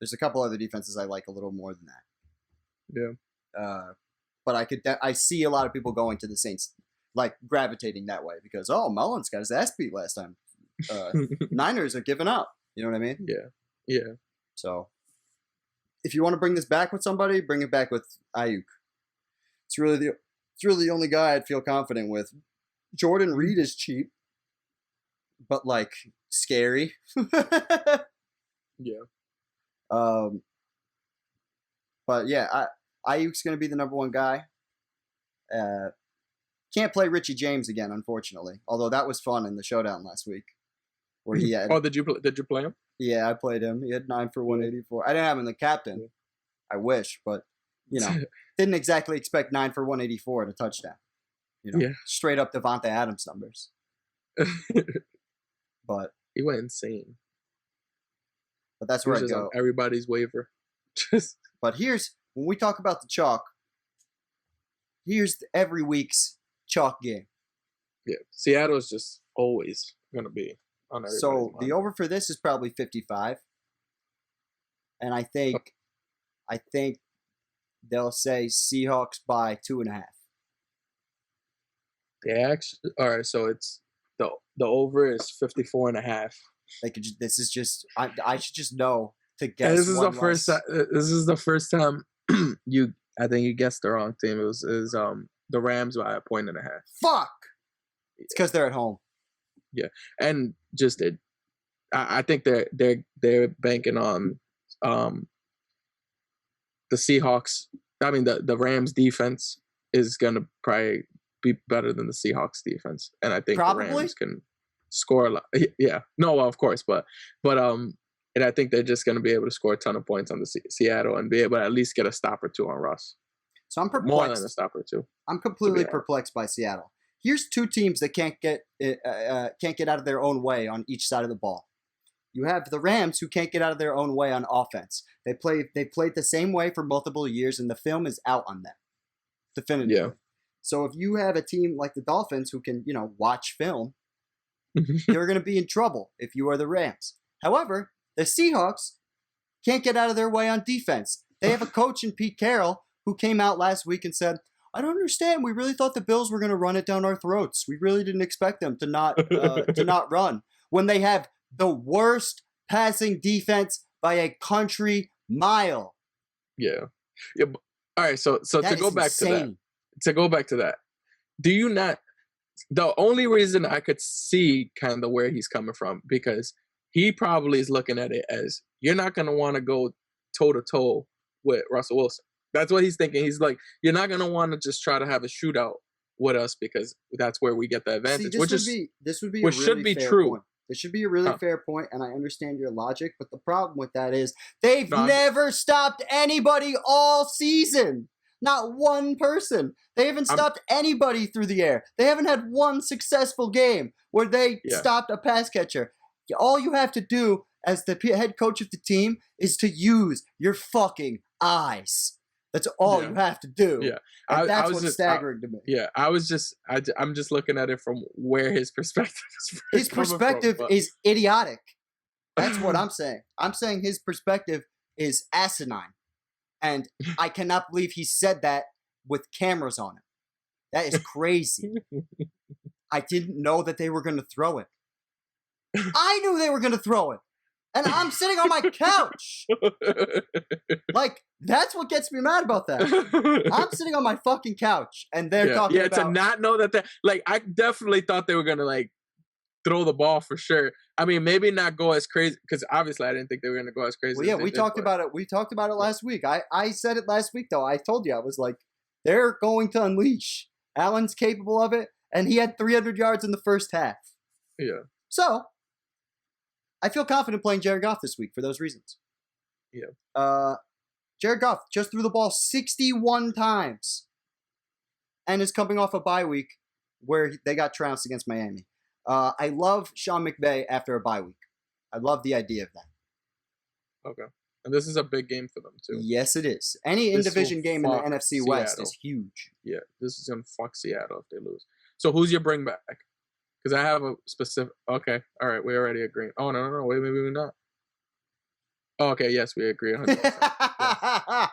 There's a couple other defenses I like a little more than that. Yeah. But I see a lot of people going to the Saints, like gravitating that way because Mullins got his ass beat last time. Niners are giving up. You know what I mean? Yeah. Yeah. So if you want to bring this back with somebody, bring it back with Ayuk. It's really the only guy I'd feel confident with. Jordan Reed is cheap, but like scary. Yeah. But yeah, Ayuk's going to be the number one guy. Can't play Richie James again, unfortunately. Although that was fun in the showdown last week, where he had. Oh, did you play him? Yeah, I played him. He had 9 for 184. I didn't have him in the captain. I wish, but didn't exactly expect 9 for 184 and a touchdown. Straight up Devontae Adams numbers. But he went insane. But that's where I go. Everybody's waiver. But when we talk about the chalk, here's every week's chalk game. Yeah, Seattle's just always going to be on everybody's mind. The over for this is probably 55. And I think they'll say Seahawks by 2.5. All right, so it's the over is 54.5. I should just know to guess. This is the first time I think you guessed the wrong team. It was the Rams by 1.5. Fuck. It's because they're at home. Yeah, and I think they're banking on the Seahawks. I mean the Rams defense is gonna probably be better than the Seahawks defense, and I think the Rams can score a lot. Yeah, no, well, of course, but and I think they're just going to be able to score a ton of points on the Seattle and be able to at least get a stop or two on Russ. So I'm perplexed. More than a stop or two. I'm completely perplexed by Seattle. Here's two teams that can't get out of their own way on each side of the ball. You have the Rams who can't get out of their own way on offense. They played the same way for multiple years, and the film is out on them. Definitively. Yeah. So if you have a team like the Dolphins who can, watch film, you're going to be in trouble if you are the Rams. However, the Seahawks can't get out of their way on defense. They have a coach in Pete Carroll who came out last week and said, I don't understand. We really thought the Bills were going to run it down our throats. We really didn't expect them to not run when they have the worst passing defense by a country mile. Yeah. Yeah. All right. So to go back to that, do you not? The only reason I could see kind of where he's coming from, because he probably is looking at it as you're not going to want to go toe to toe with Russell Wilson. That's what he's thinking. He's like, you're not going to want to just try to have a shootout with us because that's where we get the advantage. This would be should be true. Point. This should be a really fair point, and I understand your logic, but the problem with that is they've never stopped anybody all season. Not one person. They haven't stopped anybody through the air. They haven't had one successful game where they stopped a pass catcher. All you have to do as the head coach of the team is to use your fucking eyes. That's all you have to do. Yeah, and that's what's staggering to me. Yeah, I'm just looking at it from where his perspective is. His perspective is idiotic. That's what I'm saying. I'm saying his perspective is asinine. And I cannot believe he said that with cameras on him. That is crazy. I didn't know that they were going to throw it. I knew they were going to throw it. And I'm sitting on my couch. Like, that's what gets me mad about that. I'm sitting on my fucking couch, and they're talking about... Yeah, to not know that... Like, I definitely thought they were going to, like, throw the ball for sure. I mean, maybe not go as crazy, because obviously I didn't think they were going to go as crazy. Well, yeah, we talked about it. We talked about it last week. I said it last week, though. I told you, I was like, they're going to unleash. Allen's capable of it, and he had 300 yards in the first half. Yeah. So... I feel confident playing Jared Goff this week for those reasons. Yeah. Jared Goff just threw the ball 61 times and is coming off a bye week where they got trounced against Miami. I love Sean McVay after a bye week. I love the idea of that. Okay. And this is a big game for them, too. Yes, it is. Any in-division game in the NFC West is huge. Yeah, this is going to fuck Seattle if they lose. So who's your bring back? Because I have a specific... Okay, all right, we already agree. Oh, no, wait, maybe we're not. Oh, okay, yes, we agree 100%. Yes.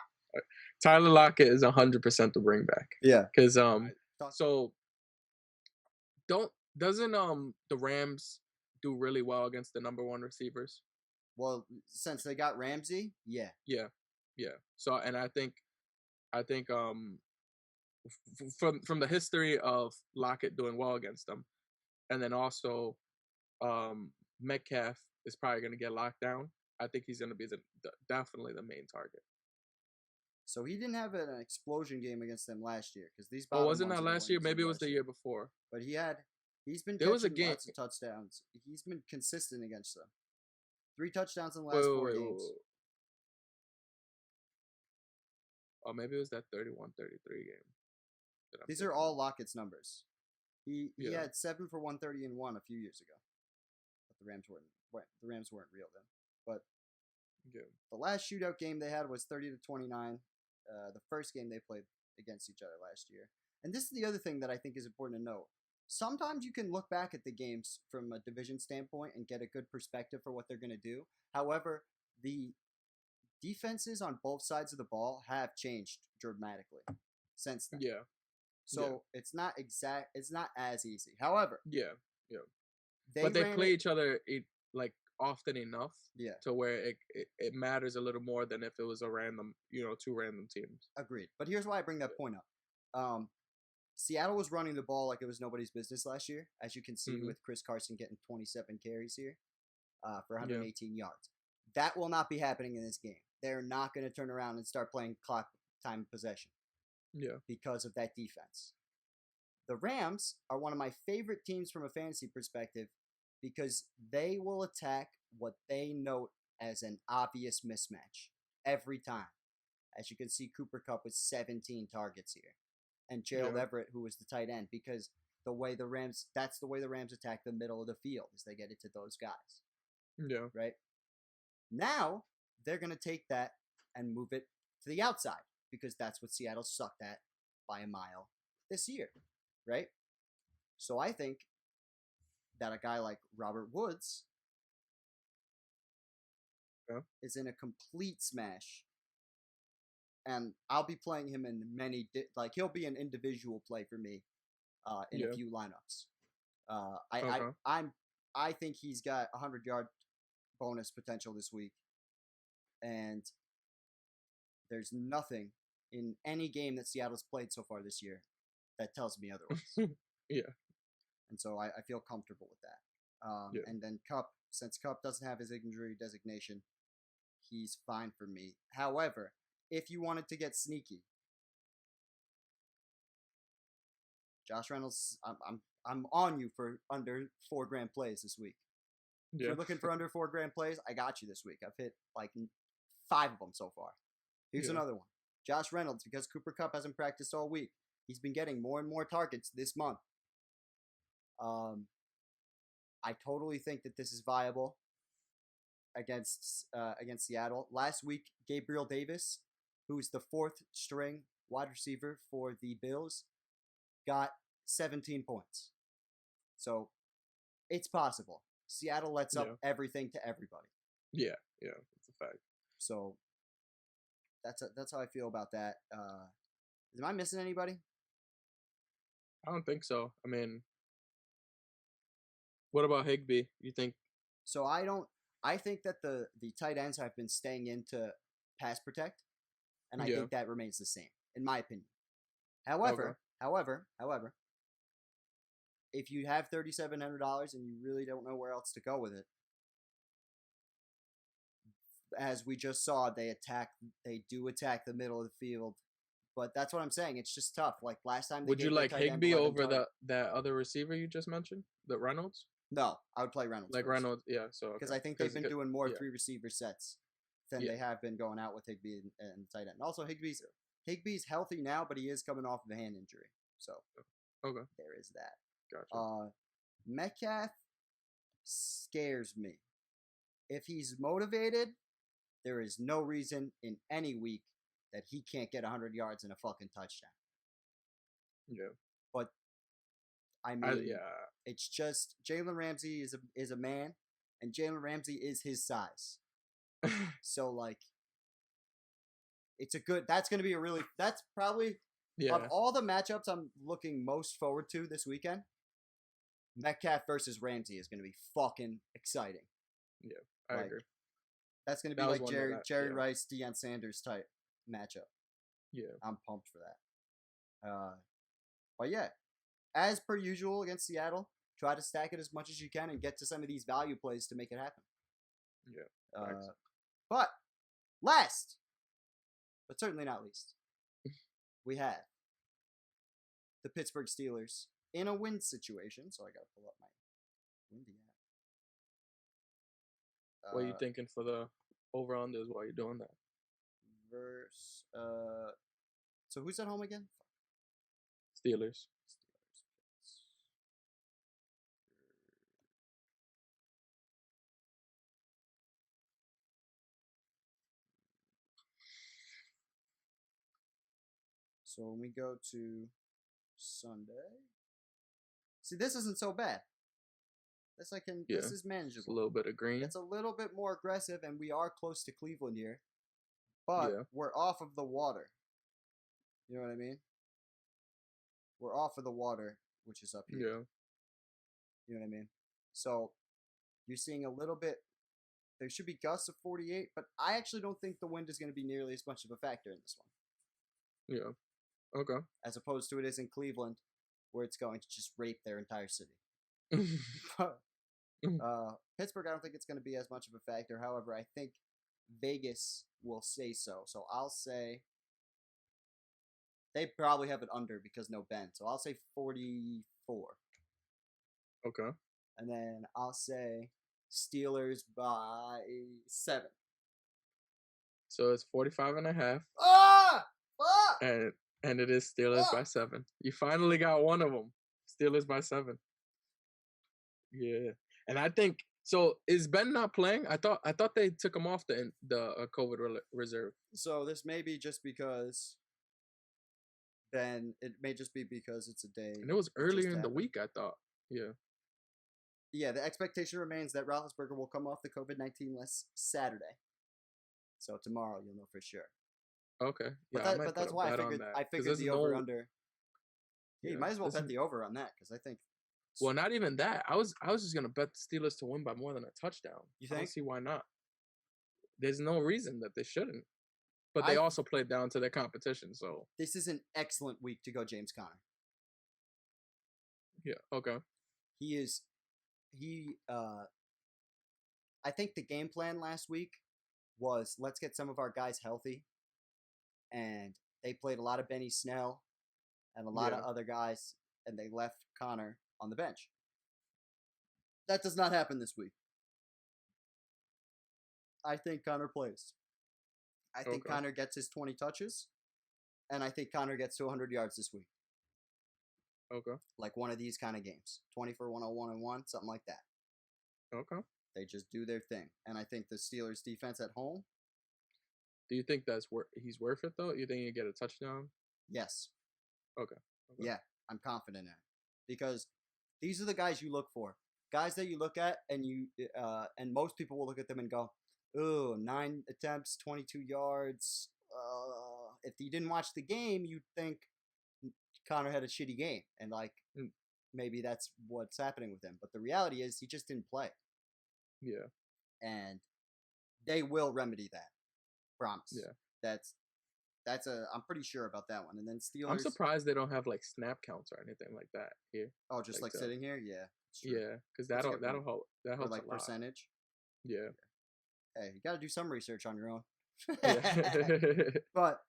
Tyler Lockett is 100% the bring back. Yeah. Because, so, doesn't the Rams do really well against the number one receivers? Well, since they got Ramsey, yeah. Yeah. So, and I think from the history of Lockett doing well against them, and then also, Metcalf is probably going to get locked down. I think he's going to be definitely the main target. So he didn't have an explosion game against them last year because these. Oh, wasn't that last year? Maybe it was the year before. But he's been catching lots of touchdowns. He's been consistent against them. 3 touchdowns in the last 4 games. Oh, maybe it was that 31-33 game. These are all Lockett's numbers. He had 7 for 130 and 1 a few years ago. But the Rams weren't real then. But the last shootout game they had was 30-29. The first game they played against each other last year. And this is the other thing that I think is important to note. Sometimes you can look back at the games from a division standpoint and get a good perspective for what they're going to do. However, the defenses on both sides of the ball have changed dramatically since then. Yeah. So it's not as easy. However, they play each other like often enough to where it matters a little more than if it was a random, 2 random teams. Agreed. But here's why I bring that point up. Seattle was running the ball like it was nobody's business last year, as you can see with Chris Carson getting 27 carries here for 118 yards. That will not be happening in this game. They're not going to turn around and start playing clock time possession. Yeah. Because of that defense. The Rams are one of my favorite teams from a fantasy perspective because they will attack what they note as an obvious mismatch every time. As you can see, Cooper Kupp with 17 targets here. And Gerald Everett, who was the tight end, because that's the way the Rams attack the middle of the field, is they get it to those guys. Yeah. Right? Now, they're going to take that and move it to the outside, because that's what Seattle sucked at by a mile this year, right? So I think that a guy like Robert Woods is in a complete smash. And I'll be playing him in he'll be an individual play for me in a few lineups. I think he's got 100-yard bonus potential this week. And there's nothing in any game that Seattle's played so far this year that tells me otherwise. Yeah. And so I feel comfortable with that. And then Kupp, since Kupp doesn't have his injury designation, he's fine for me. However, if you wanted to get sneaky, Josh Reynolds, I'm on you for under $4,000 plays this week. If you're looking for under $4,000 plays, I got you this week. I've hit like 5 of them so far. Here's another one. Josh Reynolds, because Cooper Kupp hasn't practiced all week. He's been getting more and more targets this month. I totally think that this is viable against Seattle. Last week, Gabriel Davis, who's the 4th string wide receiver for the Bills, got 17 points. So it's possible. Seattle lets up everything to everybody. Yeah, that's a fact. So that's how I feel about that. Am I missing anybody? I don't think so. I mean, what about Higbee? You think? So I think that the tight ends have been staying into pass protect, and I think that remains the same, in my opinion. However, if you have $3,700 and you really don't know where else to go with it, as we just saw, they do attack the middle of the field. But that's what I'm saying. It's just tough. Like last time, would you like Higbee over that other receiver you just mentioned, the Reynolds? No, I would play Reynolds. Like first. Reynolds, yeah. So because I think they've been doing more 3 receiver sets than they have been going out with Higbee and tight end. And also, Higbee's healthy now, but he is coming off of a hand injury. So there is that. Gotcha. Metcalf scares me. If he's motivated, there is no reason in any week that he can't get 100 yards and a fucking touchdown. Yeah. But I mean, it's just Jalen Ramsey is a man, and Jalen Ramsey is his size. So like, that's probably of all the matchups I'm looking most forward to this weekend. Metcalf versus Ramsey is going to be fucking exciting. Yeah, I agree. That's going to be like Jerry Rice, Deion Sanders type matchup. Yeah. I'm pumped for that. But yeah, as per usual against Seattle, try to stack it as much as you can and get to some of these value plays to make it happen. Yeah. But last, but certainly not least, we had the Pittsburgh Steelers in a win situation. So I got to pull up my windy app. What are you thinking for the over-unders while you're doing that? So who's at home again? Steelers. So when we go to Sunday, see, this isn't so bad. This is manageable. It's a little bit of green. It's a little bit more aggressive, and we are close to Cleveland here, but we're off of the water. You know what I mean? We're off of the water, which is up here. Yeah. You know what I mean? So you're seeing a little bit. There should be gusts of 48, but I actually don't think the wind is going to be nearly as much of a factor in this one. Yeah. Okay. As opposed to it is in Cleveland, where it's going to just rape their entire city. Pittsburgh, I don't think it's going to be as much of a factor. However, I think Vegas will say so. So I'll say they probably have it under because no Ben. So I'll say 44. Okay. And then I'll say Steelers by 7. So it's 45.5. Ah! And it is Steelers by 7. You finally got one of them. Steelers by 7. Yeah. And I think so. Is Ben not playing? I thought they took him off the COVID reserve. So this may be just because Ben. It may just be because it's a day. And it was earlier in the week. I thought. Yeah. Yeah. The expectation remains that Roethlisberger will come off the COVID-19 list Saturday. So tomorrow you'll know for sure. Okay. Yeah, but that's why I figured the over under. Yeah, you might as well bet the over on that because I think. Well, not even that. I was just gonna bet the Steelers to win by more than a touchdown. You think? I don't see why not. There's no reason that they shouldn't. But they also played down to their competition, so this is an excellent week to go James Conner. Yeah. Okay. I think the game plan last week was let's get some of our guys healthy, and they played a lot of Benny Snell and a lot of other guys, and they left Connor on the bench. That does not happen this week. I think Connor plays. I think Connor gets his 20 touches, and I think Connor gets to 100 yards this week. Okay. Like one of these kind of games. 20 for 101 and 1, something like that. Okay. They just do their thing. And I think the Steelers' defense at home. Do you think he's worth it, though? You think you get a touchdown? Yes. Okay. Yeah, I'm confident in it. Because these are the guys you look for. Guys that you look at, and and most people will look at them and go, "Ooh, 9 attempts, 22 yards." If you didn't watch the game, you'd think Connor had a shitty game, and maybe that's what's happening with him. But the reality is, he just didn't play. Yeah. And they will remedy that. Promise. Yeah. I'm pretty sure about that one. And then Steelers. I'm surprised they don't have snap counts or anything like that here. Oh, just sitting here? Yeah. Yeah, because that'll help. That helps a lot. Percentage. Yeah. Hey, you got to do some research on your own. Yeah. But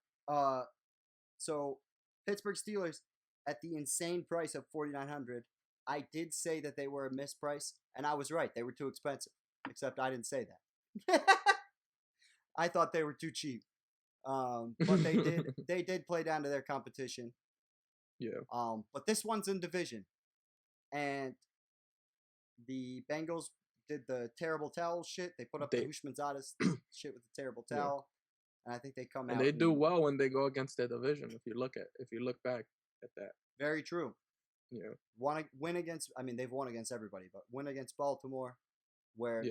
so Pittsburgh Steelers at the insane price of $4,900. I did say that they were a misprice, and I was right. They were too expensive. Except I didn't say that. I thought they were too cheap. But they did play down to their competition. Yeah. But this one's in division. And the Bengals did the terrible towel shit. They put up the Hushmanzada's shit with the terrible towel. And I think they come out. And they do well when they go against their division, if you look back at that. Very true. Yeah. They've won against everybody, but win against Baltimore, where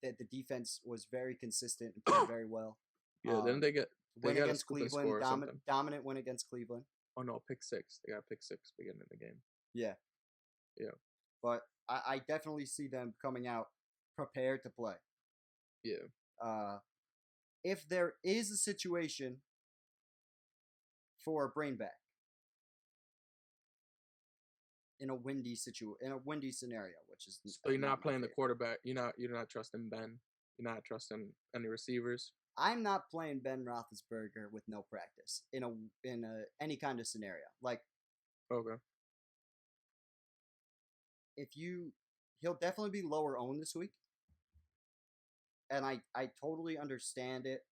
the defense was very consistent and played very well. Yeah, then they win against Cleveland, dominant win against Cleveland. Oh no, pick 6. They got pick 6 beginning of the game. Yeah. Yeah. But I definitely see them coming out prepared to play. Yeah. If there is a situation for a brain back in a windy scenario, which is so you're not playing the quarterback. You're not trusting Ben. You're not trusting any receivers. I'm not playing Ben Roethlisberger with no practice in any kind of scenario. Okay. He'll definitely be lower owned this week. And I totally understand it.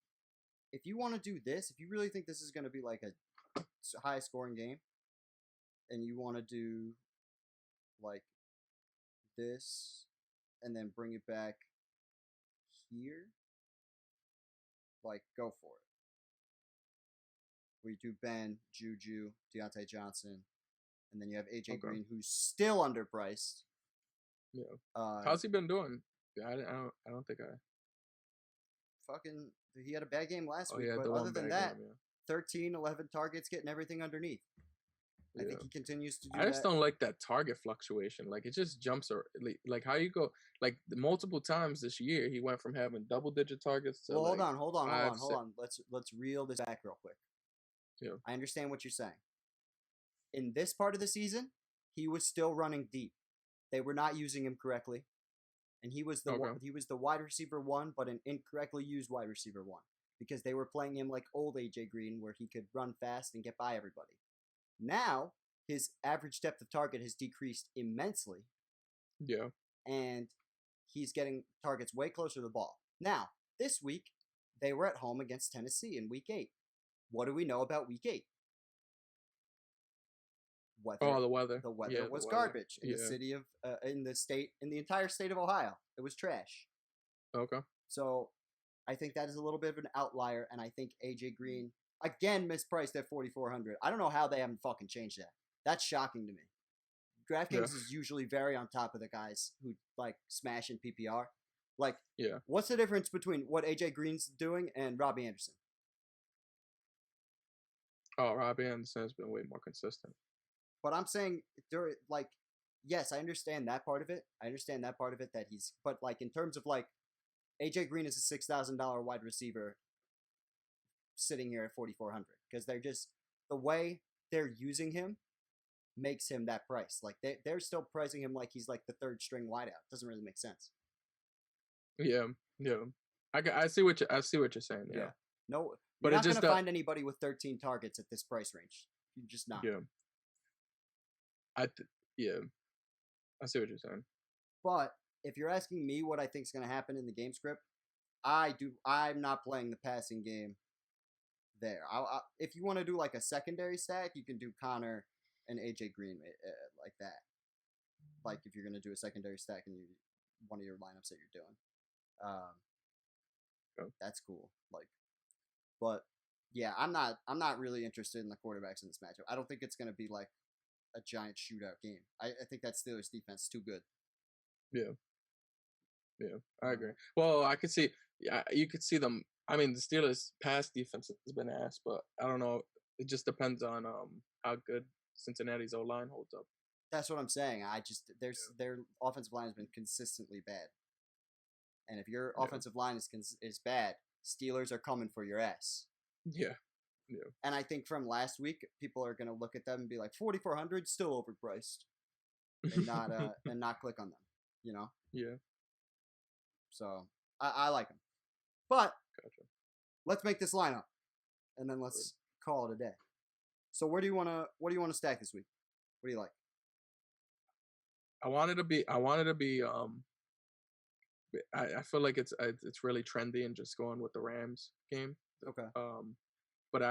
If you want to do this, if you really think this is going to be like a high scoring game, and you want to do like this and then bring it back here, go for it. We do Ben, Juju, Deontay Johnson, and then you have AJ Green, who's still underpriced. Yeah. How's he been doing? I don't think I. He had a bad game last week, but other than that, 13, 11 targets, getting everything underneath. I think he continues to do that. I just don't like that target fluctuation. It just jumps, how you go, multiple times this year, he went from having double-digit targets to hold on. Let's reel this back real quick. Yeah. I understand what you're saying. In this part of the season, he was still running deep. They were not using him correctly. And he was the wide receiver 1, but an incorrectly used wide receiver 1, because they were playing him like old AJ Green, where he could run fast and get by everybody. Now his average depth of target has decreased immensely. Yeah, and he's getting targets way closer to the ball. Now this week they were at home against Tennessee in Week 8. What do we know about Week 8? The weather. The weather was garbage in the city of, in the entire state of Ohio. It was trash. Okay. So, I think that is a little bit of an outlier, and I think AJ Green again mispriced at $4,400. I don't know how they haven't fucking changed that. That's shocking to me. Draftkings is usually very on top of the guys who smash in PPR. What's the difference between what AJ Green's doing and Robbie Anderson? Oh, Robbie Anderson has been way more consistent. But I'm saying, yes, I understand that part of it. That he's, but in terms of AJ Green is a $6,000 wide receiver sitting here at $4,400, because they're just, the way they're using him makes him that price. They're still pricing him like he's the third string wideout. Doesn't really make sense. Yeah. I see what you're saying. Yeah. No, you're not going to find anybody with 13 targets at this price range. You're just not. Yeah. I see what you're saying. But if you're asking me what I think is going to happen in the game script, I'm not playing the passing game there. If you want to do like a secondary stack, you can do Connor and AJ Green like that. Like if you're gonna do a secondary stack and one of your lineups that you're doing, that's cool. Like, but yeah, I'm not really interested in the quarterbacks in this matchup. I don't think it's gonna be like a giant shootout game. I think that Steelers defense is too good. Yeah. Yeah, I agree. Well, I could see, you could see them. I mean, the Steelers' pass defense has been ass, but I don't know. It just depends on how good Cincinnati's O-line holds up. That's what I'm saying. Their offensive line has been consistently bad, and if your offensive line is bad, Steelers are coming for your ass. Yeah. And I think from last week, people are going to look at them and be like, 4,400, still overpriced, and not click on them. You know? Yeah. So I like them, but let's make this lineup, and then let's call it a day. So what do you want to stack this week? What do you like? I wanted to be. I feel like it's really trendy and just going with the Rams game. Okay. But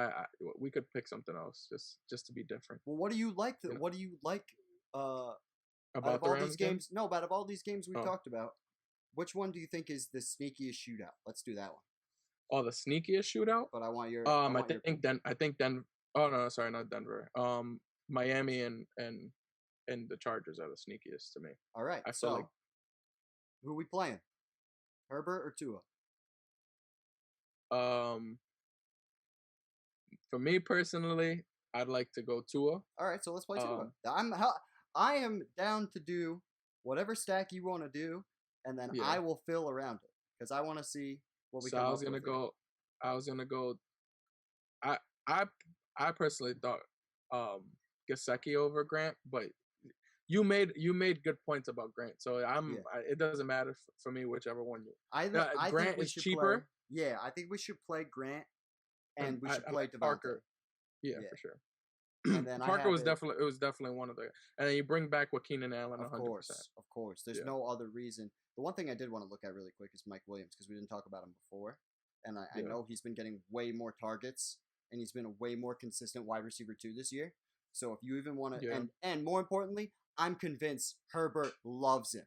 we could pick something else just to be different. Well, what do you like? What do you like? About all these games? No, out of all these games we talked about, which one do you think is the sneakiest shootout? Let's do that one. Oh, the sneakiest shootout? But I want your. I think Denver. Oh no, sorry, not Denver. Miami and the Chargers are the sneakiest to me. All right. I feel like. Who are we playing? Herbert or Tua? For me personally, I'd like to go Tua. All right, so let's play Tua. I am down to do whatever stack you want to do, and then I will fill around it because I want to see what we can. I was gonna go. I personally thought Gesicki over Grant, but you made good points about Grant, so it doesn't matter for me whichever one you. Grant is cheaper. I think we should play Grant, and we should play Devontae. Parker. Yeah, for sure. And then Parker was definitely one of the, and then you bring back Keenan Allen 100%. Of course. There's no other reason. The one thing I did want to look at really quick is Mike Williams because we didn't talk about him before, and I know he's been getting way more targets and he's been a way more consistent wide receiver too this year. So if you even want to, and more importantly, I'm convinced Herbert loves him.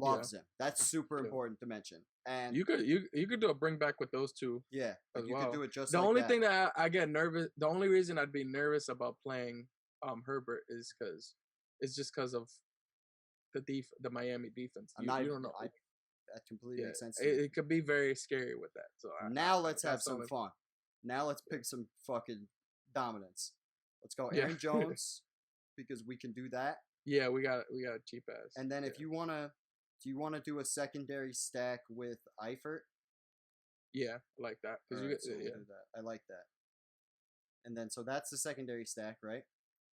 Him. That's super important to mention. And you could do a bring back with those two. Yeah, you could do it just. The only thing that I get nervous. The only reason I'd be nervous about playing Herbert is because of the Miami defense. You don't know. That completely makes sense. It could be very scary with that. So now let's have some fun. Now let's pick some fucking dominance. Let's go Aaron Jones because we can do that. Yeah, we got a cheap ass. And then if you wanna. Do you want to do a secondary stack with Eifert? Yeah, I like that. We'll do that. I like that. And then, so that's the secondary stack, right?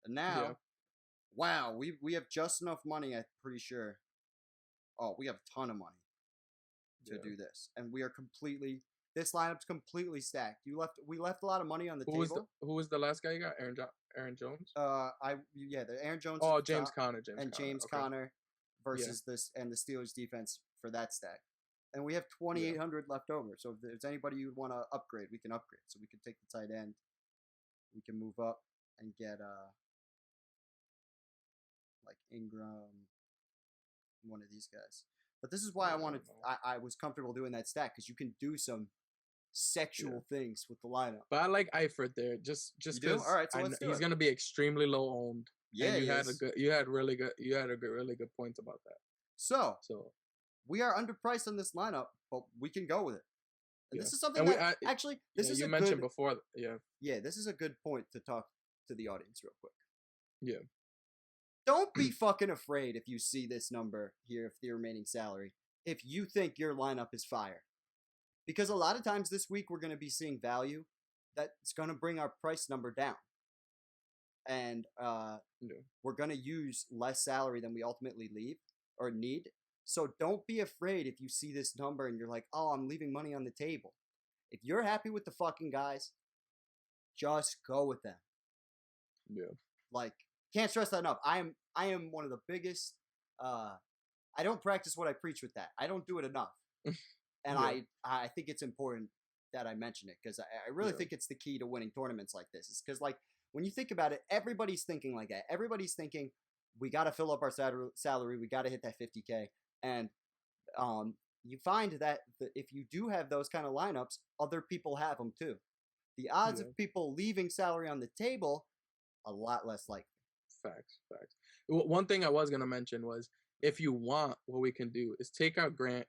And now, wow, we have just enough money, I'm pretty sure. Oh, we have a ton of money to do this. And we are this lineup's completely stacked. We left a lot of money on the table. Who was the last guy you got? Aaron Jones? The Aaron Jones. Oh, James Conner. James Conner. Versus this and the Steelers defense for that stack. And we have 2,800 left over. So if there's anybody you want to upgrade, we can upgrade. So we can take the tight end. We can move up and get like Ingram, one of these guys. But this is why I was comfortable doing that stack because you can do some sexual things with the lineup. But I like Eifert there just because all right, so he's going to be extremely low owned. Yeah, and you had really good points about that. So we are underpriced on this lineup, but we can go with it. And this is something you mentioned before. Yeah, this is a good point to talk to the audience real quick. Yeah. Don't be fucking afraid if you see this number here, if the remaining salary, if you think your lineup is fire. Because a lot of times this week we're going to be seeing value that's going to bring our price number down. And we're going to use less salary than we ultimately need. So don't be afraid if you see this number and you're like, oh, I'm leaving money on the table. If you're happy with the fucking guys, just go with them. Yeah. Like, can't stress that enough. I am one of the biggest, I don't practice what I preach with that. I don't do it enough. And I think it's important that I mention it because I really think it's the key to winning tournaments like this. Is because like when you think about it, everybody's thinking like that. Everybody's thinking we got to fill up our salary, we got to hit that 50K, and you find that if you do have those kind of lineups, other people have them too. The odds of people leaving salary on the table, a lot less likely. Facts. One thing I was gonna mention was if you want, what we can do is take out Grant,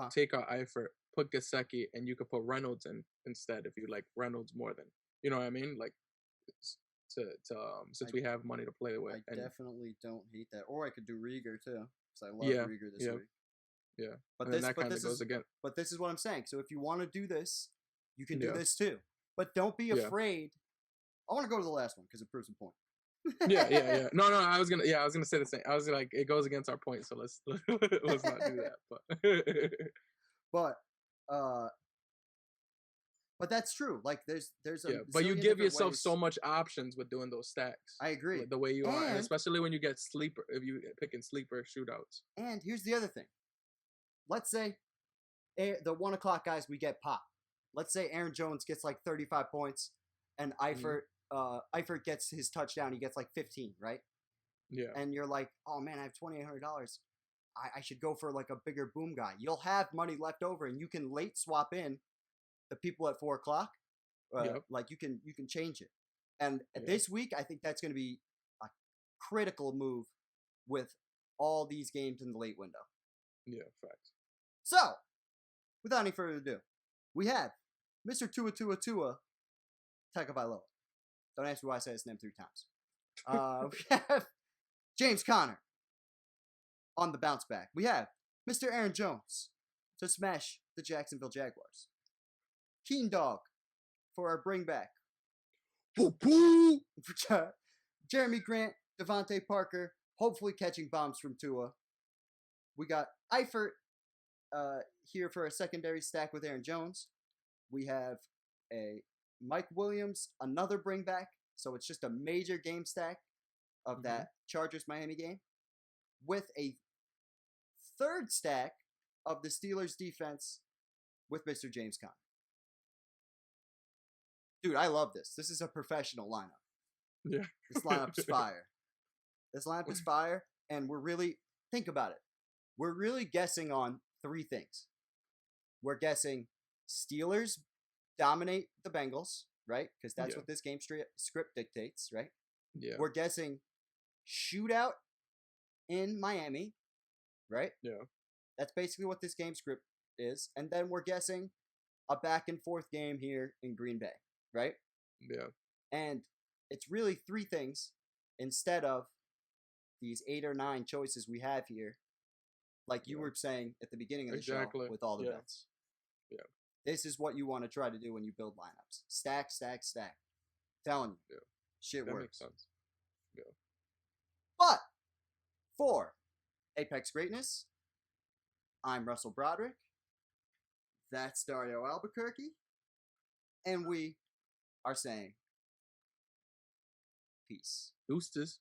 take out Eifert, put Gesicki, and you could put Reynolds in instead if you like Reynolds more than, you know what I mean? Like since we have money to play with. I definitely don't hate that. Or I could do Rieger too, because I love Rieger this week. Yeah, but this goes again. But this is what I'm saying. So if you want to do this, you can do this too. But don't be afraid. I want to go to the last one because it proves a point. Yeah. No. I was gonna say the same. I was like, it goes against our point, so let's not do that. But that's true. Like there's but you give yourself so much options with doing those stacks. I agree. The way you are, and especially when you get sleeper, if you picking sleeper shootouts. And here's the other thing. Let's say the 1 o'clock guys we get pop. Let's say Aaron Jones gets like 35 points, and Eifert gets his touchdown. He gets like 15, right? Yeah. And you're like, oh man, I have $2,800. I should go for like a bigger boom guy. You'll have money left over, and you can late swap in the people at 4 o'clock. Like you can change it. And this week, I think that's going to be a critical move with all these games in the late window. Yeah, facts. So, without any further ado, we have Mr. Tua Tagovailoa. Don't ask me why I say his name 3 times. We have James Conner on the bounce back. We have Mr. Aaron Jones to smash the Jacksonville Jaguars. Keen Dog for our bring back. Jeremy Grant, Devontae Parker, hopefully catching bombs from Tua. We got Eifert here for a secondary stack with Aaron Jones. We have a Mike Williams, another bring back. So it's just a major game stack of that Chargers-Miami game with a third stack of the Steelers defense with Mr. James Conner. Dude, I love this. This is a professional lineup. Yeah. This lineup is fire. This lineup is fire, and we're really, think about it. We're really guessing on 3 things. We're guessing Steelers dominate the Bengals, right? Because that's what this game script dictates, right? Yeah. We're guessing shootout in Miami, right? Yeah. That's basically what this game script is. And then we're guessing a back and forth game here in Green Bay, right? Yeah. And it's really 3 things instead of these 8 or 9 choices we have here. Like you were saying at the beginning of the show with all the bets. Yeah. This is what you want to try to do when you build lineups. Stack. Telling you. Shit that works. Makes sense. Yeah. But for Apex Greatness, I'm Russell Broderick. That's Dario Albuquerque. And we are saying peace. Boosters.